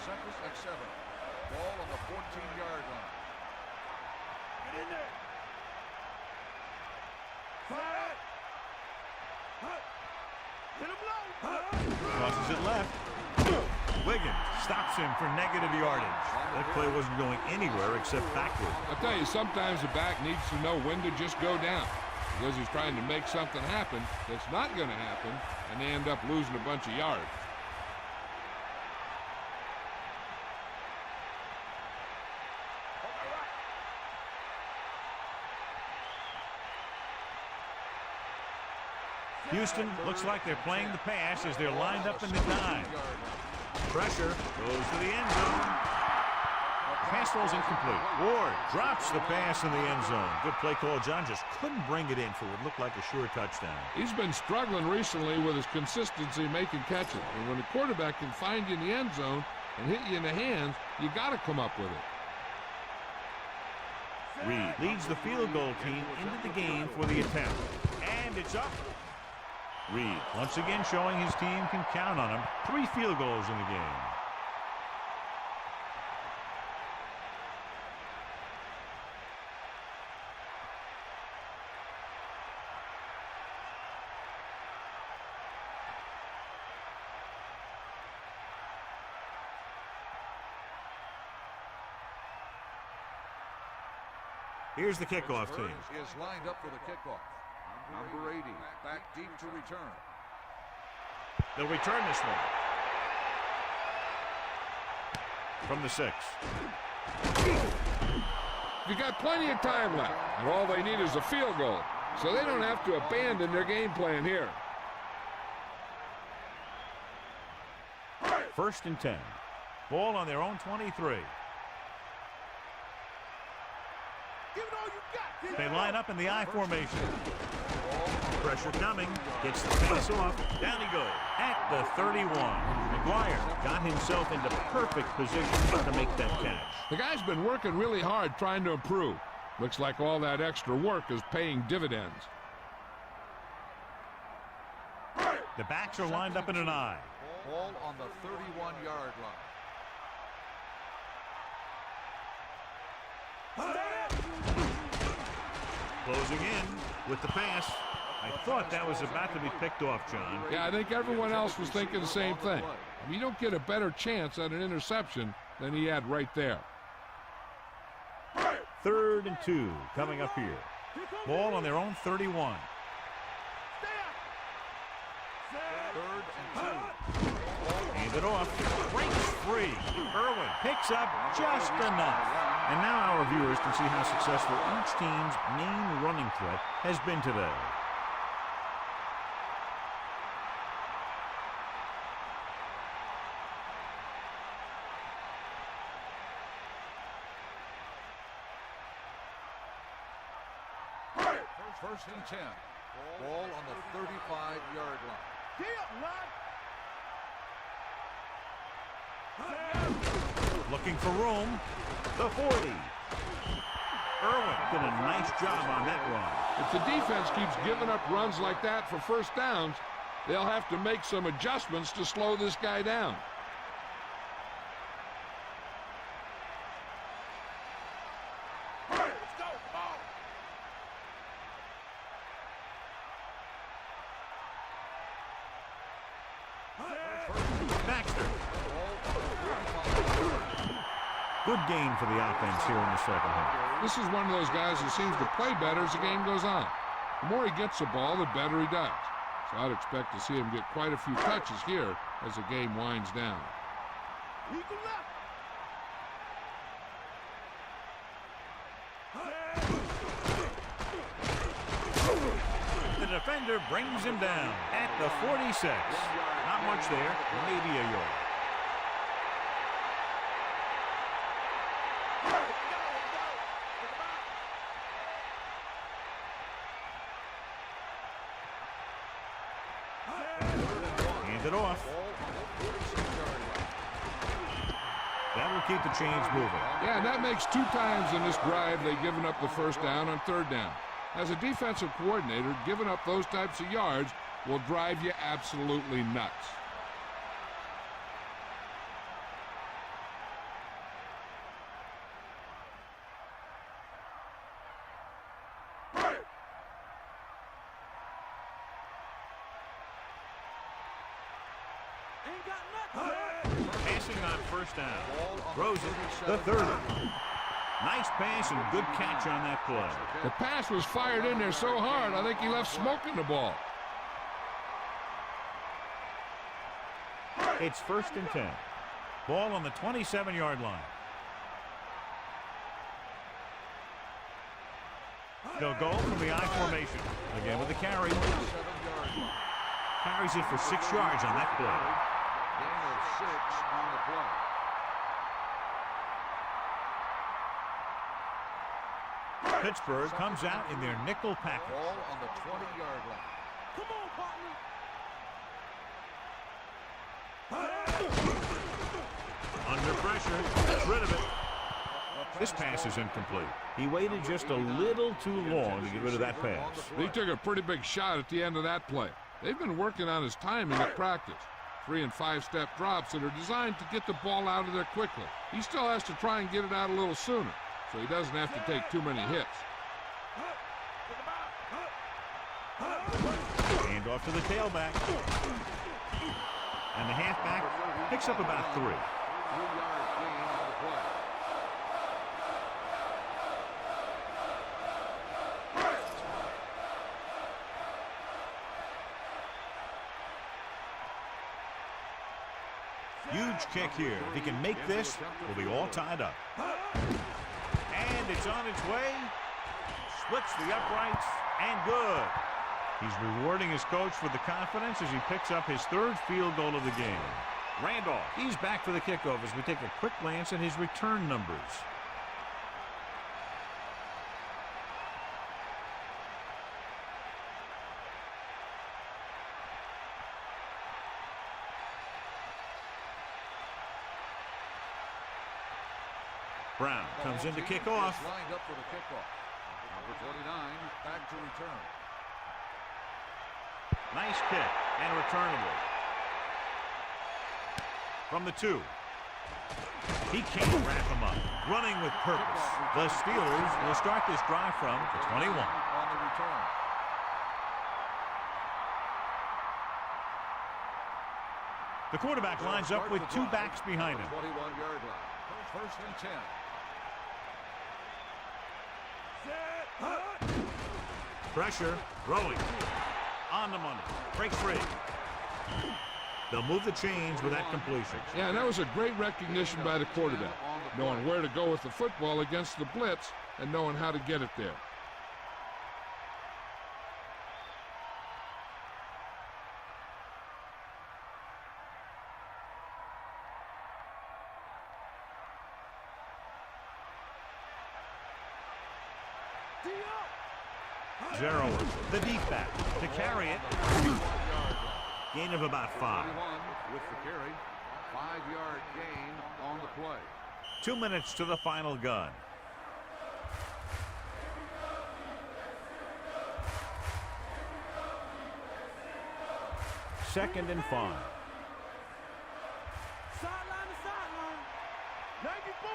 Speaker 3: Second and 7. Ball on the 14-yard line.
Speaker 4: Get in there. Fire. Hit him low.
Speaker 1: Crosses it left. Wiggins stops him for negative yardage. That play wasn't going anywhere except backward.
Speaker 2: I'll tell you, sometimes the back needs to know when to just go down because he's trying to make something happen that's not going to happen, and they end up losing a bunch of yards.
Speaker 1: Houston looks like they're playing the pass as they're lined up in the dive. Pressure goes to the end zone. Pass falls incomplete. Ward drops the pass in the end zone. Good play call. John just couldn't bring it in for what looked like a sure touchdown.
Speaker 2: He's been struggling recently with his consistency making catches. And when a quarterback can find you in the end zone and hit you in the hands, you got to come up with it.
Speaker 1: Reed leads the field goal team into the game for the attempt. And it's up. Reed once again showing his team can count on him. 3 field goals in the game. Here's the kickoff team.
Speaker 3: Is lined up for the kickoff. Number 80, back deep to return.
Speaker 1: They'll return this one. From the 6.
Speaker 2: You got plenty of time left, and all they need is a field goal, so they don't have to abandon their game plan here.
Speaker 1: 1st and 10. Ball on their own 23.
Speaker 4: Give it all you got.
Speaker 1: They line up in the I formation. Pressure coming. Gets the pass off. Down he goes at the 31. McGuire got himself into perfect position to make that catch.
Speaker 2: The guy's been working really hard trying to improve. Looks like all that extra work is paying dividends.
Speaker 1: The backs are lined up in an I.
Speaker 3: Ball on the 31-yard line.
Speaker 1: Closing in with the pass. I thought that was about to be picked off, John.
Speaker 2: Yeah, I think everyone else was thinking the same thing. You don't get a better chance at an interception than he had right there.
Speaker 1: 3rd and 2 coming up here. Ball on their own 31.
Speaker 3: 3rd and 2.
Speaker 1: Hand it off. Breaks free. Irwin picks up just enough. And now our viewers can see how successful each team's main running threat has been today.
Speaker 3: First and 10. Ball on the 35-yard line.
Speaker 1: Looking for room. The 40. Irwin did a nice job on that run.
Speaker 2: If the defense keeps giving up runs like that for first downs, they'll have to make some adjustments to slow this guy down.
Speaker 1: Good game for the offense here in the second half.
Speaker 2: This is one of those guys who seems to play better as the game goes on. The more he gets the ball, the better he does. So I'd expect to see him get quite a few touches here as the game winds down.
Speaker 1: The defender brings him down at the 46. Not much there, maybe a yard. It off. That will keep the chains moving.
Speaker 2: Yeah, and that makes 2 times in this drive they've given up the first down on third down. As a defensive coordinator, giving up those types of yards will drive you absolutely nuts.
Speaker 1: Passing on first down. Throws it. The 30. Nice pass and good catch on that play.
Speaker 2: The pass was fired in there so hard, I think he left smoke in the ball.
Speaker 1: It's 1st and 10. Ball on the 27-yard line. They'll go from the I formation. Again with the carry. Carries it for 6 yards on that play.
Speaker 3: Gain of 6 on the play.
Speaker 1: Pittsburgh comes out in their nickel package.
Speaker 3: Ball on the 20-yard line.
Speaker 4: Come on, partner.
Speaker 1: Under pressure. Gets rid of it. This pass is incomplete. He waited just a little too long to get rid of that pass.
Speaker 2: He took a pretty big shot at the end of that play. They've been working on his timing at practice. 3- and 5-step drops that are designed to get the ball out of there quickly. He still has to try and get it out a little sooner, so he doesn't have to take too many hits.
Speaker 1: Hand off to the tailback. And the halfback picks up about 3.
Speaker 3: 3-yard gain on the play.
Speaker 1: Huge kick here. If he can make this, we'll be all tied up. And it's on its way. Splits the uprights, and good. He's rewarding his coach for the confidence as he picks up his 3rd field goal of the game. Randolph, he's back for the kickoff as we take a quick glance at his return numbers. Brown comes in to kick off.
Speaker 3: Lined up for the kickoff. Number 49 back to return.
Speaker 1: Nice kick and returnable. From the 2. He can't wrap him up. Running with purpose. The Steelers will start this drive from the 21.
Speaker 3: On the return.
Speaker 1: The quarterback lines up with 2 backs behind him.
Speaker 3: 21-yard line. 1st and 10.
Speaker 1: Pressure, throwing. On the money. Breaks free. They'll move the chains with that completion.
Speaker 2: Yeah, and that was a great recognition by the quarterback, knowing where to go with the football against the blitz and knowing how to get it there.
Speaker 1: Zero, the deep back to carry it. Gain of about 5.
Speaker 3: With the carry. 5-yard gain on the play.
Speaker 1: 2 minutes to the final gun. Second and 5.
Speaker 4: Sideline to sideline. 94.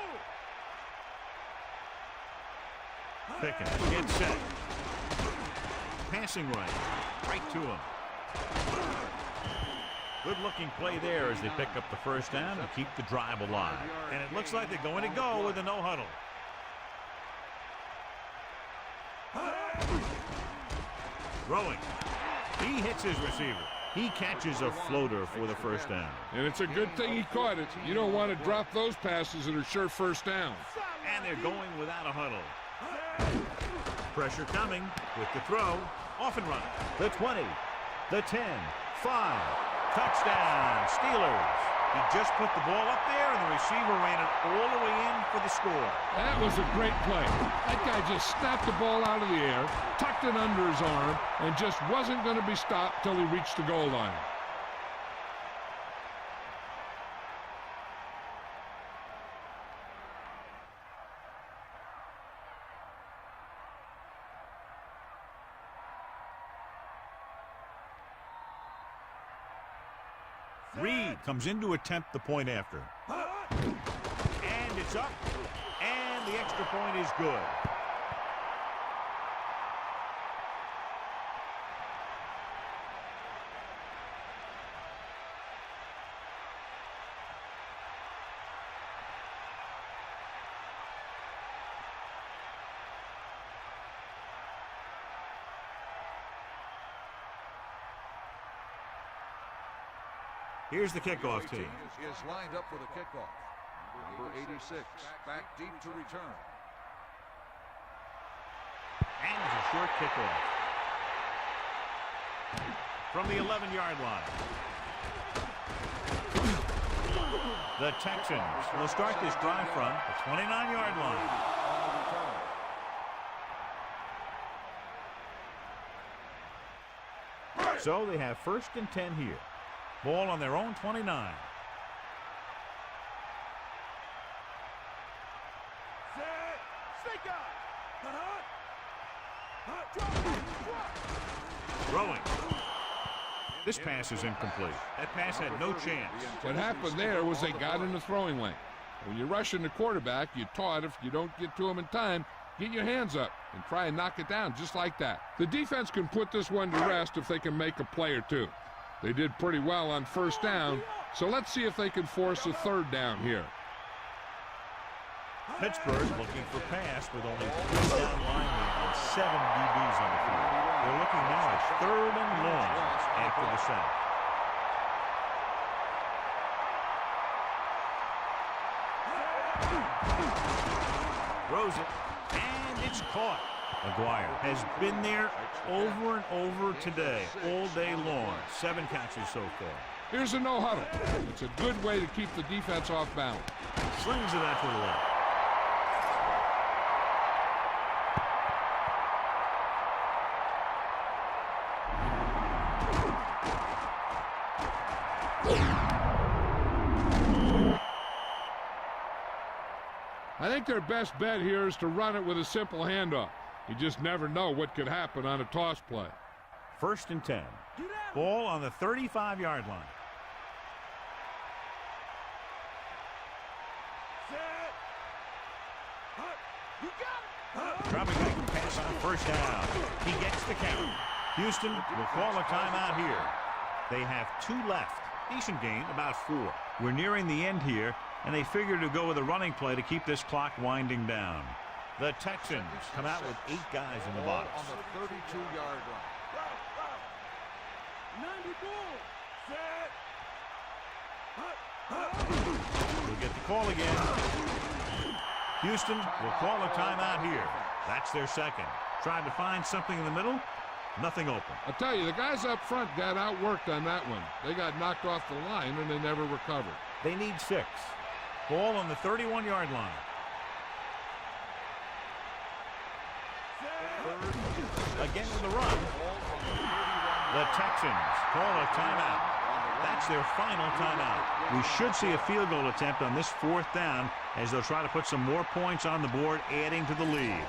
Speaker 1: Pickens gets set. Passing right to him. Good looking play there as they pick up the first down and keep the drive alive. And it looks like they're going to go with a no huddle. Throwing. He hits his receiver. He catches a floater for the first down.
Speaker 2: And it's a good thing he caught it. You don't want to drop those passes that are sure first down.
Speaker 1: And they're going without a huddle. Pressure coming with the throw. Off and running. The 20, the 10, 5. Touchdown, Steelers. He just put the ball up there, and the receiver ran it all the way in for the score.
Speaker 2: That was a great play. That guy just snapped the ball out of the air, tucked it under his arm, and just wasn't going to be stopped till he reached the goal line.
Speaker 1: Reed comes in to attempt the point after. And it's up. And the extra point is good. Here's the kickoff team.
Speaker 3: Is lined up for the kickoff. Number 86, back deep to return.
Speaker 1: And it's a short kickoff. From the 11-yard line. The Texans will start this drive from the 29-yard line. So they have 1st and 10 here. Ball on their own 29. Throwing. This pass is incomplete. That pass had no chance.
Speaker 2: What happened there was they got in the throwing lane. When you're rushing the quarterback, you're taught if you don't get to him in time, get your hands up and try and knock it down just like that. The defense can put this one to rest if they can make a play or two. They did pretty well on first down, so let's see if they can force a third down here.
Speaker 1: Pittsburgh looking for pass with only 3 down linemen and 7 DBs on the field. They're looking now at 3rd and long after the sack. Throws it, and it's caught. McGuire has been there over and over today, all day long. 7 catches so far.
Speaker 2: Here's a no huddle. It's a good way to keep the defense off balance.
Speaker 1: Slings it out to the left.
Speaker 2: I think their best bet here is to run it with a simple handoff. You just never know what could happen on a toss play.
Speaker 1: 1st and 10. Ball on the 35-yard line. Dropping back and pass on 1st down. He gets the count. Houston will call a timeout here. They have 2 left. Decent gain, about 4. We're nearing the end here, and they figure to go with a running play to keep this clock winding down. The Texans come out with 8 guys in the box.
Speaker 3: On the 32-yard line.
Speaker 4: 94.
Speaker 1: We'll get the call again. Houston will call a timeout here. That's their second. Trying to find something in the middle. Nothing open.
Speaker 2: I'll tell you, the guys up front got outworked on that one. They got knocked off the line, and they never recovered.
Speaker 1: They need 6. Ball on the 31-yard line. Again with the run. The Texans call a timeout. That's their final timeout. We should see a field goal attempt on this 4th down as they'll try to put some more points on the board, adding to the lead.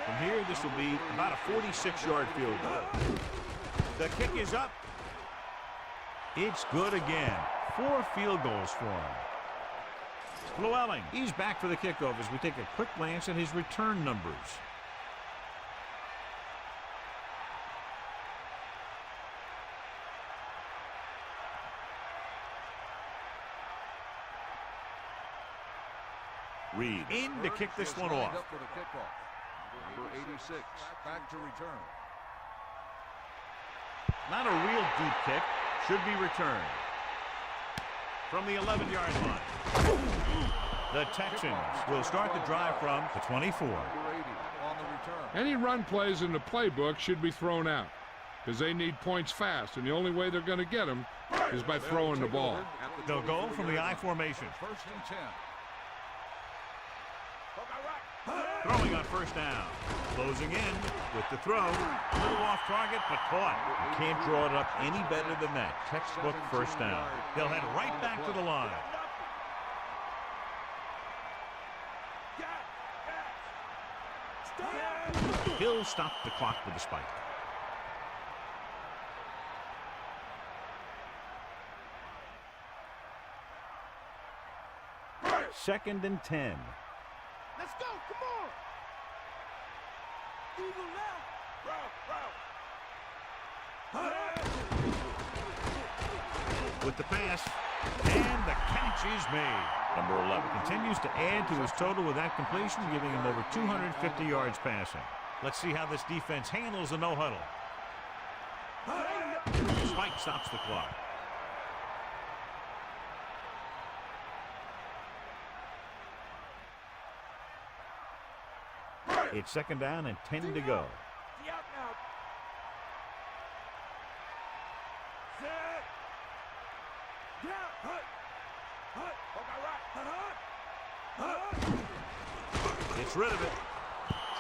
Speaker 1: From here, this will be about a 46-yard field goal. The kick is up. It's good again. 4 field goals for him. Llewellyn, he's back for the kickoff as we take a quick glance at his return numbers. Reed in to kick this one off.
Speaker 3: Up for the kickoff. Number 86, back to return.
Speaker 1: Not a real deep kick. Should be returned. From the 11-yard line. The Texans will start the drive from the 24.
Speaker 3: Number 80 on the return.
Speaker 2: Any run plays in the playbook should be thrown out because they need points fast, and the only way they're going to get them is by throwing the ball.
Speaker 1: They'll go from the I formation.
Speaker 3: 1st and 10.
Speaker 1: Throwing on 1st down. Closing in with the throw. A little off target, but caught. You can't draw it up any better than that. Textbook 1st down. They'll head right back to the line. He'll stop the clock with the spike. Second and 10.
Speaker 4: Let's go, come on! Eagle left!
Speaker 1: With the pass, and the catch is made. Number 11 continues to add to his total with that completion, giving him over 250 yards passing. Let's see how this defense handles the no-huddle. Spike stops the clock. It's 2nd down and 10 to go. Gets rid of it.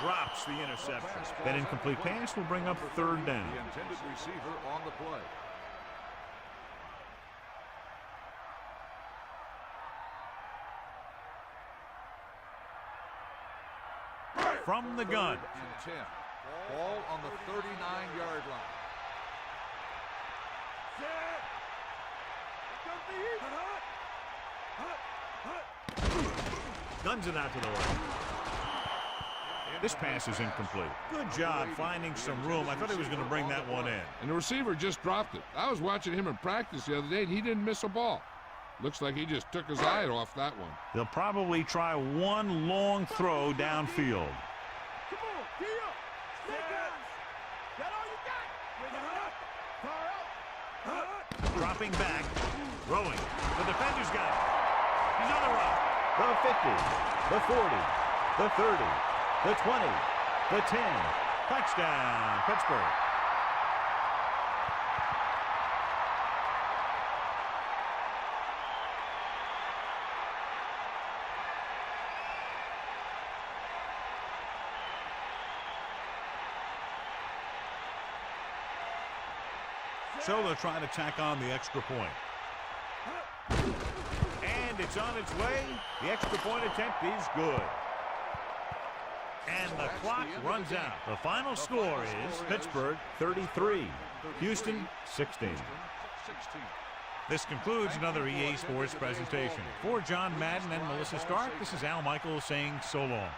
Speaker 1: Drops the interception. That incomplete pass will bring up 3rd down.
Speaker 3: The intended receiver on the play.
Speaker 1: From the gun.
Speaker 3: 3rd and 10. Ball on the 39-yard line.
Speaker 1: Guns it out to the right. This pass is incomplete. Good job finding some room. I thought he was going to bring that one in.
Speaker 2: And the receiver just dropped it. I was watching him in practice the other day, and he didn't miss a ball. Looks like he just took his eye off that one.
Speaker 1: They'll probably try one long throw downfield.
Speaker 4: Come on, get up! Stay guys! That all you got? Bring it up!
Speaker 1: Dropping back. Throwing. The defender's got it. He's on the run. The 50. The 40. The 30. The 20. The 10. Touchdown, Pittsburgh. So they'll try to tack on the extra point. And it's on its way. The extra point attempt is good. And the clock runs out. The final score is Pittsburgh 33, Houston 16. This concludes another EA Sports presentation. For John Madden and Melissa Stark, this is Al Michaels saying so long.